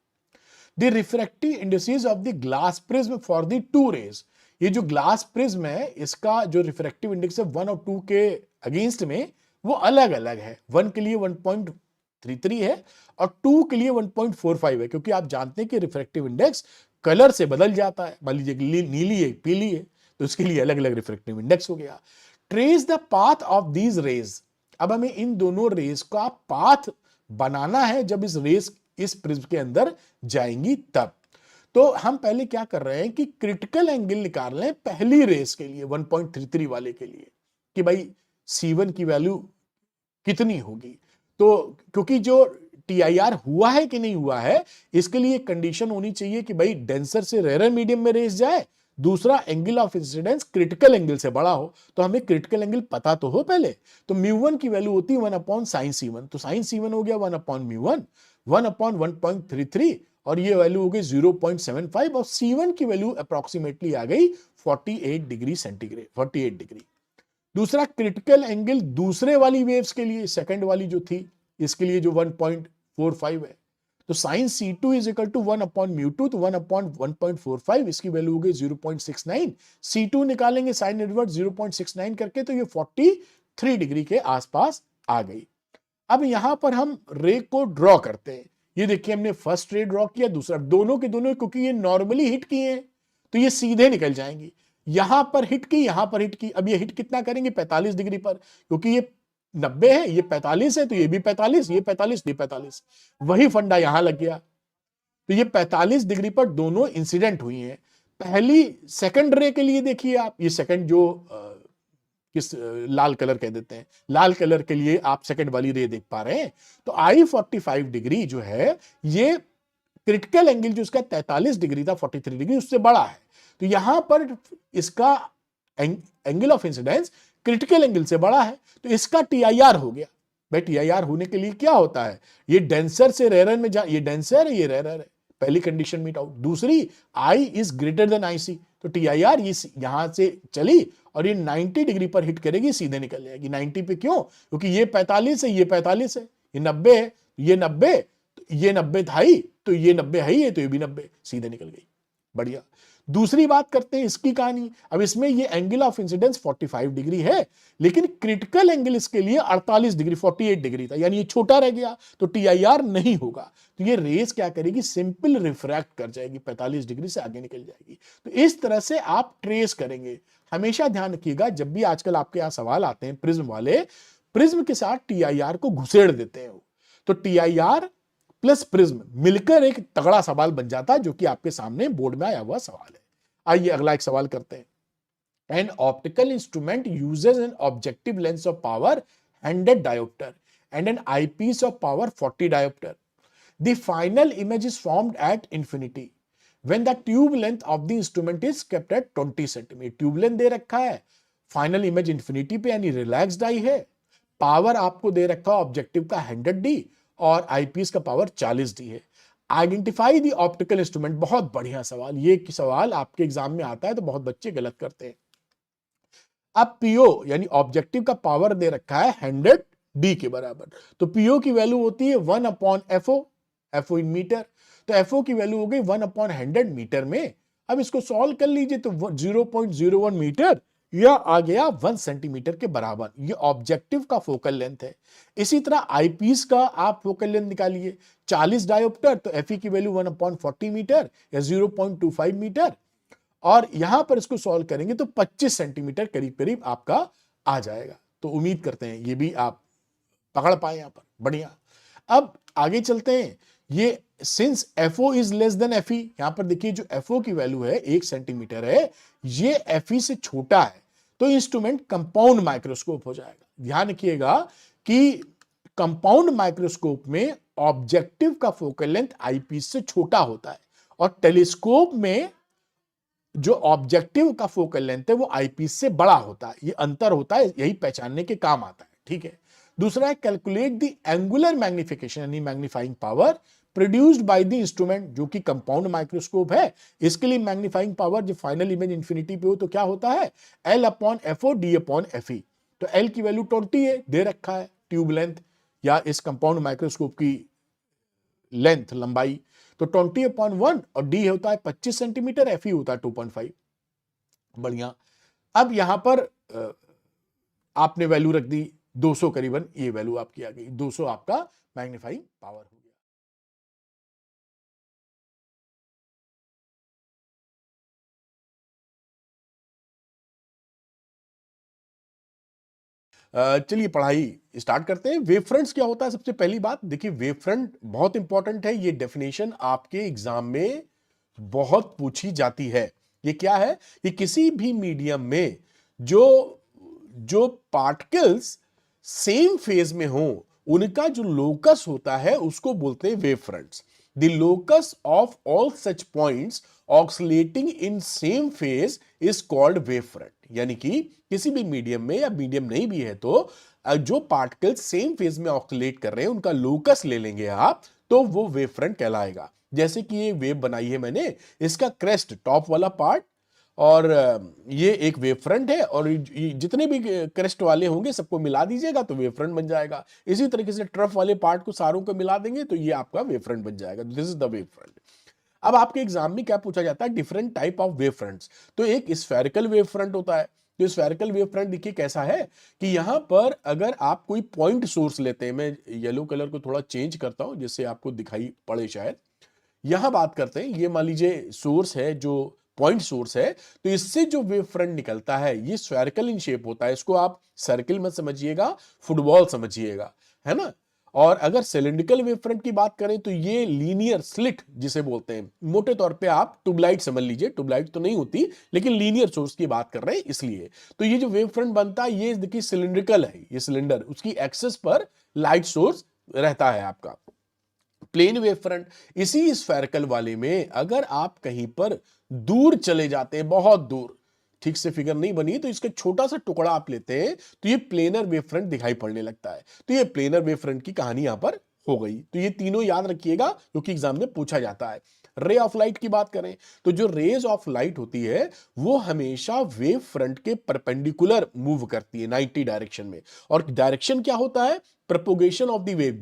The refractive indices of the glass prism for the two rays, ये जो ग्लास प्रिज्म है इसका जो रिफ्रैक्टिव इंडेक्स है 1 और 2 के अगेंस्ट में वो अलग अलग है। 1 के लिए 1.33 है और 2 के लिए 1.45 है, क्योंकि आप जानते हैं कि रिफ्रैक्टिव इंडेक्स कलर से बदल जाता है। मान लीजिए नीली है, पीली है, तो उसके लिए अलग अलग रिफ्रैक्टिव इंडेक्स हो गया। Trace the path of these raise, अब हमें इन दोनों रेज का पाथ बनाना है जब इस रेज इस प्रिज्म के अंदर जाएंगी तब। तो हम पहले क्या कर रहे हैं कि क्रिटिकल एंगल निकाल लें पहली रेस के लिए 1.33 वाले के लिए, कि भाई C1 की वैल्यू कितनी होगी। तो क्योंकि जो TIR हुआ है कि नहीं हुआ है, इसके लिए कंडीशन होनी चाहिए कि भाई डेंसर से रेयर मीडियम में रेस जाए, दूसरा angle of incidence critical angle से बड़ा हो। तो हमें क्रिटिकल एंगल पता तो हो पहले, तो μ1 की वैल्यू होती है 1 अपॉन साइन C1, तो साइन C1 हो गया 1 अपॉन μ1, 1 अपॉन 1.33 और ये वैल्यू हो गई 0.75 और C1 की वैल्यू अप्रोक्सीमेटली आ गई 48 डिग्री सेंटीग्रेड, 48 डिग्री। दूसरा क्रिटिकल एंगल दूसरे वाली वेव्स के लिए, सेकंड वाली जो थी इसके लिए जो 1.45 है, तो sine C2 is equal to 1 upon μ2, तो 1 अपॉन 1.45 इसकी वैल्यू हो गई 0.69। C2 निकालेंगे साइन इनवर्स 0.69 करके, तो ये 43 डिग्री के आसपास आ गई। अब यहां पर हम रे को ड्रॉ करते हैं। ये देखिए हमने फर्स्ट रे ड्रॉ किया, दूसरा, दोनों के दोनों, क्योंकि ये नॉर्मली हिट किए हैं तो ये सीधे निकल जाएंगी। यहां पर हिट की, यहां पर हिट की, अब ये हिट कितना करेंगे 45 डिग्री पर, क्योंकि ये 90 है, ये 45 है, तो ये भी 45, ये 45, ये 45, वही फंडा यहां लग गया। तो ये 45 डिग्री पर दोनों इंसिडेंट हुई हैं। पहली सेकंड रे के लिए देखिए आप, ये सेकंड जो किस लाल कलर कह देते हैं, लाल कलर के लिए आप सेकंड वाली रे देख पा रहे हैं। तो I45 डिग्री जो है ये क्रिटिकल एंगल जो इसका 43 डिग्री था 43 डिग्री उससे बड़ा है, तो यहां पर इसका angle of incidence critical angle से बड़ा है, तो इसका TIR हो गया। भाई TIR होने के लिए क्या होता है, ये डेंसर से रेयर में जा, ये डेंसर है, ये रेयर है, पहली कंडीशन मीट आउट। दूसरी I is greater than IC, तो TIR यहां से चली और ये 90 डिग्री पर हिट करेगी, सीधे निकल जाएगी 90 पे। क्यों? क्योंकि ये 45 है, ये 45 है, ये 90 है, ये 90, तो ये 90 था ही, तो ये 90 है ही, तो ये भी 90, सीधे निकल गई। बढ़िया। दूसरी बात करते हैं इसकी कहानी। अब इसमें ये एंगल ऑफ इंसिडेंस 45 डिग्री है, लेकिन क्रिटिकल एंगल इसके लिए 48 डिग्री 48 डिग्री था, यानी ये छोटा रह गया, तो TIR नहीं होगा। तो ये रेस क्या करेगी, सिंपल रिफ्रैक्ट कर जाएगी, 45 डिग्री से आगे निकल जाएगी। तो इस तरह से आप ट्रेस करेंगे। हमेशा ध्यान रखिएगा, जब भी आजकल आपके यहां सवाल आते हैं प्रिज्म वाले, प्रिज्म के साथ TIR को घुसेड़ देते हैं, तो TIR प्लस प्रिज्म मिलकर एक तगड़ा सवाल बन जाता है, जो कि आपके सामने बोर्ड में आया हुआ सवाल है। आइए अगला एक सवाल करते हैं। An optical instrument uses an objective lens of power 100 diopter and an eyepiece of power 40 diopter. The final image is formed at infinity when the tube length of the instrument is kept at 20 cm. Tube length दे रखा है, फाइनल इमेज इंफिनिटी पे यानी रिलैक्स्ड आई है, पावर आपको दे रखा है ऑब्जेक्टिव का 100 डी और आईपीएस का पावर 40 डी है। Identify the optical instrument. बहुत बढ़िया सवाल, ये सवाल आपके एग्जाम में आता है तो बहुत बच्चे गलत करते हैं। अब पीओ यानी ऑब्जेक्टिव का पावर दे रखा है 100 डी के बराबर, तो पीओ की वैल्यू होती है 1 upon FO, FO in metre, तो एफओ की वैल्यू हो गई 1 अपॉन 100 मीटर में। अब इसको सॉल्व कर लीजिए तो 0.01 मीटर या आ गया 1 सेंटीमीटर के बराबर। ये ऑब्जेक्टिव का फोकल लेंथ है। इसी तरह आईपीस का आप फोकल लेंथ निकालिए, 40 डायोप्टर, तो एफई की वैल्यू 1 अपॉन 40 मीटर या 0.25 मीटर, और यहां पर इसको सॉल्व करेंगे तो 25 सेंटीमीटर करीब करीब आपका आ जाएगा। तो उम्मीद करते हैं ये भी आप पकड़ पाए यहां पर, बढ़िया। अब आगे चलते हैं। ये since FO is less than FE, यहां पर देखिए जो एफओ की वैल्यू है 1 सेंटीमीटर है, ये एफई से छोटा है, तो इंस्ट्रूमेंट कंपाउंड माइक्रोस्कोप हो जाएगा। ध्यान रखिएगा कि कंपाउंड माइक्रोस्कोप में ऑब्जेक्टिव का फोकल लेंथ आईपीस से छोटा होता है और टेलीस्कोप में जो ऑब्जेक्टिव का फोकल लेंथ है वो आईपीस से बड़ा होता है। ये अंतर होता है, यही पहचानने के काम आता है, ठीक है। दूसरा है कैलकुलेट द एंगुलर मैग्निफिकेशन यानी magnifying power produced by the instrument, जो कि कंपाउंड माइक्रोस्कोप है। इसके लिए मैग्नीफाइंग पावर जब फाइनल इमेज इंफिनिटी पे हो तो क्या होता है, L upon FO D upon FE. तो एल की वैल्यू 20 है, दे रखा है ट्यूब लेंथ या इस कंपाउंड माइक्रोस्कोप की लेंथ, लंबाई, तो 20/1 और डी होता है 25 सेंटीमीटर, एफ होता है 2.5। बढ़िया। अब यहां पर आपने वैल्यू रख दी 200 करीबन, ये वैल्यू आपकी आ गई 200, आपका मैग्नीफाइंग पावर हो गया। चलिए पढ़ाई स्टार्ट करते हैं। वेव फ्रंट्स क्या होता है? सबसे पहली बात देखिए, वेव फ्रंट बहुत इंपॉर्टेंट है, ये डेफिनेशन आपके एग्जाम में बहुत पूछी जाती है। ये क्या है? कि किसी भी मीडियम में जो पार्टिकल्स सेम फेज में हो, उनका जो लोकस होता है उसको बोलते हैं wave fronts. The locus of all such points oscillating in same phase is called wave front. यानी कि किसी भी मीडियम में, या मीडियम नहीं भी है तो जो पार्टिकल्स सेम फेज में ऑक्सिलेट कर रहे हैं उनका लोकस ले लेंगे आप, तो वो वेव फ्रंट कहलाएगा। जैसे कि ये वेव बनाई है मैंने, इसका क्रेस्ट टॉप वाला पार्ट, और ये एक वेव फ्रंट है, और जितने भी क्रेस्ट वाले होंगे सबको मिला दीजिएगा तो वेव फ्रंट बन जाएगा। इसी तरीके से ट्रफ वाले पार्ट को सारों को मिला देंगे तो ये आपका वेव फ्रंट बन जाएगा। This is the wave front. अब आपके एग्जाम में क्या पूछा जाता है? Different type of wave fronts. तो एक स्फेरिकल वेव फ्रंट होता है। तो स्फेरिकल वेव फ्रंट देखिए कैसा है कि यहां पर अगर आप कोई पॉइंट सोर्स लेते हैं, मैं येलो कलर को थोड़ा चेंज करता हूं जिससे आपको दिखाई पड़े शायद। यहां बात करते हैं, ये मान लीजिए सोर्स है, जो पॉइंट सोर्स है, तो इससे जो वेव फ्रंट निकलता है ये स्फेरिकल इन शेप होता है। इसको आप सर्किल मत समझिएगा, फुटबॉल समझिएगा, है ना। और अगर सिलिंड्रिकल वेव फ्रंट की बात करें तो ये लीनियर स्लिट जिसे बोलते हैं, मोटे तौर पे आप ट्यूबलाइट समझ लीजिए। ट्यूबलाइट तो नहीं होती, लेकिन लीनियर सोर्स की बात कर रहे हैं इसलिए। तो ये जो वेव फ्रंट बनता है ये देखिए सिलिंड्रिकल है, ये सिलेंडर, उसकी एक्सेस पर लाइट सोर्स रहता है आपका। प्लेन वेव फ्रंट, इसी स्फेरिकल वाले में अगर आप कहीं पर दूर चले जाते हैं, बहुत दूर, ठीक से फिगर नहीं बनी तो इसका छोटा सा टुकड़ा आप लेते हैं तो ये प्लेनर वेव फ्रंट दिखाई पड़ने लगता है। तो ये प्लेनर वेव फ्रंट की कहानी यहां पर हो गई। तो ये तीनों याद रखिएगा क्योंकि एग्जाम में पूछा जाता है। रे ऑफ लाइट की बात करें तो जो रेज ऑफ लाइट होती है वो हमेशा वेव फ्रंट के परपेंडिकुलर मूव करती है 90 डायरेक्शन में। और डायरेक्शन क्या होता है? Propagation of the wave.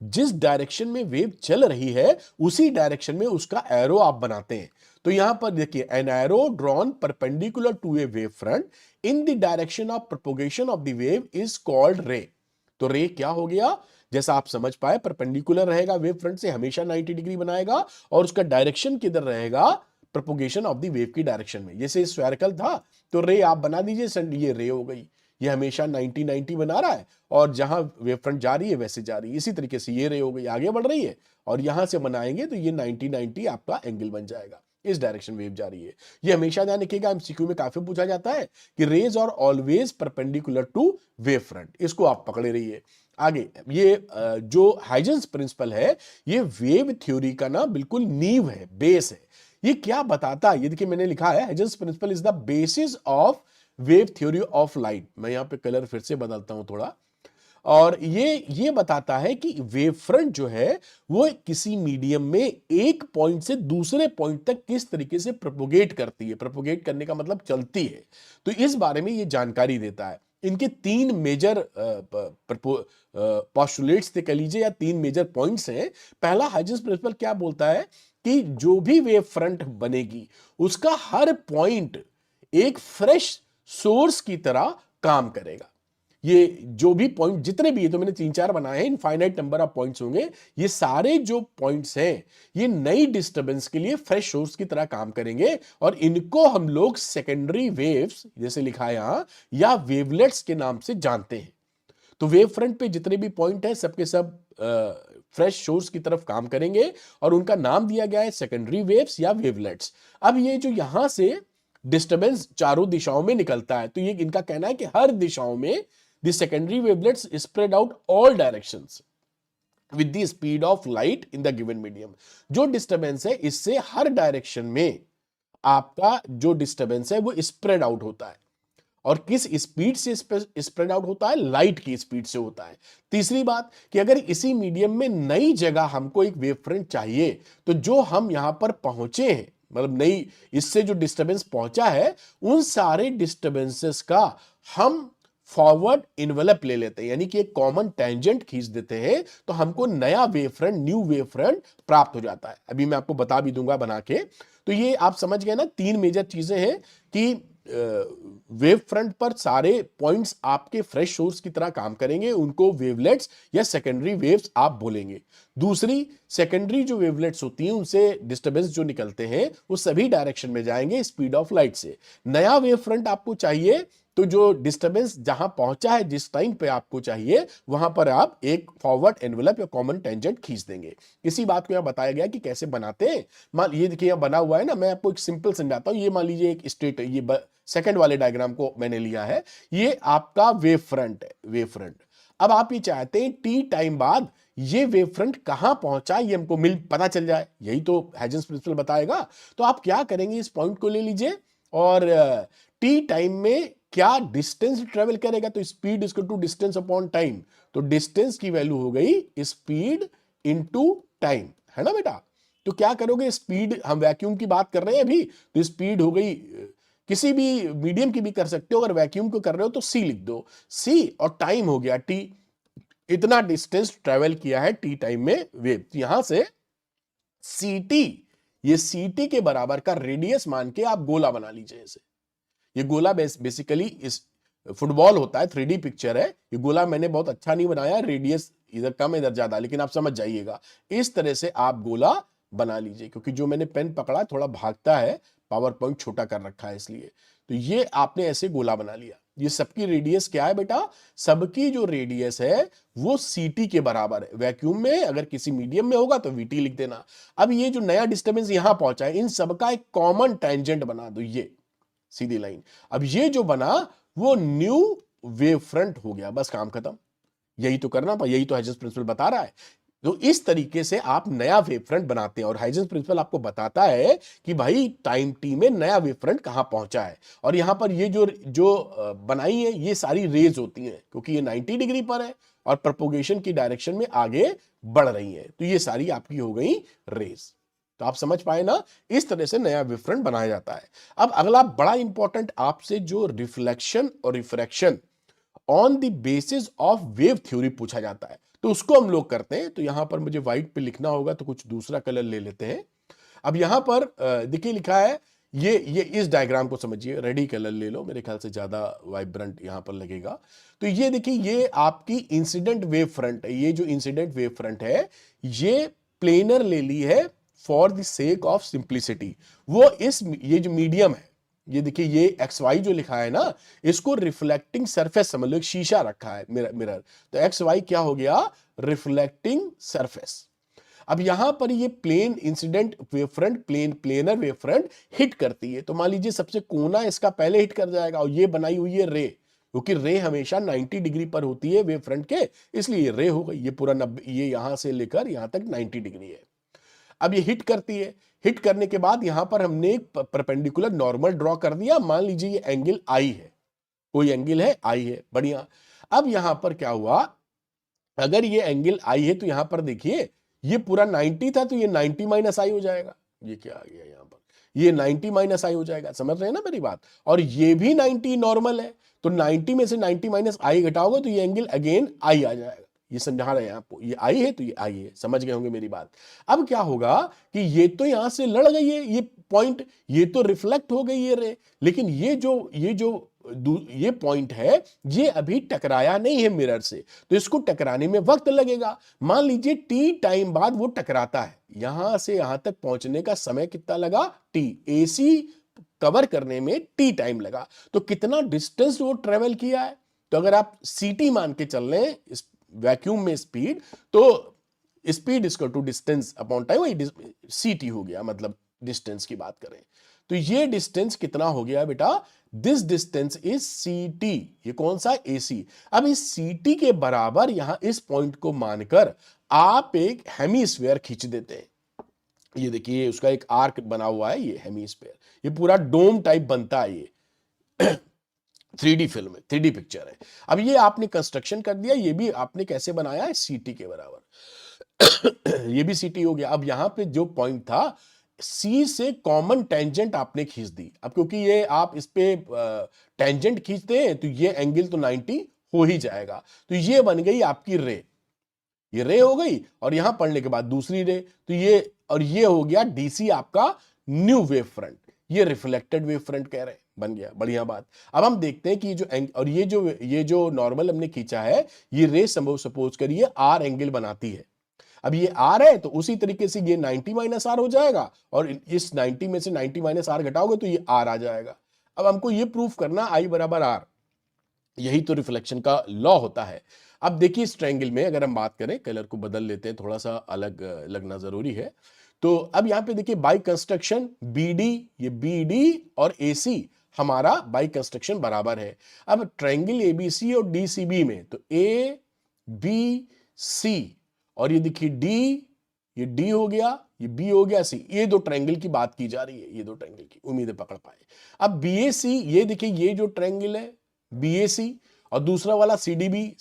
जिस डायरेक्शन में वेव चल रही है उसी डायरेक्शन में उसका एरो आप बनाते हैं। तो यहां पर देखिए, an arrow drawn perpendicular to a wave front in the direction of propagation of the wave is called ray. तो रे क्या हो गया? जैसा आप समझ पाए, परपेंडिकुलर रहेगा वेव फ्रंट से, हमेशा 90 डिग्री बनाएगा, और उसका डायरेक्शन किधर रहेगा? प्रोपोगेशन ऑफ द वेव की डायरेक्शन में। जैसे स्फेरिकल था तो रे आप बना दीजिए, ये रे हो गई, ये हमेशा 90-90 बना रहा है, और जहां वेव फ्रंट जा रही है वैसे जा रही है। इसी तरीके से ये रे हो गई, आगे बढ़ रही है, और यहां से बनाएंगे तो ये 90-90 आपका एंगल बन जाएगा। इस डायरेक्शन वेव जा रही है। ये हमेशा ध्यान रखिएगा, एमसीक्यू में काफी पूछा जाता है कि rays are always perpendicular to wave front, इसको आप पकड़े रहिए। आगे ये जो हाइजेंस प्रिंसिपल है, ये वेव थ्योरी का ना बिल्कुल नींव है, बेस है। ये क्या बताता है, ये देखिए मैंने लिखा है, Huygens principle is the basis of wave theory of light. मैं यहां पे कलर फिर से बदलता हूं थोड़ा, और ये बताता है कि वेव फ्रंट जो है वो किसी मीडियम में एक पॉइंट से दूसरे पॉइंट तक किस तरीके से प्रोपोगेट करती है। प्रोपोगेट करने का मतलब चलती है, तो इस बारे में ये जानकारी देता है। इनके तीन मेजर पॉस्टुलेट्स थे कह लीजिए, या तीन मेजर पॉइंट्स हैं। पहला, हाइजेंस प्रिंसिपल क्या बोलता है कि जो भी वेव फ्रंट बनेगी उसका हर पॉइंट एक फ्रेश सोर्स की तरह काम करेगा। ये जो भी पॉइंट जितने भी, ये तो मैंने 3-4 बनाए हैं, इनफाइनाइट नंबर ऑफ पॉइंट्स होंगे, ये सारे जो पॉइंट्स हैं ये नई डिस्टरबेंस के लिए फ्रेश सोर्स की तरह काम करेंगे, और इनको हम लोग सेकेंडरी वेव्स जैसे लिखा है यहां, या वेवलेट्स के नाम से जानते हैं। तो वेव फ्रंट पे जितने भी पॉइंट है सबके सब फ्रेश सोर्स की तरफ काम करेंगे, और उनका नाम दिया गया है सेकेंडरी वेव्स या वेवलेट्स। अब ये जो यहां से डिस्टरबेंस चारों दिशाओं में निकलता है, तो ये इनका कहना है कि हर दिशाओं में the secondary wavelets spread out all directions with the speed of light in the given medium। जो डिस्टरबेंस है इससे हर डायरेक्शन में आपका जो डिस्टरबेंस है वो स्प्रेड आउट होता है, और किस स्पीड से स्प्रेड आउट होता है, लाइट की स्पीड से होता है। तीसरी बात कि अगर इसी मीडियम में नई जगह हमको एक वेव फ्रंट चाहिए, तो जो हम यहां पर पहुंचे हैं, मतलब नई इससे जो डिस्टरबेंस पहुंचा है, उन सारे डिस्टरबेंसेस का हम फॉरवर्ड इन्वेलप ले लेते हैं, यानी कि एक कॉमन टेंजेंट खींच देते हैं, तो हमको नया wave front, new wave front प्राप्त हो जाता है। अभी मैं आपको बता भी दूंगा बना के। तो ये आप समझ गए ना, तीन मेजर चीजें हैं कि वेव फ्रंट पर सारे पॉइंट्स आपके फ्रेश सोर्स की तरह काम करेंगे, उनको वेवलेट्स या सेकेंडरी वेव्स आप बोलेंगे। दूसरी, सेकेंडरी जो वेवलेट्स होती हैं उनसे डिस्टरबेंस जो निकलते हैं वो सभी डायरेक्शन में जाएंगे स्पीड ऑफ लाइट से। नया वेव फ्रंट आपको चाहिए, तो जो डिस्टरबेंस जहां पहुंचा है, जिस टाइम पे आपको चाहिए, वहां पर आप एक फॉरवर्ड एनवेलप या कॉमन टेंजेंट खींच देंगे। इसी बात को यहां बताया गया कि कैसे बनाते हैं। मान ये देखिए यहां बना हुआ है ना, मैं आपको एक सिंपल समझाता हूं। ये मान लीजिए एक स्टेट, ये सेकंड वाले डायग्राम को मैंने लिया है, ये आपका वेव फ्रंट है, वेव फ्रंट। अब आप ये चाहते हैं टी टाइम बाद ये वेव फ्रंट कहां पहुंचा, ये हमको पता चल जाए, यही तो हाइजेंस प्रिंसिपल बताएगा। तो आप क्या करेंगे, इस पॉइंट को ले लीजिए, और टी टाइम में क्या डिस्टेंस ट्रेवल करेगा, तो speed equal to distance upon time. तो डिस्टेंस की वैल्यू हो गई स्पीड इनटू टाइम, है ना बेटा। तो क्या करोगे, स्पीड, हम वैक्यूम की बात कर रहे हैं अभी, तो स्पीड हो गई, किसी भी मीडियम की भी कर सकते हो, अगर वैक्यूम को कर रहे हो तो सी लिख दो, सी, और टाइम हो गया टी। इतना डिस्टेंस ट्रेवल किया है टी टाइम में वेव, यहां से सीटी, ये सीटी के बराबर का रेडियस मान के आप गोला बना लीजिए। इसे, ये गोला बेसिकली इस फुटबॉल होता है, 3D पिक्चर है। ये गोला मैंने बहुत अच्छा नहीं बनाया, रेडियस इधर कम इधर ज्यादा, लेकिन आप समझ जाइएगा। इस तरह से आप गोला बना लीजिए, क्योंकि जो मैंने पेन पकड़ा थोड़ा भागता है, पावर पॉइंट छोटा कर रखा है इसलिए। तो ये आपने ऐसे गोला बना लिया। ये सबकी रेडियस क्या है बेटा, सबकी जो रेडियस है वो सीटी के बराबर है। वैक्यूम में अगर किसी मीडियम में होगा तो वीटी लिख देना। अब ये जो नया डिस्टर्बेंस यहां पहुंचा है, इन सबका एक कॉमन टेंजेंट बना दो, ये सीधी लाइन। अब ये जो बना वो न्यू वेव फ्रंट हो गया, बस काम खत्म। यही तो करना था, यही तो हाइजेंस प्रिंसिपल बता रहा है। तो इस तरीके से आप नया वेव फ्रंट बनाते हैं, और हाइजेंस प्रिंसिपल आपको बताता है कि भाई टाइम टी में नया वेव फ्रंट कहां पहुंचा है। और यहां पर ये जो बनाई है ये सारी रेज होती हैं, क्योंकि ये 90 डिग्री पर है और प्रोपोगेशन की डायरेक्शन में आगे बढ़ रही है, तो ये सारी आपकी हो गई रेज। तो आप समझ पाए ना, इस तरह से नया वेव फ्रंट बनाया जाता है। अब अगला बड़ा इंपॉर्टेंट आपसे जो रिफ्लेक्शन और refraction on the basis of wave theory पूछा जाता है, तो उसको हम लोग करते हैं। तो यहां पर मुझे व्हाइट पे लिखना होगा, तो कुछ दूसरा कलर ले लेते हैं। अब यहां पर देखिए लिखा है, ये इस डायग्राम को समझिए, रेडी कलर ले लो, मेरे ख्याल से ज्यादा वाइब्रेंट यहां पर लगेगा। तो ये देखिए, ये आपकी इंसिडेंट वेव फ्रंट है। ये जो इंसिडेंट वेव फ्रंट है ये प्लेनर ले ली है for the sake of simplicity. वो ये जो मीडियम है, ये देखिए ये एक्स वाई जो लिखा है ना, इसको रिफ्लेक्टिंग सरफेस समझ लो, एक शीशा रखा है मिरर। तो एक्स वाई क्या हो गया, रिफ्लेक्टिंग सरफेस। अब यहां पर ये plane incident wave front planar wave front hit करती है, तो मान लीजिए सबसे कोना इसका पहले हिट कर जाएगा और ये बनाई हुई है रे, क्योंकि रे हमेशा 90 डिग्री पर होती है वेव फ्रंट के, इसलिए रे हो गई, ये पूरा 90, ये यहां से लेकर यहां तक 90 डिग्री है। अब ये हिट करती है, हिट करने के बाद यहां पर हमने एक परपेंडिकुलर नॉर्मल ड्रॉ कर दिया, मान लीजिए ये एंगल आई है, कोई एंगल है आई है, बढ़िया। अब यहां पर क्या हुआ, अगर ये एंगल आई है तो यहां पर देखिए ये पूरा 90 था, तो ये 90 माइनस आई हो जाएगा, ये क्या आ गया यहां पर, ये 90 माइनस आई हो जाएगा, समझ रहे हैं ना मेरी बात। और ये भी 90 नॉर्मल है, तो 90 में से 90 माइनस आई घटाओगे तो ये एंगल अगेन आई आ जाएगा, ये समझा रहे हैं आपको, ये आई है तो ये आई है, समझ गए होंगे मेरी बात। अब क्या होगा कि ये तो यहां से लड़ गई है ये पॉइंट, ये तो रिफ्लेक्ट हो गई है रे, लेकिन ये पॉइंट है ये अभी टकराया नहीं है मिरर से, तो इसको टकराने में वक्त लगेगा। मान लीजिए टी टाइम बाद वो टकराता है, यहां से यहां तक पहुंचने का समय कितना लगा, टी, एसी कवर करने में टी टाइम लगा, तो कितना डिस्टेंस वो ट्रेवल किया है, तो अगर आप सीटी मान के चल रहे हैं इस वैक्यूम में स्पीड, तो speed equal to distance upon time, वही सीटी हो गया, मतलब डिस्टेंस की बात करें तो ये डिस्टेंस कितना हो गया बेटा, दिस डिस्टेंस इज ct, ये कौन सा, AC। अब इस ct के बराबर यहां इस पॉइंट को मानकर आप एक हेमीस्फीयर खींच देते हैं, ये देखिए उसका एक आर्क बना हुआ है, ये हेमीस्फीयर, ये पूरा डोम टाइप बनता है, ये 3D फिल्म है, 3D पिक्चर है। अब ये आपने कंस्ट्रक्शन कर दिया, ये भी आपने कैसे बनाया है, ct के बराबर ये भी ct हो गया। अब यहां पे जो पॉइंट था C से कॉमन टेंजेंट आपने खींच दी, अब क्योंकि ये आप इस पे टेंजेंट खींचते हैं तो ये एंगल तो 90 हो ही जाएगा, तो ये बन गई आपकी रे, ये रे हो गई, और यहां पढ़ने के बाद दूसरी रे, तो ये और ये हो गया DC आपका न्यू वेव फ्रंट, ये रिफ्लेक्टेड वेव फ्रंट कह रहे हैं, बन गया, बढ़िया बात। अब हम देखते हैं कि ये जो और ये जो नॉर्मल हमने खींचा है, ये रे सपोज करिए R एंगल बनाती है, अब ये R है तो उसी तरीके से ये 90 माइनस R हो जाएगा, और इस 90 में से 90 माइनस R घटाओगे तो ये R आ जाएगा। अब हमको ये प्रूफ करना I बराबर R, यही तो रिफ्लेक्शन का लॉ होता है। अब देखिए इस ट्रायंगल में अगर हम बात करें, कलर को बदल लेते हैं, थोड़ा सा अलग लगना जरूरी है, तो अब यहां पे देखिए बाई कंस्ट्रक्शन BD, ये BD और AC हमारा बाई कंस्ट्रक्शन बराबर है। अब ट्रायंगल ABC और DCB में तो ABC और ये देखिए D, ये D हो गया, ये B हो गया C, ये दो ट्रायंगल की बात की जा रही है, ये दो ट्रायंगल की, उम्मीद है पकड़ पाए। अब BAC, ये देखिए ये जो ट्रायंगल है BAC और दूसरा वाला CDB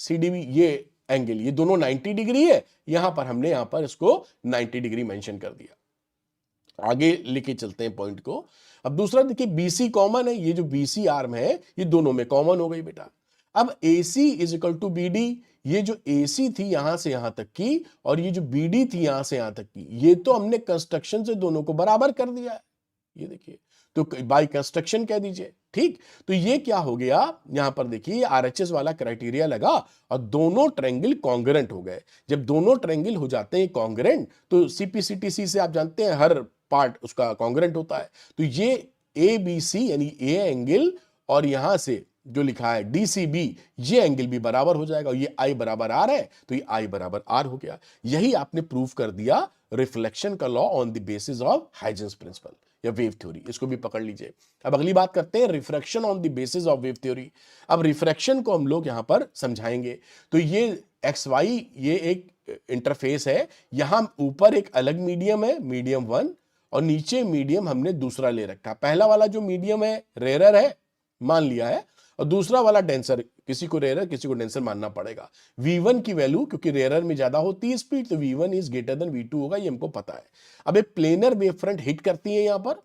ये एंगल, ये दोनों 90 डिग्री है, यहां पर हमने यहां पर इसको 90 डिग्री मेंशन कर दिया। आगे लेके चलते हैं पॉइंट को। अब दूसरा देखिए BC कॉमन है, ये जो BC आर्म है ये दोनों में कॉमन हो गई बेटा। अब AC is equal to BD, ये जो AC थी यहां से यहां तक की और ये जो BD थी यहां से यहां तक की, ये तो हमने कंस्ट्रक्शन से दोनों को बराबर कर दिया है, ये देखिए, तो बाय कंस्ट्रक्शन कह दीजिए, ठीक। तो ये क्या हो गया, यहां पर देखिए RHS वाला क्राइटेरिया लगा और दोनों ट्रायंगल कॉन्ग्रुएंट हो गए। जब दोनों ट्रायंगल हो जाते हैं कॉन्ग्रुएंट तो CPCTC से आप जानते हैं हर पार्ट उसका कॉन्ग्रुएंट होता है, तो ये ABC यानी A एंगल और यहां से जो लिखा है DCB, ये एंगल भी बराबर हो जाएगा, और ये I बराबर R है तो ये I बराबर R हो गया। यही आपने प्रूफ कर दिया रिफ्लेक्शन का law on the basis of Huygens principle या वेव थ्योरी, इसको भी पकड़ लीजिए। अब अगली बात करते हैं refraction on the basis of wave theory. अब रिफ्रैक्शन को हम लोग यहां पर समझाएंगे, तो ये XY ये एक इंटरफेस है, यहां ऊपर एक अलग मीडियम है, मीडियम 1, और नीचे मीडियम हमने दूसरा ले रखा। पहला वाला जो मीडियम है रेयर है, मान लिया है, और दूसरा वाला डेंसर, किसी को रेयर किसी को डेंसर मानना पड़ेगा। V1 की वैल्यू क्योंकि रेयर में ज्यादा होती है स्पीड, तो V1 is greater than V2 होगा, ये हमको पता है। अब एक प्लेनर वेव फ्रंट हिट करती है यहां पर,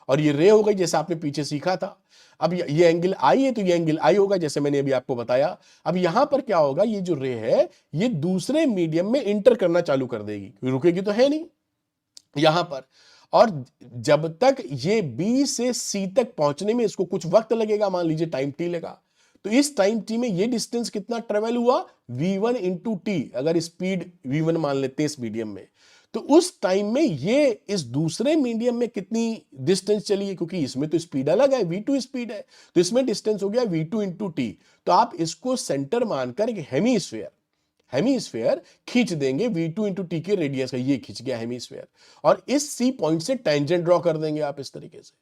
और ये रे हो गई जैसा आपने पीछे सीखा था। अब ये एंगल आई है तो ये एंगल आई होगा, जैसे मैंने अभी आपको बताया। अब यहां पर क्या होगा, ये जो रे है ये दूसरे मीडियम में इंटर करना चालू कर देगी, रुकेगी तो है नहीं यहां पर, और जब तक ये B से C तक पहुंचने में इसको कुछ वक्त लगेगा, मान लीजिए टाइम T लगा, तो इस टाइम T में ये डिस्टेंस कितना ट्रेवल हुआ, V1 इंटू T, अगर स्पीड V1 मान लेते हैं इस मीडियम में, तो उस टाइम में ये इस दूसरे मीडियम में कितनी डिस्टेंस चली है, क्योंकि इसमें तो स्पीड अलग है, V2 स्पीड है, तो इसमें डिस्टेंस हो गया V2 इंटू T। तो आप इसको सेंटर मानकर एक हेमीस्फेयर खींच देंगे v2 इंटू टी के रेडियस का, ये खींच गया हेमीस्फेयर, और इस सी पॉइंट से टेंजेंट ड्रॉ कर देंगे आप इस तरीके से।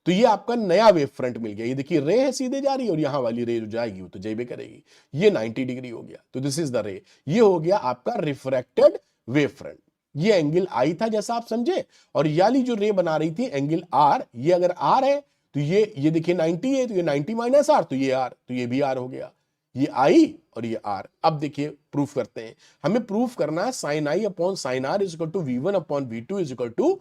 तो ये आपका नया वेव फ्रंट मिल गया। ये देखिए रे है सीधे जा रही है, और यहां वाली रे जो जाएगी वो तो जाइबे करेगी। ये 90 डिग्री हो गया, तो दिस इज द रे। ये हो गया आपका रिफ्रैक्टेड वेव फ्रंट। ये एंगल आई था जैसा आप समझे, और याली जो रे बना रही थी एंगल आर, ये अगर आर है तो ये देखिए 90 है, तो ये 90 माइनस आर, तो ये आर, तो ये भी आर हो गया। ये आई और ये आर। अब देखिए प्रूफ करते हैं। हमें प्रूफ करना है sine I upon sine R is equal to V one upon V two is equal to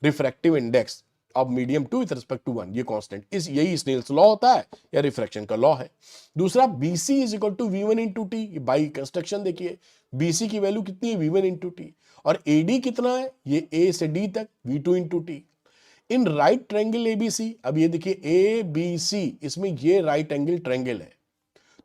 refractive index of medium 2 with respect to 1। ये कांस्टेंट, इस यही स्नेल्स लॉ होता है या रिफ्रैक्शन का लॉ है। दूसरा BC is equal to V one into T. By construction देखिए, बीसी की वैल्यू कितनी है, वी1 इंटू टी, और एडी कितना है, ये ए से डी तक, V two into T. In right triangle ABC, अब ये देखिए ए बी सी, इसमें ये राइट एंगल ट्रायंगल है,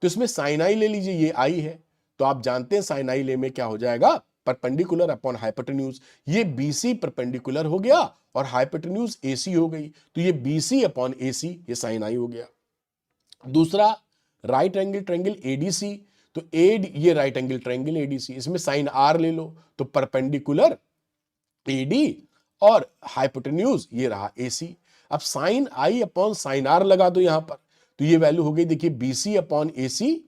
तो इसमें साइन आई ले लीजिए, ये आई है, तो आप जानते हैं साइन आई ले में क्या हो जाएगा, परपेंडिकुलर अपॉन हाइपोटेन्यूज। ये बीसी परपेंडिकुलर हो गया और हाइपोटेन्यूज एसी हो गई, तो ये बीसी अपॉन एसी, ये साइन आई हो गया। दूसरा राइट एंगल ट्रायंगल एडीसी, तो ये राइट एंगल ट्रायंगल एडीसी, इसमें साइन आर ले लो, तो परपेंडिकुलर एडी और हाइपोटेन्यूज ये रहा एसी। अब साइन आई अपॉन साइन आर लगा दो यहां पर, तो ये वैल्यू हो गई देखिए बीसी अपॉन एसी,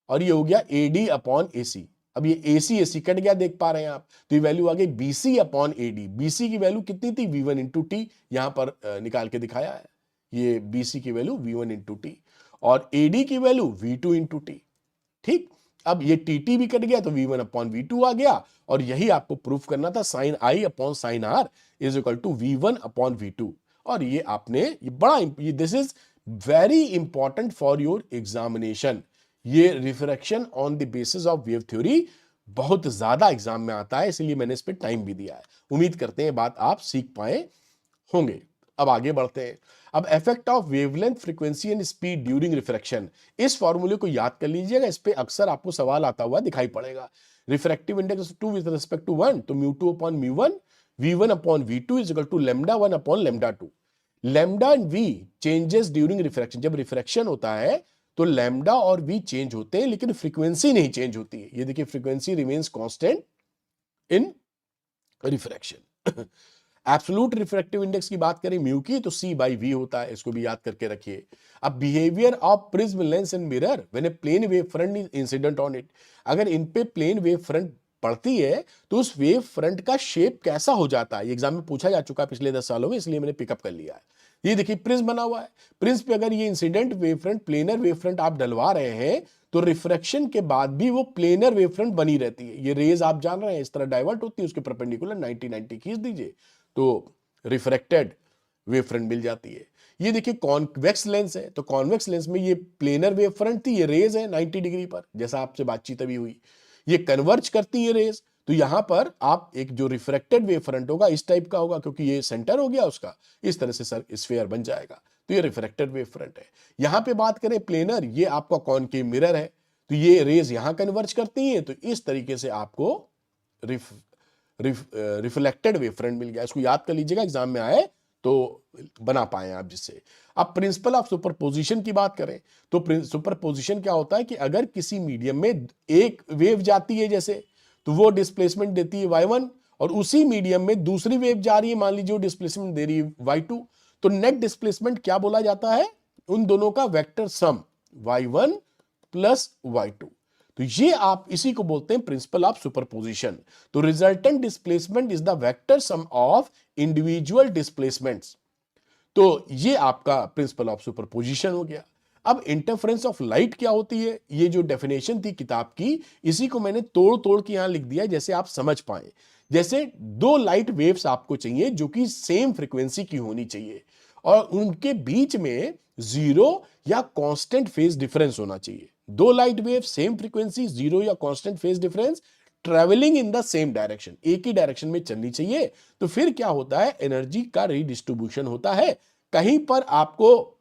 और ये हो गया एडी अपॉन एसी। अब ये एसी एसी कट गया, देख पा रहे हैं आप, तो ये वैल्यू आ गई बीसी अपॉन एडी। बीसी की वैल्यू कितनी थी, v1 इंटू टी, यहां पर निकाल के दिखाया है। ये बीसी की वैल्यू v1 इंटू टी, और एडी की वैल्यू v2 इंटू टी। ठीक, अब ये टी भी कट गया, तो v1 अपॉन v2 आ गया, और यही आपको प्रूफ करना था, sine I upon sine R is equal to v1 upon v2। और ये आपने, ये बड़ा, this is very important for your examination. ये refraction on the basis of wave theory बहुत ज्यादा एग्जाम में आता है, इसलिए मैंने इस पे टाइम भी दिया है। उम्मीद करते हैं बात आप सीख पाए होंगे। अब आगे बढ़ते हैं। अब effect of wavelength, frequency and speed during refraction, इस फॉर्मूले को याद कर लीजिएगा, इस पे अक्सर आपको सवाल आता हुआ दिखाई पड़ेगा। Refractive index 2 with respect to 1, तो mu two upon mu one, v1 upon v2 is equal to lambda 1 upon lambda 2। Lambda and v changes during refraction, जब रिफ्रैक्शन होता है तो लैम्डा और v चेंज होते हैं, लेकिन फ्रीक्वेंसी नहीं चेंज होती है। ये देखिए frequency remains constant in refraction. Absolute refractive index की बात करें म्यू की, तो c बाई v होता है, इसको भी याद करके रखिए। अब behaviour of prism, lens and mirror when a plane wave front is incident on it, अगर इन पे प्लेन वेव फ्रंट पड़ती है तो उस वेव फ्रंट का शेप कैसा हो जाता है, ये एग्जाम में पूछा जा चुका है पिछले 10 सालों में, इसलिए मैंने पिकअप कर लिया है। ये देखिए प्रिज्म बना हुआ है, प्रिज्म पे अगर ये incident wave front, planar wave front आप डलवा रहे हैं, तो रिफ्रैक्शन के बाद भी वो प्लेनर वेव फ्रंट बनी रहती है। ये रेज आप जान रहे हैं इस तरह डाइवर्ट होती है, उसके परपेंडिकुलर 90 खींच दीजिए, तो रिफ्रैक्टेड वेव फ्रंट मिल जाती है। ये देखिए कॉन्वेक्स लेंस है, तो कॉन्वेक्स लेंस में ये प्लेनर वेव फ्रंट थी, ये रेज है 90 डिग्री पर, जैसा आपसे बातचीत अभी हुई, ये कन्वर्ज करती है रेज, तो यहां पर आप एक जो रिफ्रैक्टेड वेव फ्रंट होगा इस टाइप का होगा, क्योंकि ये सेंटर हो गया उसका, इस तरह से सर स्फीयर बन जाएगा, तो ये रिफ्रैक्टेड वेव फ्रंट है। यहां पे बात करें प्लेनर, ये आपका कॉनकेव मिरर है, तो ये रेज यहां कन्वर्ज करती है, तो इस तरीके से आपको रिफ्लेक्टेड वेव फ्रंट मिल गया। इसको याद कर लीजिएगा, एग्जाम में आए तो बना पाए आप जिससे। अब प्रिंसिपल ऑफ सुपरपोजिशन की बात करें, तो सुपरपोजिशन क्या होता है कि अगर किसी मीडियम में एक वेव जाती है जैसे, तो वो डिस्प्लेसमेंट देती है y1, और उसी मीडियम में दूसरी वेव जा रही है, मान लीजिए वो डिस्प्लेसमेंट दे रही है y2, तो नेट डिस्प्लेसमेंट क्या बोला जाता है, उन दोनों का vector sum y1 plus y2। तो ये आप इसी को बोलते हैं प्रिंसिपल ऑफ सुपरपोजिशन। तो resultant displacement is the vector sum of individual displacements, तो ये आपका प्रिंसिपल ऑफ सुपरपोजिशन हो गया। अब इंटरफेरेंस ऑफ लाइट क्या होती है, ये जो डेफिनेशन थी किताब की, इसी को मैंने तोड़ तोड़ के यहां लिख दिया जैसे आप समझ पाए। जैसे दो लाइट वेव्स आपको चाहिए जो कि सेम फ्रीक्वेंसी की होनी चाहिए, और उनके बीच में जीरो या कांस्टेंट फेज डिफरेंस होना चाहिए। दो light wave same frequency, zero या constant phase difference, travelling in the same direction, एक ही डायरेक्शन में चलनी चाहिए। तो फिर क्या होता है, एनर्जी का रीडिस्ट्रीब्यूशन होता है। कहीं पर आपको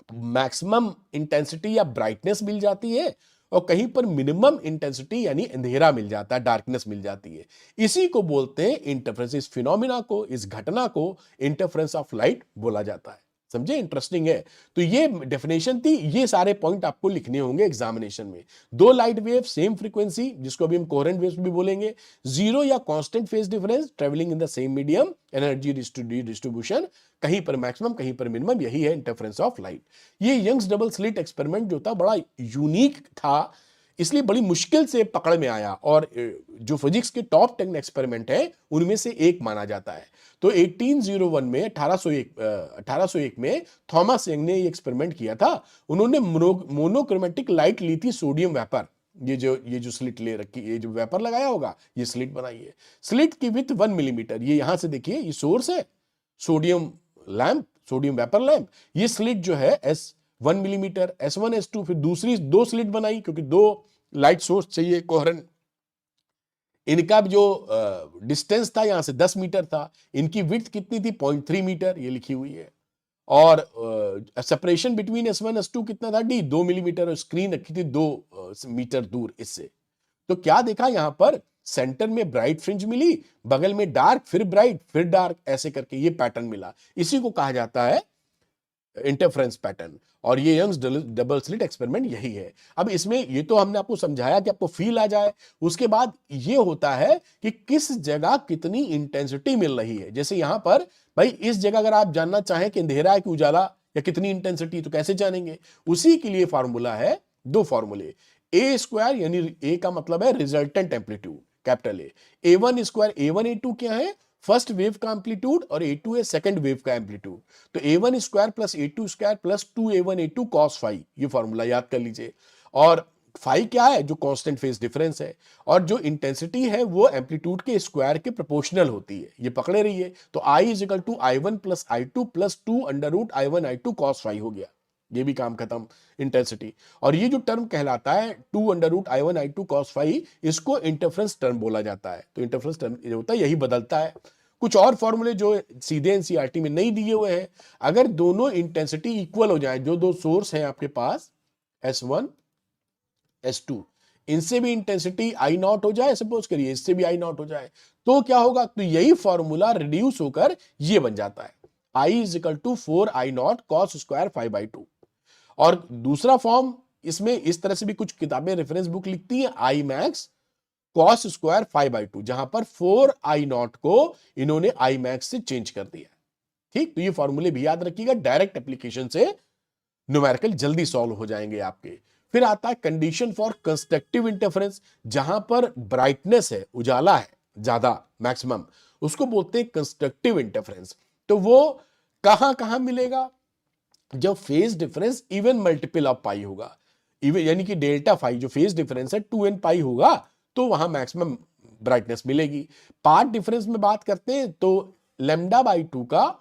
मैक्सिमम इंटेंसिटी या ब्राइटनेस मिल जाती है, और कहीं पर मिनिमम इंटेंसिटी यानी अंधेरा मिल जाता है, डार्कनेस मिल जाती है। इसी को बोलते हैं इंटरफेरेंस। इस फिनोमिना को, इस घटना को इंटरफेरेंस ऑफ लाइट बोला जाता है। समझे, इंटरेस्टिंग है। तो ये डेफिनेशन थी, ये सारे पॉइंट आपको लिखने होंगे एग्जामिनेशन में। दो लाइट वेव सेम फ्रीक्वेंसी, जिसको अभी हम कोहेरेंट वेव्स भी बोलेंगे, जीरो या constant phase difference, travelling in the same medium, energy distribution, कहीं पर मैक्सिमम कहीं पर मिनिमम, यही है इंटरफेरेंस ऑफ लाइट। ये यंग्स डबल स्लिट एक्सपेरिमेंट जो था बड़ा यूनिक था, इसलिए बड़ी मुश्किल से पकड़ में आया, और जो फिजिक्स के टॉप 10 एक्सपेरिमेंट है उनमें से एक माना जाता है। तो 1801 में 1801 में थॉमस यंग ने ये एक्सपेरिमेंट किया था। उन्होंने मोनोक्रोमेटिक लाइट ली थी सोडियम वेपर, ये जो स्लिट ले रखी, ये जो वेपर लगाया होगा, ये स्लिट बनाई है। स्लिट की विथ 1 मिलीमीटर, ये यहां से देखिए, ये सोर्स है sodium lamp, sodium vapour lamp. ये स्लिट जो है S1 मिलीमीटर, S1 S2, फिर दूसरी दो स्लिट बनाई, क्योंकि दो लाइट सोर्स चाहिए कोहेरेंट। इनका जो डिस्टेंस था यहां से 10 मीटर था, इनकी विड्थ कितनी थी 0.3 मीटर, ये लिखी हुई है। और सेपरेशन बिटवीन S1 S2 कितना था D, 2 मिलीमीटर, और स्क्रीन रखी थी 2 मीटर दूर इससे। तो क्या देखा यहां पर, सेंटर में ब्राइट फ्रिंज मिली, बगल में डार्क, फिर ब्राइट, फिर डार्क, ऐसे करके ये पैटर्न मिला। इसी को कहा जाता है इंटरफेरेंस पैटर्न, और ये यंग्स डबल स्लिट एक्सपेरिमेंट यही है। अब इसमें ये तो हमने आपको समझाया कि आपको फील आ जाए, उसके बाद ये होता है कि किस जगह कितनी इंटेंसिटी मिल रही है। जैसे यहां पर भाई, इस जगह अगर आप जानना चाहें कि अंधेरा है कि उजाला या कितनी इंटेंसिटी, तो कैसे जानेंगे? उसी के लिए फॉर्मूला है, दो फॉर्मूले, ए स्क्वायर, यानी ए का मतलब है resultant amplitude, capital A one square, A1 A2 क्या है, फर्स्ट वेव का एम्पलीट्यूड, और A2 है सेकंड वेव का एम्पलीट्यूड। तो A1 square plus A2 square plus 2A1 A2 cos phi, ये फॉर्मूला याद कर लीजिए। और फाई क्या है, जो कांस्टेंट फेज डिफरेंस है, और जो इंटेंसिटी है वो एम्पलीट्यूड के स्क्वायर के प्रोपोर्शनल होती है, ये पकड़े रहिए। तो I is equal to I1 plus I2 plus 2 under root I1 I2 cos phi हो गया, ये भी काम खत्म, इंटेंसिटी। और ये जो टर्म कहलाता है 2 under root I1 I2 cos phi, इसको इंटरफेरेंस टर्म बोला जाता है। तो इंटरफेरेंस टर्म जो होता है यही बदलता है। कुछ और फॉर्मूले जो सीधे एनसीईआरटी में नहीं दिए हुए हैं, अगर दोनों इंटेंसिटी इक्वल हो जाए, जो दो सोर्स हैं आपके पास S1 S2, इनसे भी इंटेंसिटी I नॉट हो जाए, सपोज करिए इससे भी I नॉट हो जाए, तो क्या होगा? तो यही फॉर्मूला रिड्यूस होकर ये बन जाता है, I is equal to 4I naught cos square 5/2। और दूसरा फॉर्म इसमें इस तरह से भी कुछ किताबें रेफरेंस बुक लिखती हैं, I मैक्स कॉस स्क्वायर 5/2, जहां पर 4I नॉट को इन्होंने I मैक्स से चेंज कर दिया। ठीक, तो ये फॉर्मूले भी याद रखिएगा, डायरेक्ट एप्लीकेशन से न्यूमेरिकल जल्दी सॉल्व हो जाएंगे आपके। फिर आता है कंडीशन फॉर कंस्ट्रक्टिव इंटरफेरेंस, जहां पर ब्राइटनेस है, उजाला है ज्यादा, मैक्सिमम, उसको बोलते हैं कंस्ट्रक्टिव इंटरफेरेंस। तो वो कहां कहां मिलेगा? जब phase difference even multiple of pi होगा, इवन यानी कि डेल्टा फाई, जो फेज डिफरेंस है 2n पाई होगा, तो वहां मैक्सिमम ब्राइटनेस मिलेगी। पार्ट डिफरेंस में बात करते हैं तो λ/2 का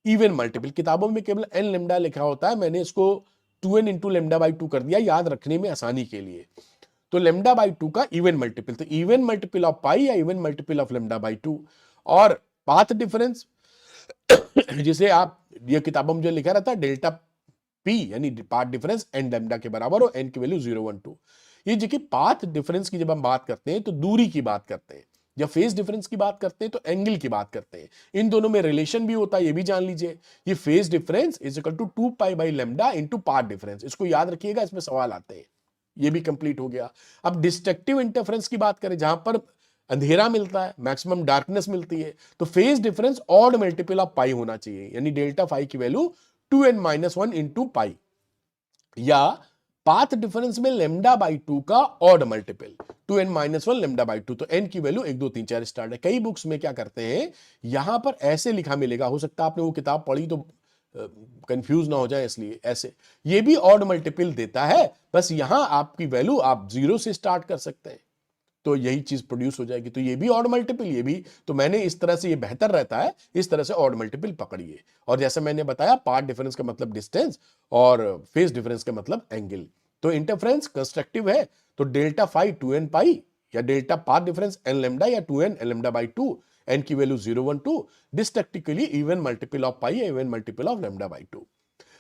इवन मल्टीपल, किताबों में केवल n लैम्डा लिखा होता है, मैंने इसको 2n इंटू λ/2 कर दिया याद रखने में आसानी के लिए। तो λ/2 का इवन मल्टीपल, तो इवन मल्टीपल ऑफ पाई या इवन मल्टीपल ऑफ λ/2। और पाथ डिफरेंस जिसे आप, ये किताबों में जो लिखा रहता है डेल्टा पी, यानी पाथ डिफरेंस n लैम्डा के बराबर हो, n की वैल्यू 012। ये देखिए, पाथ डिफरेंस की जब हम बात करते हैं तो दूरी की बात करते हैं, जब फेज डिफरेंस की बात करते हैं तो एंगल की बात करते हैं। इन दोनों में रिलेशन भी होता है, ये भी जान लीजिए। ये phase difference is equal to 2π/λ into path difference, इसको याद रखिएगा, इसमें सवाल आते हैं। ये भी कंप्लीट हो गया। अब डिस्ट्रक्टिव इंटरफेरेंस की बात करें, जहां पर अंधेरा मिलता है, मैक्सिमम डार्कनेस मिलती है, तो phase difference odd multiple of pi होना चाहिए, यानी डेल्टा फाई की वैल्यू 2n-1 इंटू पाई, या पाथ डिफरेंस में λ/2 का ऑड मल्टीपल 2n-1 λ/2, तो n की वैल्यू 1 2 3 4 स्टार्ट है। कई बुक्स में क्या करते हैं, यहां पर ऐसे लिखा मिलेगा, हो सकता है आपने वो किताब पढ़ी तो कंफ्यूज ना हो जाए, इसलिए ऐसे ये भी ऑड मल्टीपल देता है, बस यहां आपकी वैल्यू आप 0 से स्टार्ट कर सकते हैं, तो यही चीज प्रोड्यूस हो जाएगी। तो ये भी ऑड मल्टीपल, ये भी, तो मैंने इस तरह से, ये बेहतर रहता है इस तरह से ऑड मल्टीपल पकड़िए। और जैसे मैंने बताया, पार्ट डिफरेंस का मतलब डिस्टेंस और फेज डिफरेंस का मतलब एंगल। तो इंटरफेरेंस कंस्ट्रक्टिव है, तो डेल्टा फाई 2n पाई, या delta path difference n lambda या 2n λ/2, n की value 012, destructively even multiple of pi या इवन मल्टीपल ऑफ λ/2।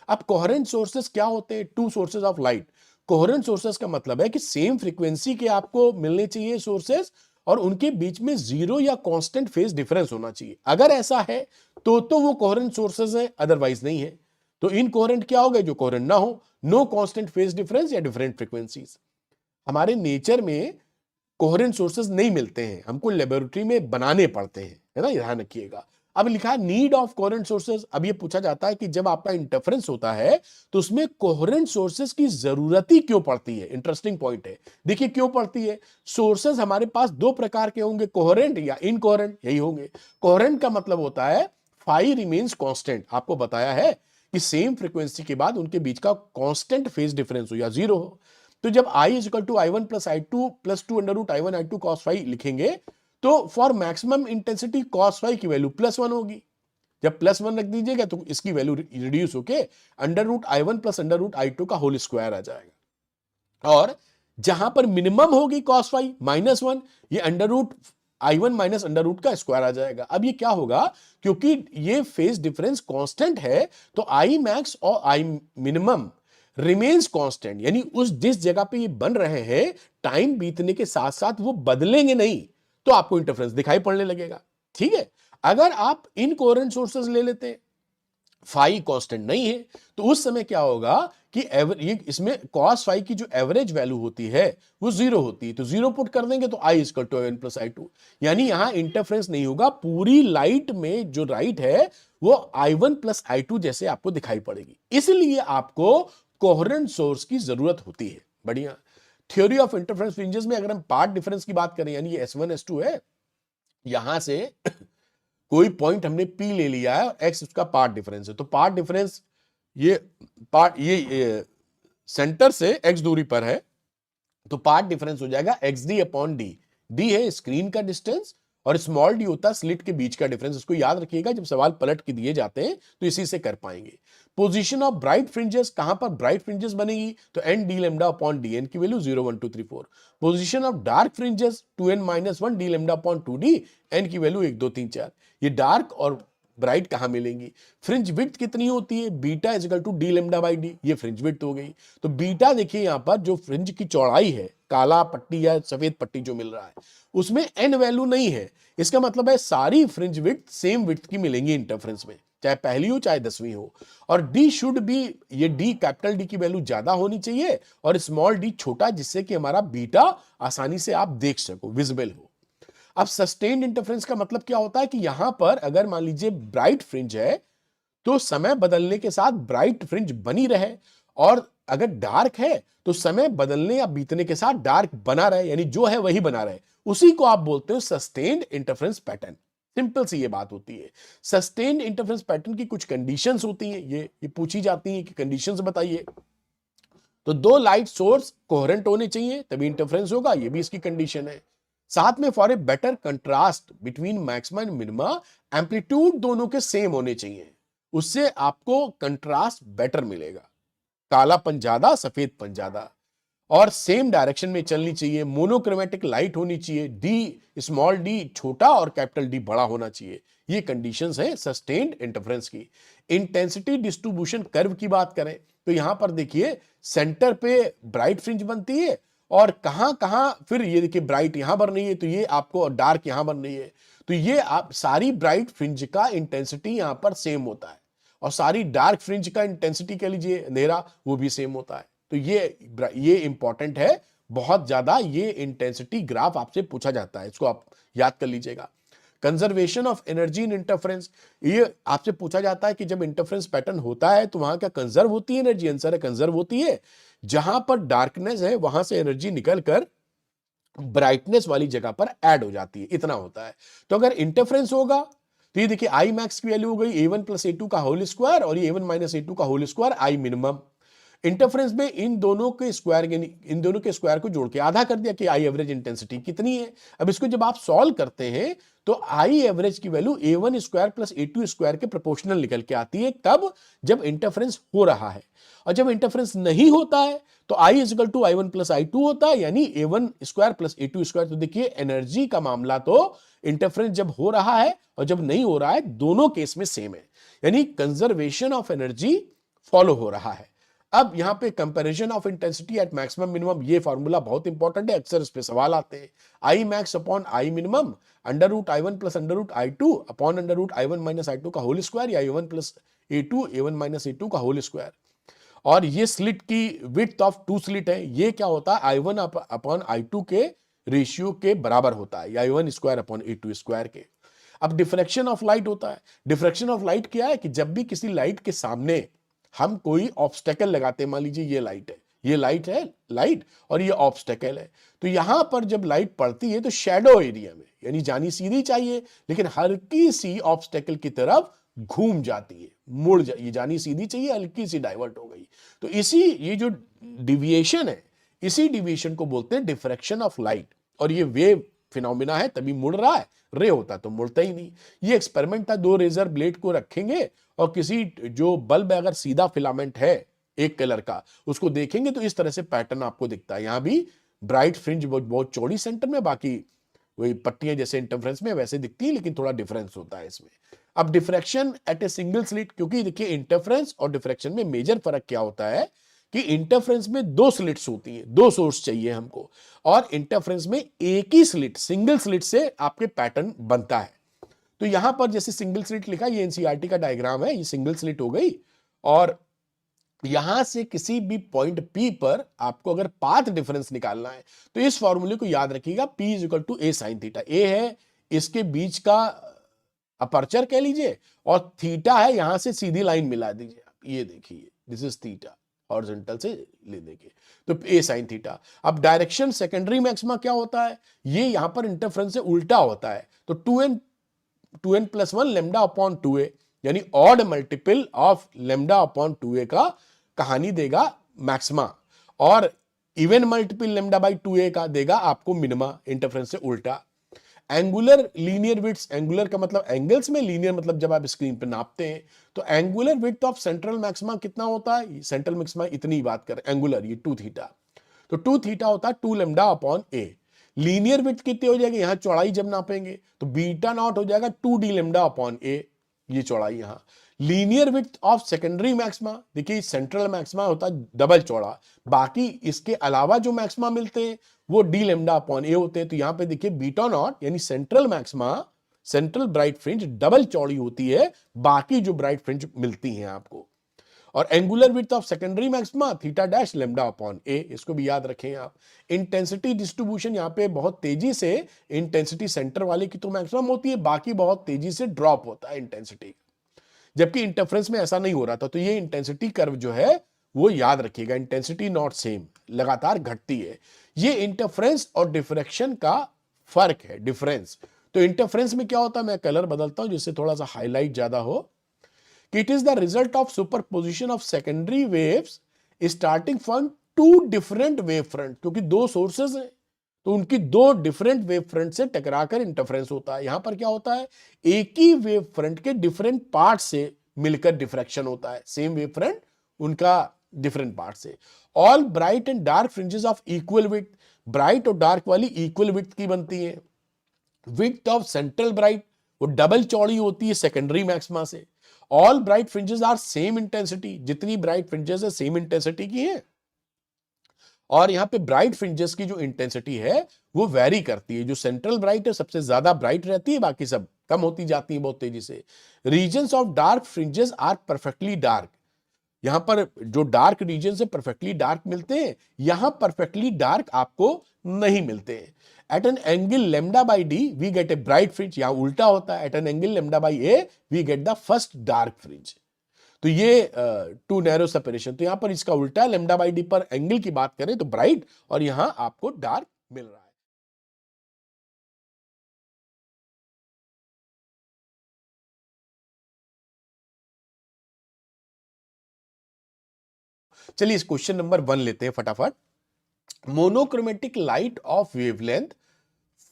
अब कोहेरेंट सोर्सेस क्या होते हैं? Two sources of light. Coherent sources का मतलब है कि सेम फ्रीक्वेंसी के आपको मिलने चाहिए सोर्सेस, और उनके बीच में जीरो या कांस्टेंट फेज डिफरेंस होना चाहिए। अगर ऐसा है तो वो कोहेरेंट सोर्सेस है, अदरवाइज नहीं है। तो इनकोहेरेंट क्या हो गए? जो कोहेरेंट ना हो। नो कांस्टेंट फेज डिफरेंस या डिफरेंट फ्रीक्वेंसीज। हमारे नेचर में कोहेरेंट सोर्सेज नहीं मिलते हैं, हमको लेबोरेटरी में बनाने पड़ते हैं, है ना, ध्यान रखिएगा। अब लिखा है नीड ऑफ कोहेरेंट सोर्सेज। अब ये पूछा जाता है कि जब आपका इंटरफेरेंस होता है तो उसमें कोहेरेंट सोर्सेज की जरूरत ही क्यों पड़ती है? इंटरेस्टिंग पॉइंट है। देखिए क्यों पड़ती है। सोर्सेज हमारे पास दो प्रकार के होंगे, कोहेरेंट या इनकोहेरेंट, यही होंगे। कोहेरेंट का मतलब होता है फाई रिमेन्स कांस्टेंट। आपको बताया है कि सेम फ्रीक्वेंसी के बाद उनके बीच का कांस्टेंट फेज डिफरेंस हो या जीरो हो। तो जब I is equal to I1 plus I2 plus 2 under root I1 I2 cos phi लिखेंगे तो for maximum intensity cos phi की वैल्यू +1 होगी। जब +1 रख दीजिएगा तो इसकी वैल्यू रिड्यूस होके under root I1 plus under root I2 का होल स्क्वायर आ जाएगा। और जहां पर मिनिमम होगी cos phi -1, ये under root I1 minus under root का स्क्वायर आ जाएगा। अब ये क्या होगा, क्योंकि ये फेज डिफरेंस कांस्टेंट है तो I मैक्स और I मिनिमम रिमेन्स कांस्टेंट, यानी उस जिस जगह पे ये बन रहे हैं टाइम बीतने के साथ साथ वो बदलेंगे नहीं, तो आपको इंटरफेरेंस दिखाई पड़ने लगेगा। ठीक है। अगर आप इनकोहेरेंट सोर्सेज ले लेते हैं, फाई कांस्टेंट नहीं है, तो उस समय क्या होगा कि ये इसमें cos फाई की जो एवरेज वैल्यू होती है वो जीरो होती है। तो जीरो पुट कर देंगे तो I equal to I1 plus I2, यानी यहां इंटरफेरेंस नहीं होगा। पूरी लाइट में जो राइट है वो I1 प्लस I2 जैसे आपको दिखाई पड़ेगी। इसलिए आपको कोहेरेंट सोर्स की जरूरत होती है। बढ़िया। थ्योरी ऑफ इंटरफेरेंस फ्रिंजेस में अगर हम पार्ट डिफरेंस की बात करें, यानी ये S1 S2 है, यहां से कोई पॉइंट हमने P ले लिया है और X उसका पार्ट डिफरेंस है, तो पार्ट डिफरेंस ये सेंटर से X दूरी पर है, तो पार्ट डिफरेंस हो जाएगा XD अपॉन डी। डी है स्क्रीन का डिस्टेंस और स्मॉल डी होता है स्लिट के बीच का डिफरेंस। इसको याद रखिएगा, जब सवाल पलट के दिए जाते हैं तो इसी से कर पाएंगे। पोजीशन ऑफ ब्राइट फ्रिंजेस, कहां पर ब्राइट फ्रिंजेस बनेगी, तो N D lambda upon D, N की value 0 1 2 3 4। Position of dark fringes 2n minus 1 D lambda upon 2d, N की वैल्यू 1 2 3 4। ये डार्क और ब्राइट कहां मिलेंगी। फ्रिंज विड्थ कितनी होती है, beta is equal to D lambda by D, ये फ्रिंज विड्थ हो गई। तो बीटा देखिए यहां पर जो फ्रिंज की चौड़ाई है, काला पट्टी या सफेद पट्टी जो मिल रहा है उसमें एन वैल्यू नहीं है। इसका मतलब है सारी फ्रिंज विड्थ सेम विड्थ की मिलेंगी इंटरफेरेंस में, चाहे पहली हो चाहे 10वीं हो। और डी शुड बी, ये डी कैपिटल डी की वैल्यू ज्यादा होनी चाहिए और स्मॉल डी छोटा, जिससे कि हमारा बीटा आसानी से आप देख सको, विजिबल हो। अब सस्टेन्ड इंटरफेरेंस का मतलब क्या होता है कि यहां पर अगर मान लीजिए ब्राइट फ्रिंज है तो समय बदलने के साथ ब्राइट फ्रिंज बनी रहे, और अगर डार्क है तो समय बदलने या बीतने के साथ डार्क बना रहे, यानी जो है वही बना रहे, उसी को आप बोलते हो सस्टेन्ड इंटरफेरेंस पैटर्न। सिंपल सी ये बात होती है। सस्टेन्ड इंटरफेरेंस पैटर्न की कुछ कंडीशंस होती हैं, ये पूछी जाती हैं कि कंडीशंस बताइए। तो दो लाइट सोर्स कोहेरेंट होने चाहिए तभी इंटरफेरेंस होगा, ये भी इसकी कंडीशन है। साथ में for a better contrast between maxima and minima, amplitude दोनों के सेम होने चाहिए, उससे आपको कंट्रास्ट बेटर मिलेगा। कालापन ज्यादा, सफेदपन ज्यादा, और सेम डायरेक्शन में चलनी चाहिए। मोनोक्रोमेटिक लाइट होनी चाहिए, डी स्मॉल डी छोटा और कैपिटल डी बड़ा होना चाहिए। ये कंडीशंस हैं सस्टेन्ड इंटरफेरेंस की। इंटेंसिटी डिस्ट्रीब्यूशन कर्व की बात करें तो यहां पर देखिए सेंटर पे ब्राइट फ्रिंज बनती है, और कहां कहां फिर ये देखिए ब्राइट यहां बन रही है तो ये आपको डार्क यहां बन रही है, तो ये आप सारी ब्राइट फ्रिंज का इंटेंसिटी यहां पर सेम होता है, और सारी डार्क फ्रिंज का इंटेंसिटी कह लीजिए अंधेरा, वो भी सेम होता है। तो ये इंपॉर्टेंट है बहुत ज्यादा। ये इंटेंसिटी ग्राफ आपसे पूछा जाता है, इसको आप याद कर लीजिएगा। Conservation of energy in interference, ये आपसे पूछा जाता है कि जब इंटरफेरेंस पैटर्न होता है तो वहां क्या कंजर्व होती है एनर्जी, आंसर है कंजर्व होती है। जहां पर डार्कनेस है वहां से एनर्जी निकलकर ब्राइटनेस वाली जगह पर ऐड हो जाती है, इतना होता है। तो अगर इंटरफेरेंस होगा तो ये देखिए आई मैक्स की वैल्यू हो गई A1 प्लस A2 का होल स्क्वायर, और ये A1 माइनस A2 का whole square I minimum. Interference में इन दोनों के स्क्वायर को जोड़ के आधा कर दिया कि आई एवरेज इंटेंसिटी कितनी है। अब इसको जब आप सॉल्व करते हैं तो आई एवरेज की value A1 square plus A2 square के प्रोपोर्शनल निकल के आती है, तब जब इंटरफेरेंस हो रहा है। और जब इंटरफेरेंस नहीं होता है तो I is equal to I1 plus I2 होता है, यानी A1 square plus A2 square. तो देखिए एनर्जी का मामला तो इंटरफेरेंस जब हो रहा है और जब नहीं हो रहा है दोनों केस में सेम है, यानी कंजर्वेशन ऑफ एनर्जी फॉलो हो रहा है। अब यहां पे comparison of intensity at maximum minimum, ये फॉर्मूला बहुत इंपॉर्टेंट है, अक्सर इस पे सवाल आते हैं। I max upon I minimum under root I1 plus under root I2 upon under root I1 minus I2 का होल स्क्वायर, या I1 plus A2 A1 minus A2 का होल स्क्वायर। और ये स्लिट की विड्थ ऑफ टू स्लिट है, ये क्या होता है I1 अपॉन I2 के रेशियो के बराबर होता है, या I1 square upon A2 square के। अब डिफ्रैक्शन ऑफ लाइट होता है। डिफ्रैक्शन ऑफ लाइट क्या है कि जब भी किसी लाइट के सामने हम कोई ऑब्स्टेकल लगाते हैं, मान लीजिए ये लाइट है, ये लाइट और ये ऑब्स्टेकल है, तो यहां पर जब लाइट पड़ती है तो शैडो एरिया में, यानी जानी सीधी चाहिए लेकिन हल्की सी ऑब्स्टेकल की तरफ घूम जाती है, ये जानी सीधी चाहिए, हल्की सी डाइवर्ट हो गई। तो ये जो डिविएशन है, इसी डिविएशन को बोलते हैं डिफ्रैक्शन ऑफ लाइट। और ये वेव फिनोमिना है, तभी मुड़ रहा है, रे होता तो मुड़ता ही नहीं। ये एक्सपेरिमेंट था, दो रेजर ब्लेड को रखेंगे और किसी जो बल्ब अगर सीधा फिलामेंट है एक कलर का, उसको देखेंगे तो इस तरह से पैटर्न आपको दिखता है। यहां भी ब्राइट फ्रिंज बहुत चौड़ी सेंटर में, बाकी वही पट्टियां जैसे इंटरफ्रेंस में वैसे दिखती है, लेकिन थोड़ा डिफरेंस होता है इसमें। अब diffraction at a single slit, क्योंकि देखिए इंटरफ्रेंस और डिफ्रैक्शन में मेजर फर्क क्या होता है कि इंटरफ्रेंस में दो स्लिट्स होती हैं, दो सोर्स चाहिए हमको, और इंटरफ्रेंस में एक ही स्लिट, सिंगल स्लिट से आपके पैटर्न बनता है। तो यहां पर जैसे सिंगल स्लिट लिखा, ये एनसीईआरटी का डायग्राम है, ये सिंगल स्लिट हो गई, और यहां से किसी भी पॉइंट P पर आपको अगर पाथ डिफरेंस निकालना है तो इस फॉर्मूले को याद रखिएगा, P is equal to A sin theta. A है इसके बीच का अपर्चर कह लीजिए, और थीटा है यहां से सीधी लाइन मिला दीजिए आप, ये देखिए दिस इज थीटा, हॉरिजॉन्टल से ले देंगे तो A sin थीटा। अब डायरेक्शन सेकेंडरी मैक्सिमा क्या होता है, ये यहां पर इंटरफ्रेंस से उल्टा होता है, तो 2n plus 1 lambda upon 2a, यानी odd multiple of lambda upon 2a का कहानी देगा मैक्सिमा, और even multiple lambda by 2a का देगा आपको मिनिमा, इंटरफ्रेंस से उल्टा। एंगुलर लीनियर विड्थ, एंगुलर का मतलब एंगल्स में, लीनियर मतलब जब आप स्क्रीन पे नापते हैं, तो angular width of central maxima कितना होता है, सेंट्रल मैक्सिमा इतनी बात करें, एंगुलर ये 2 थीटा, तो 2 थीटा होता है 2 lambda upon a। Linear width कितनी हो जाएगी, यहां चौड़ाई जब नापेंगे तो बीटा नॉट हो जाएगा 2d लेमडा अपॉन a, ये चौड़ाई यहां। Linear width of secondary maxima, देखिए सेंट्रल मैक्सिमा होता है डबल चौड़ा, बाकी इसके अलावा जो मैक्सिमा मिलते हैं वो डी लेमडा अपॉन ए होते हैं। तो यहां पे देखिए बीटा नॉट यानी central maxima, central bright fringe double चौड़ी होती है, बाकी जो ब्राइट फ्रिंज मिलती हैं आपको। और angular width of secondary maxima theta dash lambda upon A, इसको भी याद रखें आप। इंटेंसिटी डिस्ट्रीब्यूशन यहाँ पे बहुत तेजी से इंटेंसिटी सेंटर वाले की तो मैक्सिमम होती है, बाकी बहुत तेजी से ड्रॉप होता है इंटेंसिटी, जबकि इंटरफ्रेंस में ऐसा नहीं हो रहा था। तो ये इंटेंसिटी कर्व जो है वो याद रखिएगा, इंटेंसिटी नॉट सेम, लगातार घटती है। ये इंटरफ्रेंस और डिफ्रैक्शन का फर्क है, डिफरेंस। तो इंटरफ्रेंस में क्या होता है, मैं कलर बदलता हूं जिससे थोड़ा सा हाईलाइट ज्यादा हो, कि it is the result of superposition of secondary waves starting from two different wave front, क्योंकि दो सोर्सेज हैं तो उनकी दो डिफरेंट वेव फ्रंट से टकराकर इंटरफ्रेंस होता है। यहां पर क्या होता है, एक ही वेव फ्रंट के डिफरेंट पार्ट से मिलकर डिफ्रैक्शन होता है, सेम वेव फ्रंट उनका डिफरेंट पार्ट से। All bright and dark fringes of equal width, bright और डार्क वाली इक्वल विड्थ की बनती है। विड्थ ऑफ सेंट्रल ब्राइट वो डबल चौड़ी होती है सेकेंडरी मैक्सिमा से। All bright fringes are same intensity, जितनी ब्राइट फ्रिंजेस है सेम इंटेंसिटी की है, और यहां पे ब्राइट फ्रिंजेस की जो इंटेंसिटी है वो वेरी करती है। जो सेंट्रल ब्राइट है सबसे ज्यादा ब्राइट रहती है, बाकी सब कम होती जाती है बहुत तेजी से। Regions of dark fringes are perfectly dark, यहां पर जो डार्क रीजन से परफेक्टली डार्क मिलते हैं, यहां परफेक्टली डार्क आपको नहीं मिलते हैं। At an angle lambda by D we get a bright fringe, यहां उल्टा होता है, at an angle lambda by a we get the first dark fringe. तो ये टू नैरो सेपरेशन, तो यहां पर इसका उल्टा, लेमडा बाई डी पर एंगल की बात करें तो ब्राइट, और यहां आपको डार्क मिल रहा है। चलिए इस क्वेश्चन नंबर 1 लेते हैं फटाफट। Monochromatic light of wavelength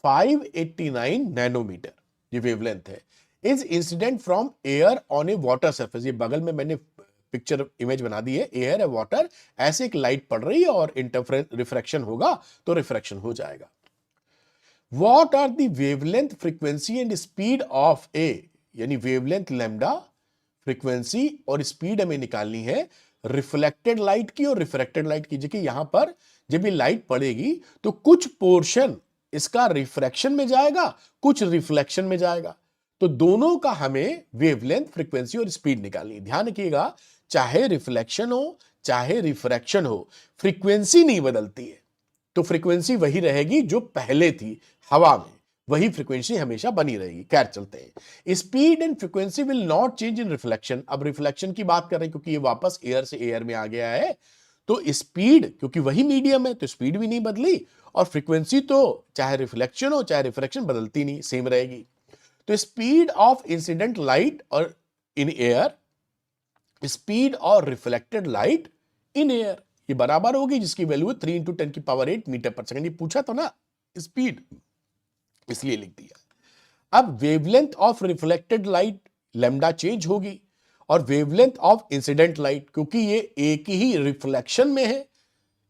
589 nanometre, ये वेवलेंथ है, is incident from air on a water surface. ये बगल में मैंने पिक्चर इमेज बना दी है, एयर है वाटर, ऐसे एक लाइट पड़ रही है और इंटरफ्रेंस रिफ्रैक्शन होगा तो रिफ्रैक्शन हो जाएगा। What are the wavelength frequency and speed of a, यानी वेवलेंथ लैम्डा, फ्रीक्वेंसी और स्पीड हमें निकालनी है रिफ्लेक्टेड लाइट की और रिफ्रैक्टेड लाइट की। देखिए यहां पर जब ये लाइट पड़ेगी तो कुछ पोर्शन इसका रिफ्रैक्शन में जाएगा, कुछ रिफ्लेक्शन में जाएगा। तो दोनों का हमें वेवलेंथ, फ्रीक्वेंसी और स्पीड निकालनी। ध्यान रखिएगा, चाहे रिफ्लेक्शन हो चाहे रिफ्रैक्शन हो, फ्रीक्वेंसी नहीं बदलती है। तो फ्रीक्वेंसी वही रहेगी जो पहले थी हवा में, वही फ्रीक्वेंसी हमेशा बनी रहेगी। खैर चलते हैं। Speed and frequency will not change in reflection. अब रिफ्लेक्शन की बात कर रहे हैं क्योंकि ये वापस एयर से एयर में आ गया है। तो स्पीड, क्योंकि वही मीडियम है तो स्पीड भी नहीं बदली, और फ्रीक्वेंसी तो चाहे रिफ्लेक्शन हो चाहे रिफ्रैक्शन बदलती नहीं, सेम रहेगी। तो स्पीड ऑफ इंसिडेंट लाइट और इन एयर, स्पीड और रिफ्लेक्टेड लाइट इन एयर, ये बराबर होगी, जिसकी वैल्यू है 3 × 10⁸ मीटर पर सेकंड। ये पूछा तो ना स्पीड, इसलिए लिख दिया। अब wavelength of reflected light lambda change होगी, और वेवलेंथ ऑफ इंसिडेंट लाइट, क्योंकि ये एक ही रिफ्लेक्शन में है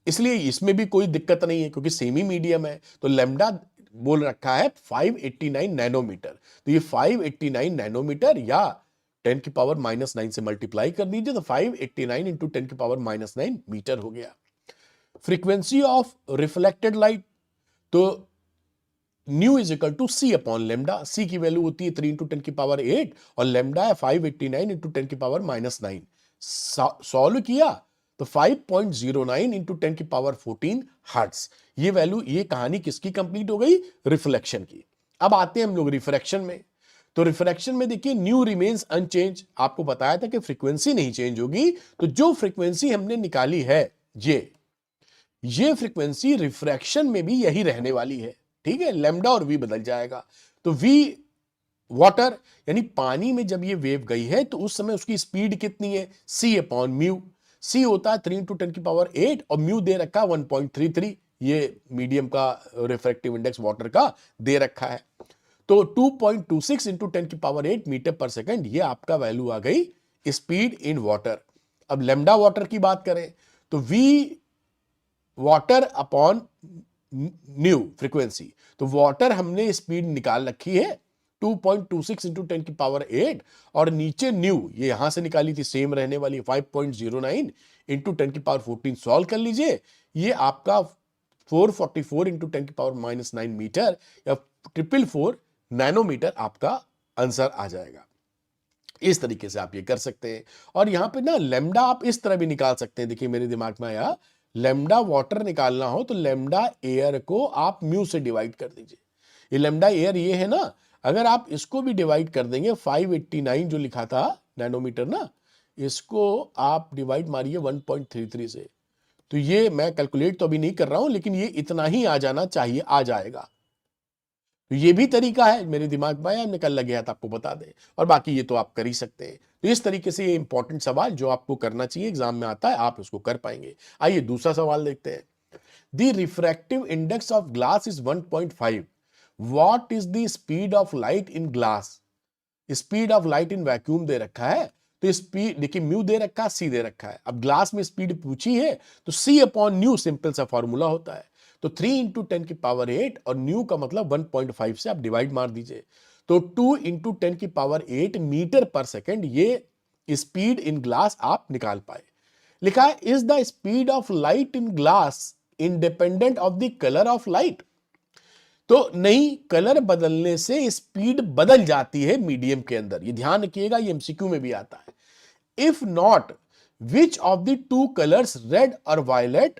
इसलिए इसमें भी कोई दिक्कत नहीं है, क्योंकि सेमी मीडियम है। तो लैम्डा बोल रखा है 589 नैनोमीटर। तो ये 589 नैनोमीटर या 10⁻⁻9 से मल्टीप्लाई कर दीजिए, तो 589 × 10⁻⁹ मीटर हो गया। फ्रीक्वेंसी ऑफ रिफ्लेक्टेड लाइट, तो nu is equal to C upon lambda. C की वैल्यू होती है 3 × 10⁸ और लेमडा है 589 × 10⁻⁹। सॉल्व किया तो 5.09 × 10⁻14 हर्ट्ज। ये वैल्यू, ये कहानी किसकी कंप्लीट हो गई? रिफ्लेक्शन की। अब आते हैं हम लोग रिफ्रैक्शन में। तो रिफ्रैक्शन में देखिए न्यू रिमेन्स अनचेंज। आपको बताया था कि फ्रीक्वेंसी नहीं चेंज होगी, तो जो फ्रीक्वेंसी हमने निकाली है ये फ्रीक्वेंसी रिफ्रैक्शन में भी यही रहने वाली है। ठीक है, लैम्डा और वी बदल जाएगा। तो वी वाटर यानी पानी में जब ये वेव गई है तो उस समय उसकी स्पीड कितनी है? सी अपॉन म्यू। सी होता है 3 × 10⁸ और म्यू दे रखा है 1.33। ये मीडियम का रिफ्रैक्टिव इंडेक्स वाटर का दे रखा है। तो 2.26 × 10⁸ मीटर पर सेकंड, ये आपका वैल्यू आ गई स्पीड इन वाटर। अब लैम्डा वाटर की बात करें तो V water upon nu frequency. तो वाटर हमने स्पीड निकाल रखी है 2.26 × 10⁸ और नीचे न्यू ये यहां से निकाली थी, सेम रहने वाली 5.09 × 10⁻14। सॉल्व कर लीजिए, ये आपका 444 × 10⁻⁹ मीटर या 444 नैनोमीटर आपका आंसर आ जाएगा। इस तरीके से आप ये कर सकते हैं। और यहां पे ना लैम्डा आप इस तरह भी निकाल सकते हैं। देखिए मेरे दिमाग में आया, लैम्डा वाटर निकालना हो तो लैम्डा एयर को आप म्यू से डिवाइड कर दीजिए। ये लैम्डा एयर ये है ना, अगर आप इसको भी डिवाइड कर देंगे 589 जो लिखा था नैनोमीटर ना, इसको आप डिवाइड मारिए 1.33 से, तो ये मैं कैलकुलेट तो अभी नहीं कर रहा हूं, लेकिन ये इतना ही आ जाना चाहिए, आ जाएगा। तो ये भी तरीका है, मेरे दिमाग में आया, निकल लग गया था आपको बता दें, और बाकी ये तो आप कर ही सकते हैं। तो इस तरीके से ये इंपॉर्टेंट सवाल जो आपको करना चाहिए, एग्जाम में आता है, आप उसको कर पाएंगे। आइए दूसरा सवाल देखते हैं। The refractive index of glass is 1.5। What is the speed of light in glass? Speed of light in vacuum दे रखा है, तो स्पीड देखिए म्यू दे रखा है, सी दे रखा है। अब ग्लास में स्पीड पूछी है तो सी अपॉन न्यू सिंपल सा फॉर्मूला होता है। तो 3 × 10⁸ और न्यू का मतलब 1.5 से आप डिवाइड मार दीजिए, तो 2 × 10⁸ मीटर पर सेकेंड ये स्पीड इन ग्लास आप निकाल पाए। लिखा है is the speed of light in glass independent of the colour of light. तो नहीं, कलर बदलने से स्पीड बदल जाती है मीडियम के अंदर, ये ध्यान रखिएगा, ये एमसीक्यू में भी आता है। If not, which of the two colours red और violet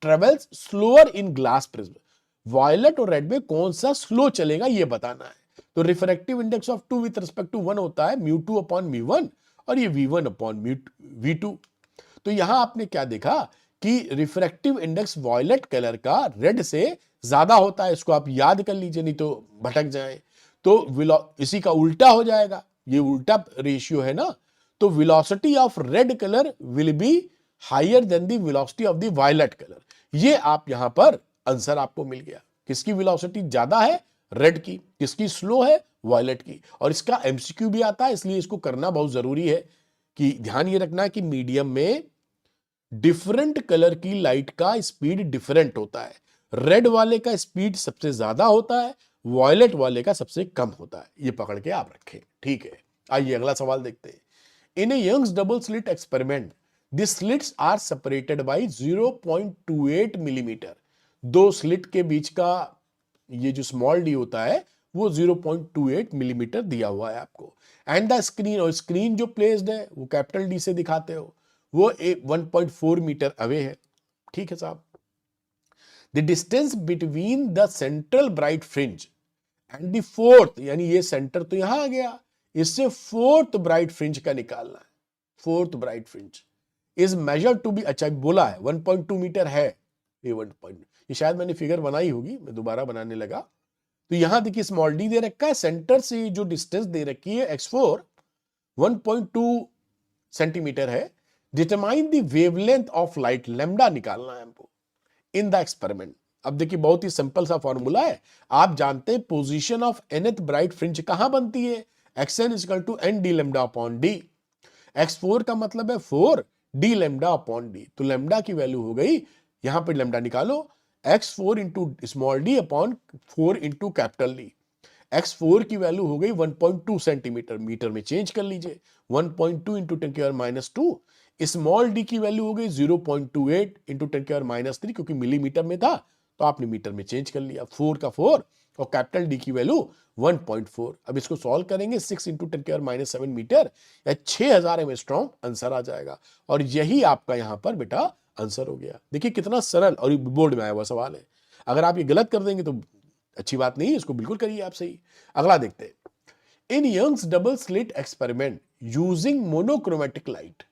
travels slower in glass prism. Violet और रेड में कौन सा स्लो चलेगा ये बताना है। तो refractive index of 2 with respect to 1 होता है μ2 अपॉन μ1 और ये v1 अपॉन v2। तो यहां आपने क्या देखा कि रिफ्रैक्टिव इंडेक्स वायलेट कलर का रेड से ज्यादा होता है। इसको आप याद कर लीजिए, नहीं तो भटक जाए। तो इसी का उल्टा हो जाएगा, ये उल्टा रेशियो है ना। तो velocity of red colour will be higher than the velocity of the violet colour. ये आप यहां पर आंसर आपको मिल गया। किसकी वेलोसिटी ज्यादा है? रेड की। किसकी स्लो है? वायलेट की। और इसका एमसीक्यू भी आता है, इसलिए इसको करना बहुत जरूरी है कि ध्यान ये रखना है कि मीडियम में डिफरेंट कलर की लाइट का स्पीड डिफरेंट होता है। रेड वाले का स्पीड सबसे ज्यादा होता है, वायलेट वाले का सबसे कम होता है। ये पकड़ के आप रखें, ठीक है। आइए अगला सवाल देखते हैं। In a Young's double slit experiment the slits are separated by 0.28 millimetre. दो स्लिट के बीच का ये जो स्मॉल डी होता है वो 0.28 मिलीमीटर दिया हुआ है आपको। एंड द स्क्रीन, और स्क्रीन जो प्लेस्ड है वो कैपिटल डी से दिखाते हो, वो 1.4 मीटर अवे है। ठीक है साहब। The distance between the central bright fringe and the fourth, यानी ये सेंटर तो यहां आ गया, इससे फोर्थ ब्राइट फ्रिंज का निकालना है। Fourth bright fringe is measure to be, अच्छा बोला है 1.2 मीटर है ये 1 पॉइंट, ये शायद मैंने फिगर बनाई होगी, मैं दोबारा बनाने लगा। तो यहां देखिए स्मॉल डी दे रखा है, सेंटर से जो डिस्टेंस दे रखी है x4 1.2 सेंटीमीटर है। Determine the wavelength of light, lambda निकालना है हमको इन द एक्सपेरिमेंट। अब देखिए बहुत ही सिंपल सा फॉर्मूला है, आप जानते हैं position of nth bright fringe कहां बनती है, xn equal to n d lambda upon d। x4 का मतलब है 4 d लैम्डा अपॉन d, तो लैम्डा की वैल्यू हो गई, यहां पर लैम्डा निकालो, x4 into small d upon 4 into capital D। x4 की वैल्यू हो गई 1.2 सेंटीमीटर, मीटर में चेंज कर लीजिए, 1.2 इंटू 10 की पावर -2। स्मॉल डी की वैल्यू हो गई 0.28 इंटू 10 की पावर -3, क्योंकि मिलीमीटर में था तो आपने मीटर में चेंज कर लिया, 4 का 4 और कैपिटल डी की वैल्यू 1.4। अब इसको सॉल्व करेंगे, 6 इंटू 10 की पावर -7 मीटर या 6000 एंगस्ट्रॉम आंसर आ जाएगा, और यही आपका यहां पर बेटा आंसर हो गया। देखिए कितना सरल, और बोर्ड में आया हुआ सवाल है, अगर आप ये गलत कर देंगे तो अच्छी बात नहीं, इसको बिल्कुल करिए आप सही। अगला देखते हैं, in Young's double slit experiment using monochromatic light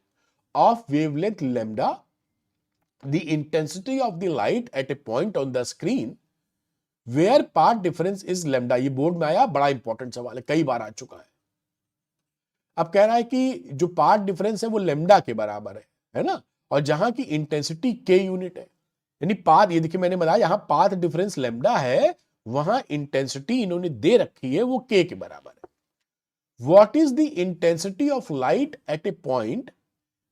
of wavelength lambda, the intensity of the light at a point on the screen where path difference is lambda। ये बोर्ड में आया, बड़ा इंपॉर्टेंट सवाल है, कई बार आ चुका है। अब कह रहा है कि जो पाथ डिफरेंस है वो लैम्डा के बराबर है ना, और जहां की इंटेंसिटी के यूनिट है, यानी पाथ, ये देखिए मैंने बताया यहां पाथ डिफरेंस लैम्डा है, वहां इंटेंसिटी इन्होंने दे रखी है वो के बराबर है। What is the intensity of light at a point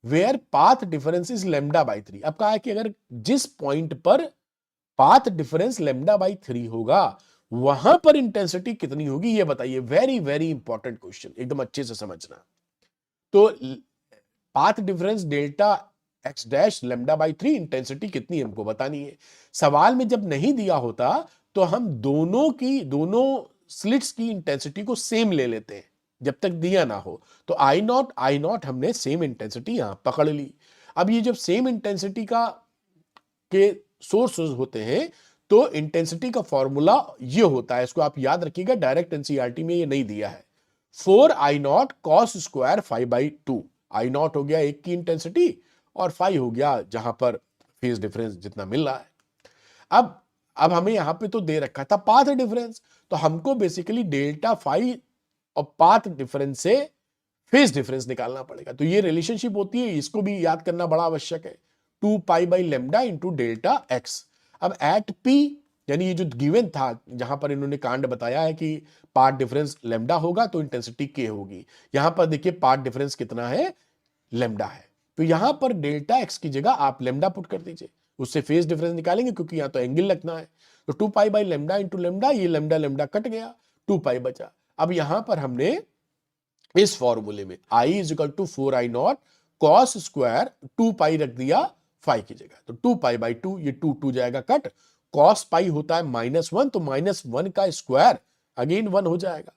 where path difference is lambda by 3। अब कहा है कि अगर जिस पॉइंट पर पाथ डिफरेंस लैम्डा बाई 3 होगा वहां पर इंटेंसिटी कितनी होगी ये बताइए। वेरी वेरी इंपॉर्टेंट क्वेश्चन, एकदम अच्छे से समझना। तो path difference delta x dash lambda by 3, intensity कितनी हमको बतानी है। सवाल में जब नहीं दिया होता तो हम दोनों स्लिट्स की इंटेंसिटी को सेम ले लेते हैं, जब तक दिया ना हो। तो आई नॉट हमने सेम इंटेंसिटी यहां पकड़ ली। अब ये जब सेम इंटेंसिटी के सोर्सेज होते हैं तो इंटेंसिटी का फॉर्मूला ये होता है, इसको आप याद रखिएगा, डायरेक्ट एनसीईआरटी में ये नहीं दिया है। 4I0 cos square 5/2। I not हो गया एक की इंटेंसिटी और 5 हो गया जहां पर फेज डिफरेंस जितना मिल रहा है। अब हमें यहां पे तो दे रखा था पाथ डिफरेंस, तो हमको बेसिकली डेल्टा 5 और पाथ डिफरेंस से फेज डिफरेंस निकालना पड़ेगा। तो ये रिलेशनशिप होती है, इसको भी याद करना बड़ा आवश्यक है, 2π/λ इंटू डेल्टा एक्स। अब एट पी, यानी ये जो गिवन था जहां पर इन्होंने कांड बताया है कि पाथ डिफरेंस लैम्डा होगा तो इंटेंसिटी के होगी, यहां पर देखिए पाथ डिफरेंस कितना है, लैम्डा है। तो यहां पर डेल्टा एक्स की जगह आप लैम्डा पुट कर दीजिए, उससे फेज डिफरेंस निकालेंगे क्योंकि यहां तो एंगल लगना है। तो 2π/λ इंटू लैम्डा, ये लैम्डा कट गया, 2π बचा। अब यहां पर हमने इस फॉर्मूले में I is equal to 4I0 cos square 2π रख दिया 5 की जगह, तो 2π/2, ये 2 जाएगा कट, cos पाई होता है -1, तो -1 का स्क्वायर अगेन 1 हो जाएगा,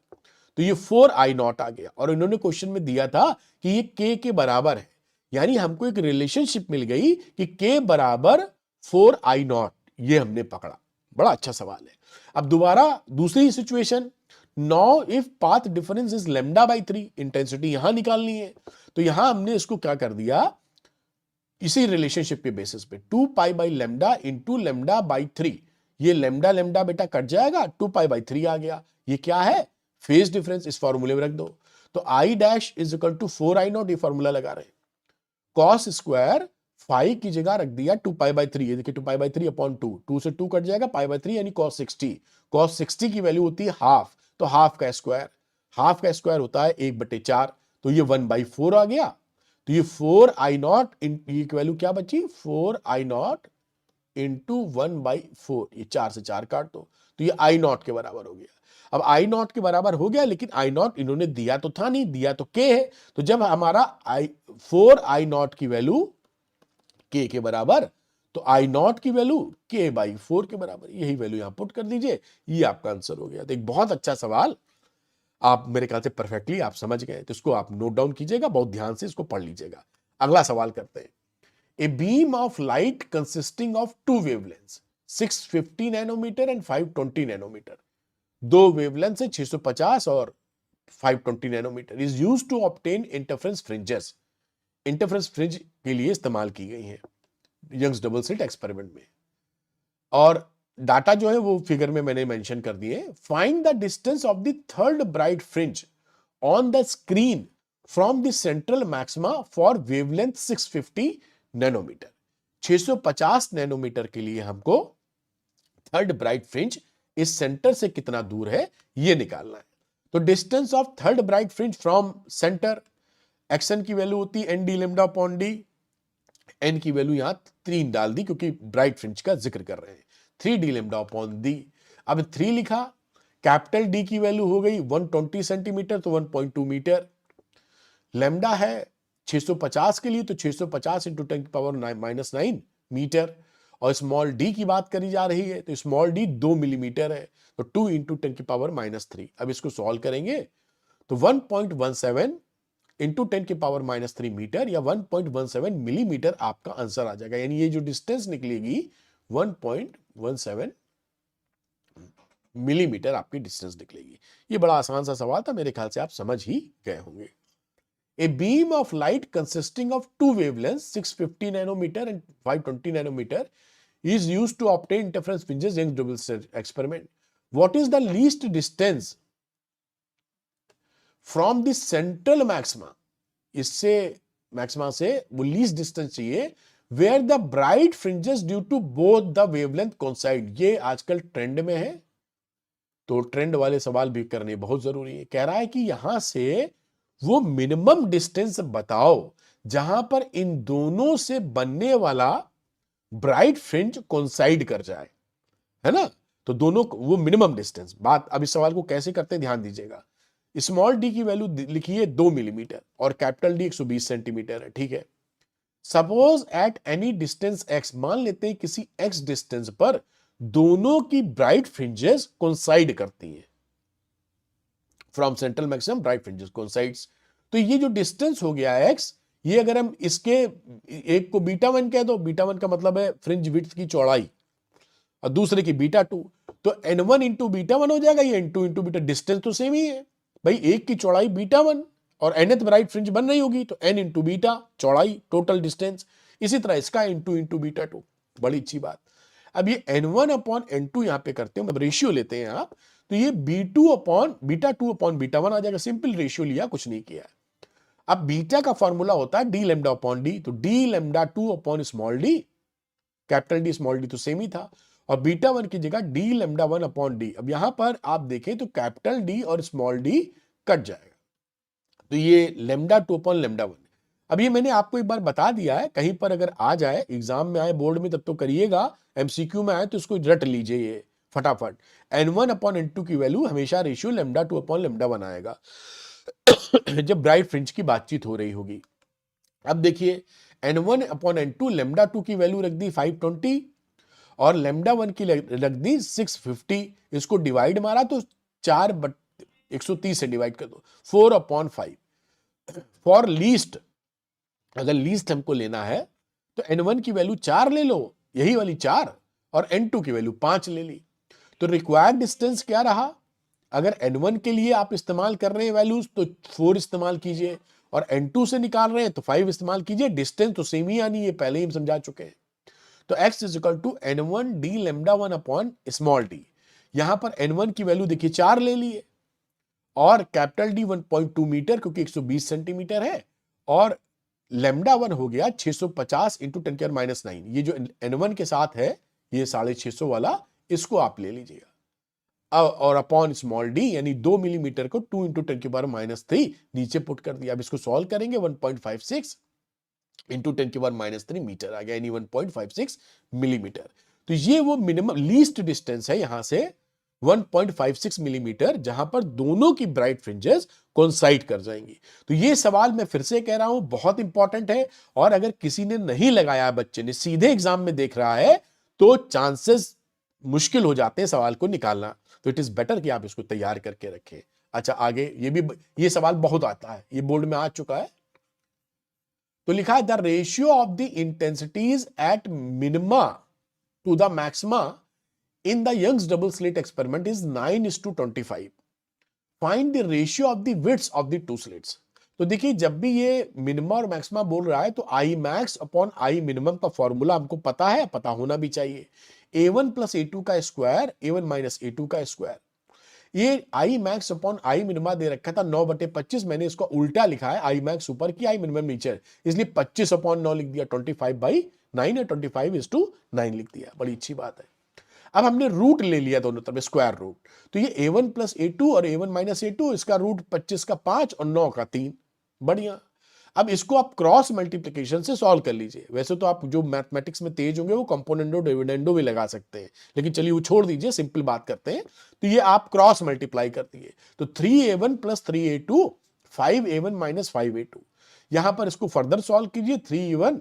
तो ये 4I0 आ गया। और इन्होंने क्वेश्चन में दिया था कि ये k के बराबर है, यानी हमको एक रिलेशनशिप मिल गई कि k बराबर 4I0, ये हमने पकड़ा। बड़ा अच्छा सवाल है। अब दोबारा दूसरी situation, now if path difference is lambda by 3, intensity यहां निकालनी है, तो यहां हमने इसको क्या कर दिया, इसी रिलेशनशिप के बेसिस पे 2π/λ इंटू लैम्डा बाई 3, ये लैम्डा बेटा कट जाएगा, 2π/3 आ गया, ये क्या है, फेज डिफरेंस, इस फॉर्मूले में रख दो। तो I dash is equal to 4I0, ये फॉर्मूला लगा रहे हैं, कॉस स्क्वायर 5 की जगह रख दिया 2π/3, ये देखिए 2π/3 अपॉन 2 से 2 कट जाएगा, π/3 यानी cos 60। cos 60 की वैल्यू होती है हाफ, तो हाफ का स्क्वायर होता है 1/4, तो ये 1/4 आ गया। तो ये 4I0 ये वैल्यू क्या बची, 4I0 इंटू 1/4, ये 4 से 4 काट दो, तो ये I0 के बराबर हो गया। अब I0 के बराबर हो गया, लेकिन I0 इन्होंने दिया तो था नहीं, दिया तो K है, तो जब हमारा 4I0 की वैल्यू K के बराबर, तो आई नॉट की वैल्यू k/4 के बराबर, यही वैल्यू यहां पुट कर दीजिए, ये आपका आंसर हो गया। तो एक बहुत अच्छा सवाल, आप मेरे ख्याल से परफेक्टली आप समझ गए, तो इसको आप नोट डाउन कीजिएगा, बहुत ध्यान से इसको पढ़ लीजिएगा। अगला सवाल करते हैं। A beam of light consisting of two wavelengths 650 nanometre and 520 nanometre, दो वेवलेंथ है 650 और 520 nanometre, is used to obtain interference fringes, interference fringe के लिए इस्तेमाल की गई हैं यंग्स डबल स्लिट एक्सपेरिमेंट में। और डाटा जो है वो फिगर में मैंने मेंशन कर दिए। Find the distance of the third bright fringe on the screen from the central maxima for wavelength 650 nanometre. 650 nanometre के लिए हमको थर्ड ब्राइट फ्रिंज इस सेंटर से कितना दूर है ये निकालना है। तो distance of third bright fringe from centre, x n की वैल्यू होती है n D lambda upon D, N की वैल्यू यहां 3 डाल दी क्योंकि ब्राइट फ्रिंज का जिक्र कर रहे हैं, 3d लेमडा अपॉन डी। अब 3 लिखा, कैपिटल डी की वैल्यू हो गई 120 सेंटीमीटर तो 1.2 मीटर, लेमडा है 650 के लिए तो 650 इंटू 10⁻⁻9 मीटर, और स्मॉल डी की बात करी जा रही है तो स्मॉल डी 2 मिलीमीटर है तो 2 इंटू 10⁻⁻3। अब इसको सॉल्व करेंगे तो 1.17 इंटू 10⁻⁻3 मीटर या 1.17 मिलीमीटर आपका आंसर आ जाएगा। यानी ये जो डिस्टेंस निकलेगी 1.17 मिलीमीटर आपकी डिस्टेंस निकलेगी। ये बड़ा आसान सा सवाल था, मेरे ख्याल से आप समझ ही गए होंगे। A beam of light consisting of two wavelengths 650 nanometer and 520 nanometer is used to obtain interference fringes Young's double slit experiment. What is the least distance from the central maxima? इससे मैक्सिमा से वो लीस्ट डिस्टेंस चाहिए where the bright fringes due to both the wavelength coincide। ये आजकल ट्रेंड में है तो ट्रेंड वाले सवाल भी करने बहुत जरूरी है। कह रहा है कि यहां से वो मिनिमम डिस्टेंस बताओ जहां पर इन दोनों से बनने वाला ब्राइट फ्रिंज कोइंसाइड कर जाए, है ना। तो दोनों वो मिनिमम डिस्टेंस बात। अब इस सवाल को कैसे करते हैं ध्यान दीजिएगा। स्मॉल डी की वैल्यू लिखिए 2 मिलीमीटर और कैपिटल डी 120 सेंटीमीटर है, ठीक है। Suppose at any distance x, मान लेते हैं किसी एक्स डिस्टेंस पर दोनों की ब्राइट फ्रिंजेस कोइंसाइड करती हैं, from central maximum bright fringes coincides. तो ये जो डिस्टेंस हो गया एक्स, ये अगर हम इसके एक को बीटा 1 कह दो, बीटा 1 का मतलब है फ्रिंज विड्थ की चौड़ाई, और दूसरे की बीटा 2, तो n1 इंटू बीटा 1 हो जाएगा, ये n2 इंटू बीटा, डिस्टेंस तो सेम ही है भाई, एक की चौड़ाई बीटा 1 और nth ब्राइट फ्रिंज बन रही होगी तो n इंटू बीटा चौड़ाई टोटल डिस्टेंस। इसी तरह इसका n2 इंटू बीटा 2, बड़ी अच्छी बात। अब ये n1 अपॉन n2 यहां पे करते हैं, मतलब रेशियो लेते हैं आप, तो ये b2 upon beta 2 upon beta 1 आ जाएगा। सिंपल रेशियो लिया, कुछ नहीं किया। अब बीटा का फॉर्मूला होता है डी लेमडा अपॉन डी, तो D lambda 2 upon small D, capital D small D तो सेम ही था, और बीटा 1 की जगह डी लेमडा 1 अपॉन डी। अब यहां पर आप देखें तो कैपिटल डी और स्मॉल डी कट जाएगा, तो ये लेमडा 2 अपॉन लेमडा 1। अब ये मैंने आपको एक बार बता दिया है, कहीं पर अगर आ जाए एग्जाम में आए बोर्ड में तब तो करिएगा, एमसीक्यू में आए तो इसको रट लीजिए ये फटाफट। n1 अपॉन n2 की वैल्यू हमेशा रेशियो लेमडा 2 अपॉन लेमडा 1 आएगा जब ब्राइट फ्रिंज की बातचीत हो रही होगी। अब देखिए n1 अपॉन n2, लेमडा 2 की वैल्यू रख दी 520 और लेमडा 1 की रख दी 650। इसको डिवाइड मारा तो 130 से डिवाइड कर दो, 4 अपॉन 5। फॉर लीस्ट, अगर लीस्ट हमको लेना है तो n1 की वैल्यू 4 ले लो, यही वाली 4, और n2 की वैल्यू 5 ले ली। तो रिक्वायर्ड डिस्टेंस क्या रहा, अगर n1 के लिए आप इस्तेमाल कर रहे हैं वैल्यूज तो 4 इस्तेमाल कीजिए, और n2 से निकाल रहे हैं तो 5 इस्तेमाल कीजिए, डिस्टेंस तो सेम ही आनी है, पहले ही हम समझा चुके हैं। तो x is equal to n1 D lambda 1 upon small D. यहां पर n1 की वैल्यू देखिए 4 ले लिए, और कैपिटल डी 1.2 मीटर क्योंकि 120 सेंटीमीटर है, और लेमडा 1 हो गया 650 इंटू 10⁻⁹। ये जो n1 के साथ है ये 650 वाला, इसको आप ले लीजिएगा, और अपॉन स्मॉल डी यानी 2 मिलीमीटर को 2 इंटू 10⁻³ नीचे पुट कर दिया। अब इसको सॉल्व करेंगे 1.56 इंटू 10⁻³ मीटर आ गया, यानी 1.56 मिलीमीटर। तो ये वो मिनिमम लीस्ट डिस्टेंस है यहां से 1.56 मिलीमीटर, जहां पर दोनों की ब्राइट फ्रिंजेस कोइंसाइड कर जाएंगी। तो ये सवाल मैं फिर से कह रहा हूं बहुत इंपॉर्टेंट है, और अगर किसी ने नहीं लगाया, बच्चे ने सीधे एग्जाम में देख रहा है, तो चांसेस मुश्किल हो जाते हैं सवाल को निकालना। तो इट इज बेटर कि आप इसको तैयार करके रखें। अच्छा, आगे ये सवाल बहुत आता है, ये बोर्ड में आ चुका है। तो लिखा है the ratio of the intensities at minima to the maxima in the Young's double slit experiment is 9:25. Find the ratio of the widths of the two slits. तो देखिए, जब भी ये मिनिमा और मैक्सिमा बोल रहा है तो आई मैक्स अपॉन आई मिनिमम का फॉर्मूला हमको पता है, पता होना भी चाहिए। a1 प्लस a2 का स्क्वायर, a1 माइनस a2 का स्क्वायर। ये I max upon I minima दे रखा था 9/25, मैंने इसको उल्टा लिखा है, आई मैक्स ऊपर की, आई मिनिमम नीचे, इसलिए 25/9 लिख दिया, 25/9 या 25:9 लिख दिया। बड़ी अच्छी बात है। अब हमने रूट ले लिया दोनों तरफ, स्क्वायर रूट, तो ये a1 प्लस a2 और a1 माइनस a2, इसका रूट 25 का 5 और 9 का 3। बढ़िया। अब इसको आप क्रॉस मल्टीप्लिकेशन से सॉल्व कर लीजिए। वैसे तो आप जो मैथमेटिक्स में तेज होंगे वो कंपोनेंडो डिविडेंडो भी लगा सकते हैं, लेकिन चलिए वो छोड़ दीजिए, सिंपल बात करते हैं। तो ये आप क्रॉस मल्टीप्लाई कर दिए, तो 3a1 plus 3a2, 5a1 minus 5a2। यहां पर इसको फर्दर सॉल्व कीजिए, 3a1,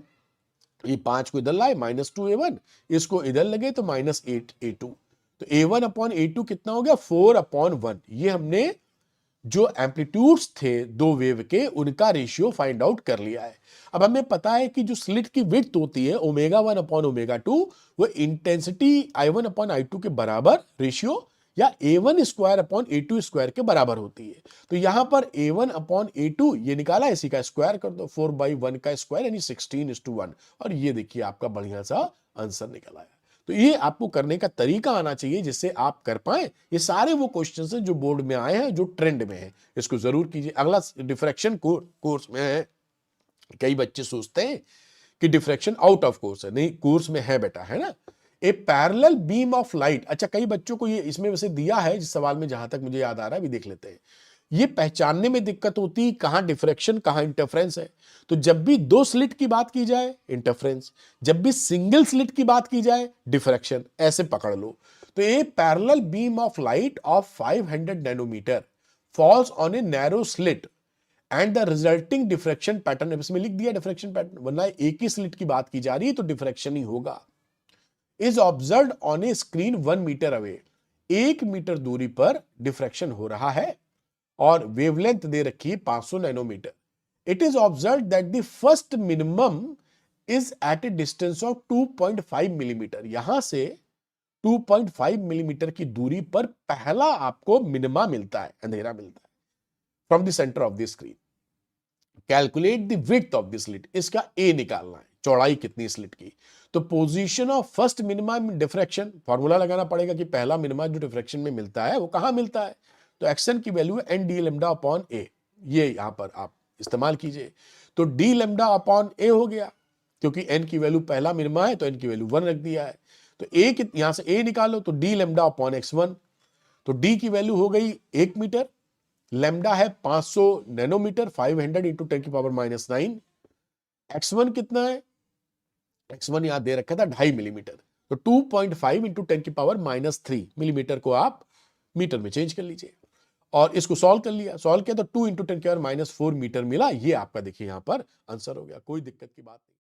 ये 5 को इधर लाए, -2a1, इसको इधर लगे तो -8a2। तो a1 अपॉन a2 कितना हो गया, 4/1। ये हमने जो एम्पलीट्यूड्स थे दो वेव के, उनका रेशियो फाइंड आउट कर लिया है। अब हमें पता है कि जो स्लिट की विड्थ होती है ω1 अपॉन ω2, वो इंटेंसिटी I1 अपॉन I2 के बराबर रेशियो या a1 square upon a2 square के बराबर होती है। तो यहां पर a1 अपॉन a2 ये निकाला, इसी का स्क्वायर कर दो, 4/1 का स्क्वायर यानी 16:1, और ये देखिए आपका बढ़िया सा आंसर निकल आया। तो ये आपको करने का तरीका आना चाहिए जिससे आप कर पाए। ये सारे वो क्वेश्चंस हैं जो बोर्ड में आए हैं, जो ट्रेंड में है, इसको जरूर कीजिए। अगला डिफ्रैक्शन कोर्स में है। कई बच्चे सोचते हैं कि डिफ्रैक्शन आउट ऑफ कोर्स है, नहीं, कोर्स में है बेटा, है ना। ए पैरेलल बीम ऑफ लाइट, अच्छा कई बच्चों को ये इसमें वैसे दिया है जिस सवाल में, जहां तक मुझे याद आ रहा है, अभी देख लेते हैं। ये पहचानने में दिक्कत होती है कहां डिफ्रैक्शन कहां इंटरफ्रेंस है। तो जब भी दो स्लिट की बात की जाए इंटरफ्रेंस, जब भी सिंगल स्लिट की बात की जाए डिफ्रैक्शन, ऐसे पकड़ लो। तो a parallel beam of light of 500 nanometre falls on a narrow slit and the resulting diffraction pattern, इसमें लिख दिया डिफ्रैक्शन पैटर्न, वरना एक ही स्लिट की बात की जा रही है तो डिफ्रैक्शन ही होगा। Is observed on a screen 1 metre away, 1 metre दूरी पर डिफ्रैक्शन हो रहा है और वेवलेंथ दे रखी है 500 nanometre. It is observed that the first minimum is at a distance of 2.5 millimetre, यहां से 2.5 मिलीमीटर की दूरी पर पहला आपको मिनिमा मिलता है, अंधेरा मिलता है, from the centre of the screen. Calculate the width of the slit, इसका ए निकालना है, चौड़ाई कितनी स्लिट की। तो position of first minima diffraction, formula लगाना पड़ेगा कि पहला मिनिमा जो डिफ्रैक्शन में मिलता है वो कहां मिलता है। तो एक्शन की वैल्यू है एन डी लैम्डा अपॉन ए, ये यहां पर आप इस्तेमाल कीजिए। तो डी लैम्डा अपॉन ए हो गया, क्योंकि एन की वैल्यू पहला मिनिमा है तो एन की वैल्यू 1 रख दिया है। तो ए यहां से ए निकालो, तो डी लैम्डा अपॉन x1, तो डी की वैल्यू हो गई 1 मीटर, लैम्डा है 500 नैनोमीटर, 500 इंटू 10⁻⁹। x1 कितना है, x1 यहां दे रखा था 2.5 मिलीमीटर, तो 2.5 इंटू 10⁻³ मिलीमीटर को आप मीटर में चेंज कर लीजिए, और इसको सॉल्व कर लिया, सॉल्व किया तो 2 इंटू 10⁻⁴ मीटर मिला। ये आपका देखिए यहां पर आंसर हो गया, कोई दिक्कत की बात नहीं।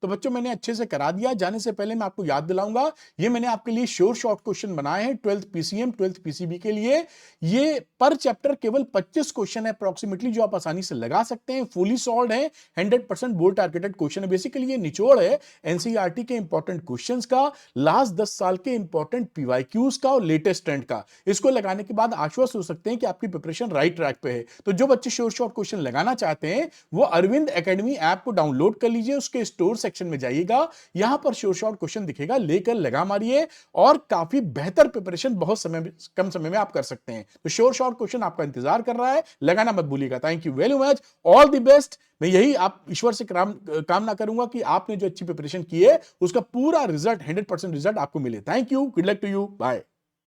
तो बच्चों मैंने अच्छे से करा दिया। जाने से पहले मैं आपको याद दिलाऊंगा, ये मैंने आपके लिए श्योर शॉर्ट क्वेश्चन बनाए हैं 12th पीसीएम 12th पीसीबी के लिए। ये पर चैप्टर केवल 25 क्वेश्चन है अप्रोक्सीमेटली, जो आप आसानी से लगा सकते हैं, फुली सॉल्व्ड है, 100% बोर्ड टारगेटेड क्वेश्चन है। बेसिकली ये निचोड़ है एनसीईआरटी के इंपॉर्टेंट क्वेश्चंस का, लास्ट 10 साल के इंपॉर्टेंट पीवाईक्यूज का और लेटेस्ट ट्रेंड का। इसको लगाने के बाद आश्वस्त हो सकते हैं कि आपकी प्रिपरेशन राइट ट्रैक पे है। तो जो बच्चे श्योर शॉर्ट क्वेश्चन लगाना चाहते हैं वो अरविंद एकेडमी ऐप को डाउनलोड कर लीजिए, उसके स्टोर सेक्शन में जाइएगा, यहां पर श्योर शॉर्ट क्वेश्चन दिखेगा, लेकर लगा मारिए और काफी बेहतर प्रिपरेशन बहुत कम समय में आप कर सकते हैं। तो श्योर शॉर्ट क्वेश्चन आपका इंतजार कर रहा है, लगाना मत भूलिएगा। Thank you very much, all the best. मैं यही आप ईश्वर से कामना करूंगा कि आपने जो अच्छी प्रिपरेशन की है उसका पूरा रिजल्ट 100% रिजल्ट आपको मिले। Thank you, good luck to you, bye.